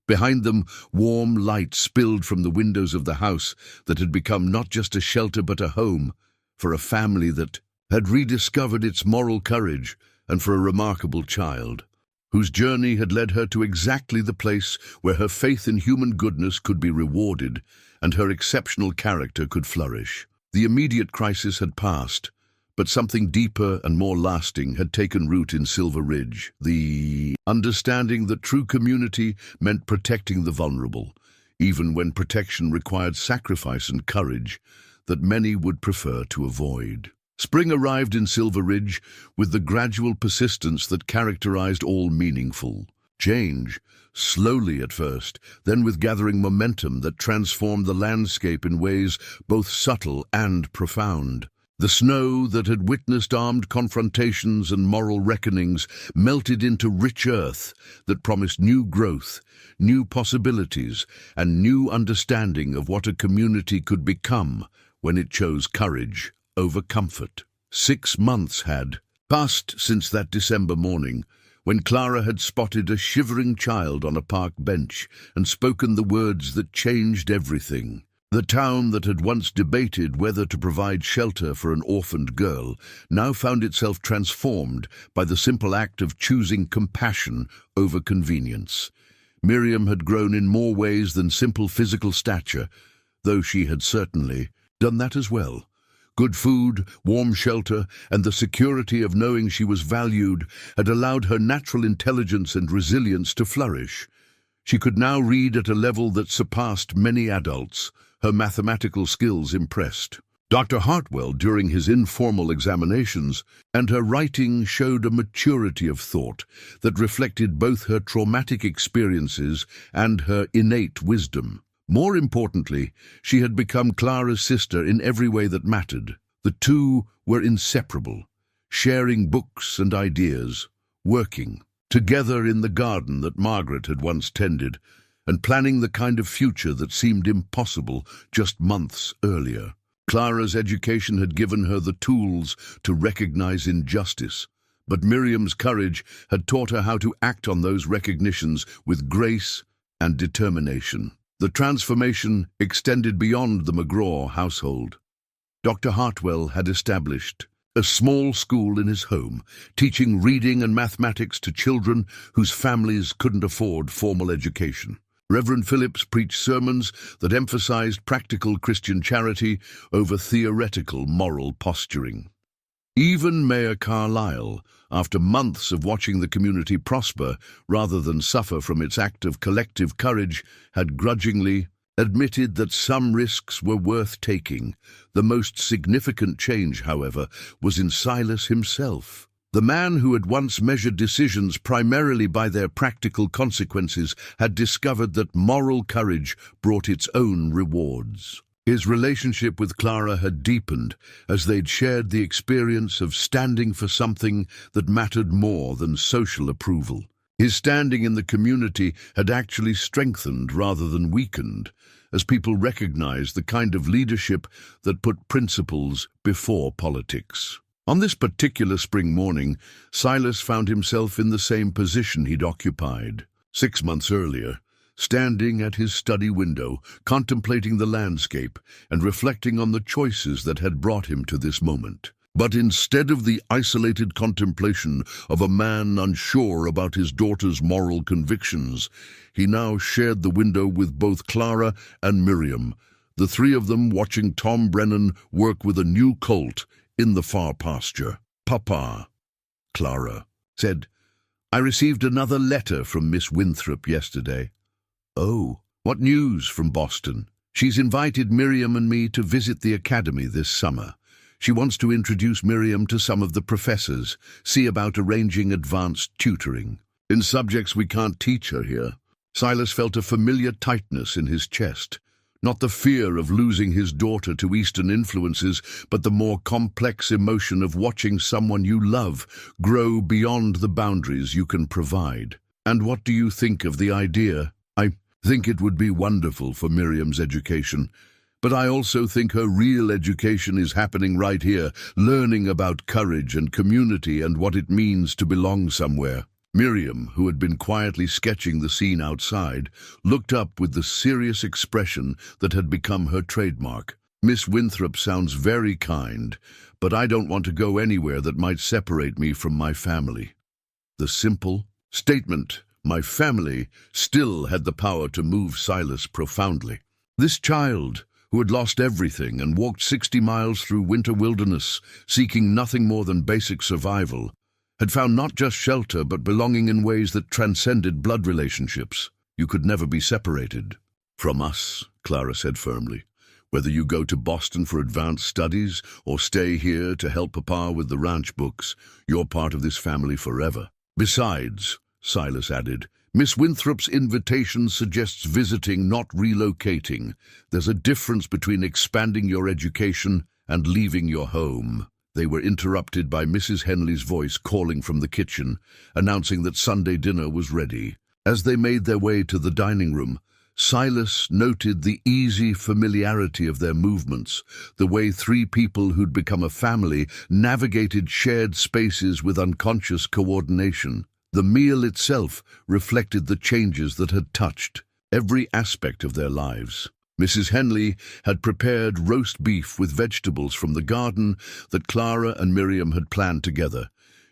Behind them, warm light spilled from the windows of the house that had become not just a shelter but a home for a family that had rediscovered its moral courage and for a remarkable child. whose journey had led her to exactly the place where her faith in human goodness could be rewarded and her exceptional character could flourish. The immediate crisis had passed, but something deeper and more lasting had taken root in Silver Ridge. The understanding that true community meant protecting the vulnerable, even when protection required sacrifice and courage that many would prefer to avoid. Spring arrived in Silver Ridge with the gradual persistence that characterized all meaningful change, slowly at first, then with gathering momentum that transformed the landscape in ways both subtle and profound. The snow that had witnessed armed confrontations and moral reckonings melted into rich earth that promised new growth, new possibilities, and new understanding of what a community could become when it chose courage over comfort. 6 months had passed since that December morning, when Clara had spotted a shivering child on a park bench and spoken the words that changed everything. The town that had once debated whether to provide shelter for an orphaned girl now found itself transformed by the simple act of choosing compassion over convenience. Miriam had grown in more ways than simple physical stature, though she had certainly done that as well. Good food, warm shelter, and the security of knowing she was valued had allowed her natural intelligence and resilience to flourish. She could now read at a level that surpassed many adults. Her mathematical skills impressed Dr. Hartwell during his informal examinations, and her writing showed a maturity of thought that reflected both her traumatic experiences and her innate wisdom. More importantly, she had become Clara's sister in every way that mattered. The two were inseparable, sharing books and ideas, working together in the garden that Margaret had once tended, and planning the kind of future that seemed impossible just months earlier. Clara's education had given her the tools to recognize injustice, but Miriam's courage had taught her how to act on those recognitions with grace and determination. The transformation extended beyond the McGraw household. Dr. Hartwell had established a small school in his home, teaching reading and mathematics to children whose families couldn't afford formal education. Reverend Phillips preached sermons that emphasized practical Christian charity over theoretical moral posturing. Even Mayor Carlisle, after months of watching the community prosper rather than suffer from its act of collective courage, had grudgingly admitted that some risks were worth taking. The most significant change, however, was in Silas himself. The man who had once measured decisions primarily by their practical consequences had discovered that moral courage brought its own rewards. His relationship with Clara had deepened as they'd shared the experience of standing for something that mattered more than social approval. His standing in the community had actually strengthened rather than weakened, as people recognized the kind of leadership that put principles before politics. On this particular spring morning, Silas found himself in the same position he'd occupied 6 months earlier, standing at his study window, contemplating the landscape and reflecting on the choices that had brought him to this moment. But instead of the isolated contemplation of a man unsure about his daughter's moral convictions, he now shared the window with both Clara and Miriam, the three of them watching Tom Brennan work with a new colt in the far pasture. "Papa," Clara said, "I received another letter from Miss Winthrop yesterday." "Oh, what news from Boston?" "She's invited Miriam and me to visit the academy this summer. She wants to introduce Miriam to some of the professors, see about arranging advanced tutoring in subjects we can't teach her here." Silas felt a familiar tightness in his chest. Not the fear of losing his daughter to Eastern influences, but the more complex emotion of watching someone you love grow beyond the boundaries you can provide. "And what do you think of the idea?" "I think it would be wonderful for Miriam's education, but I also think her real education is happening right here, learning about courage and community and what it means to belong somewhere." Miriam, who had been quietly sketching the scene outside, looked up with the serious expression that had become her trademark. "Miss Winthrop sounds very kind, but I don't want to go anywhere that might separate me from my family." The simple, statement, my family, still had the power to move Silas profoundly. This child, who had lost everything and walked 60 miles through winter wilderness, seeking nothing more than basic survival, had found not just shelter but belonging in ways that transcended blood relationships. You could never be separated from us, Clara said firmly. Whether you go to Boston for advanced studies or stay here to help Papa with the ranch books, you're part of this family forever. Besides, Silas added, Miss Winthrop's invitation suggests visiting, not relocating. There's a difference between expanding your education and leaving your home. They were interrupted by Mrs. Henley's voice calling from the kitchen, announcing that Sunday dinner was ready. As they made their way to the dining room, Silas noted the easy familiarity of their movements, the way three people who'd become a family navigated shared spaces with unconscious coordination. The meal itself reflected the changes that had touched every aspect of their lives. Mrs. Henley had prepared roast beef with vegetables from the garden that Clara and Miriam had planned together,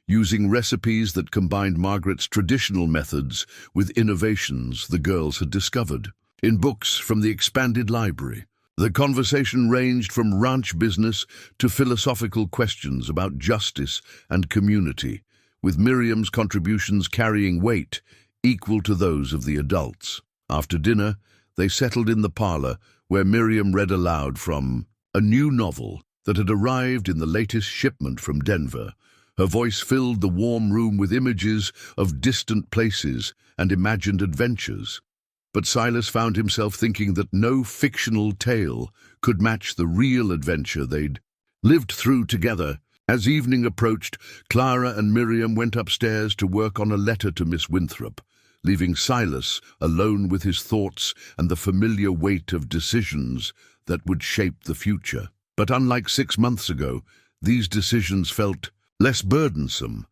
using recipes that combined Margaret's traditional methods with innovations the girls had discovered in books from the expanded library. The conversation ranged from ranch business to philosophical questions about justice and community, with Miriam's contributions carrying weight equal to those of the adults. After dinner, they settled in the parlor, where Miriam read aloud from a new novel that had arrived in the latest shipment from Denver. Her voice filled the warm room with images of distant places and imagined adventures. But Silas found himself thinking that no fictional tale could match the real adventure they'd lived through together. As evening approached, Clara and Miriam went upstairs to work on a letter to Miss Winthrop, leaving Silas alone with his thoughts and the familiar weight of decisions that would shape the future. But unlike 6 months ago, these decisions felt less burdensome,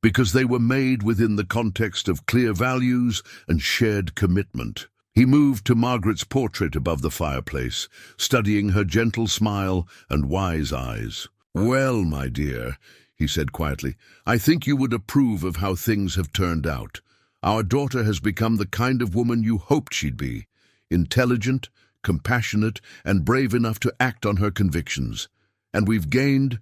because they were made within the context of clear values and shared commitment. He moved to Margaret's portrait above the fireplace, studying her gentle smile and wise eyes. "Well, my dear," he said quietly, "I think you would approve of how things have turned out. Our daughter has become the kind of woman you hoped she'd be, intelligent, compassionate, and brave enough to act on her convictions. And we've gained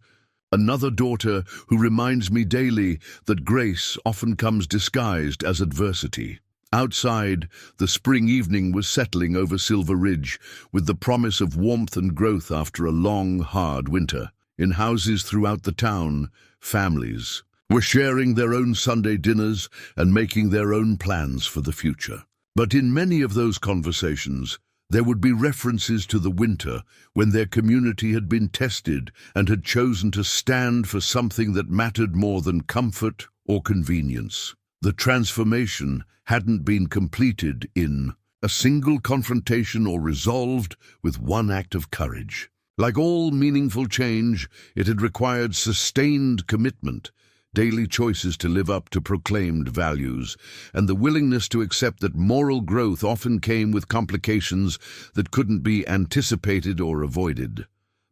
another daughter who reminds me daily that grace often comes disguised as adversity." Outside, the spring evening was settling over Silver Ridge, with the promise of warmth and growth after a long, hard winter. In houses throughout the town, families were sharing their own Sunday dinners and making their own plans for the future. But in many of those conversations, there would be references to the winter when their community had been tested and had chosen to stand for something that mattered more than comfort or convenience. The transformation hadn't been completed in a single confrontation or resolved with one act of courage. Like all meaningful change, it had required sustained commitment, daily choices to live up to proclaimed values, and the willingness to accept that moral growth often came with complications that couldn't be anticipated or avoided.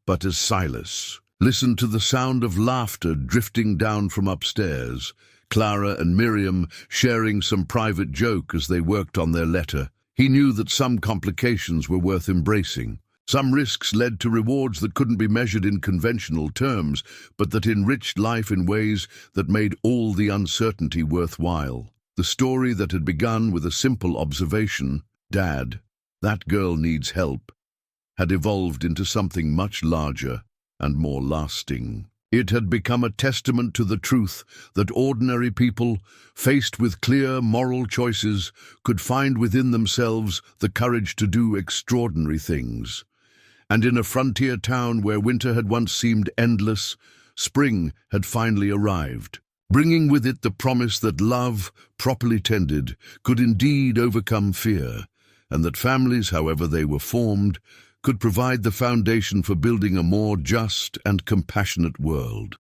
But as Silas listened to the sound of laughter drifting down from upstairs, Clara and Miriam sharing some private joke as they worked on their letter, he knew that some complications were worth embracing. Some risks led to rewards that couldn't be measured in conventional terms, but that enriched life in ways that made all the uncertainty worthwhile. The story that had begun with a simple observation, "Dad, that girl needs help," had evolved into something much larger and more lasting. It had become a testament to the truth that ordinary people, faced with clear moral choices, could find within themselves the courage to do extraordinary things. And in a frontier town where winter had once seemed endless, spring had finally arrived, bringing with it the promise that love, properly tended, could indeed overcome fear, and that families, however they were formed, could provide the foundation for building a more just and compassionate world.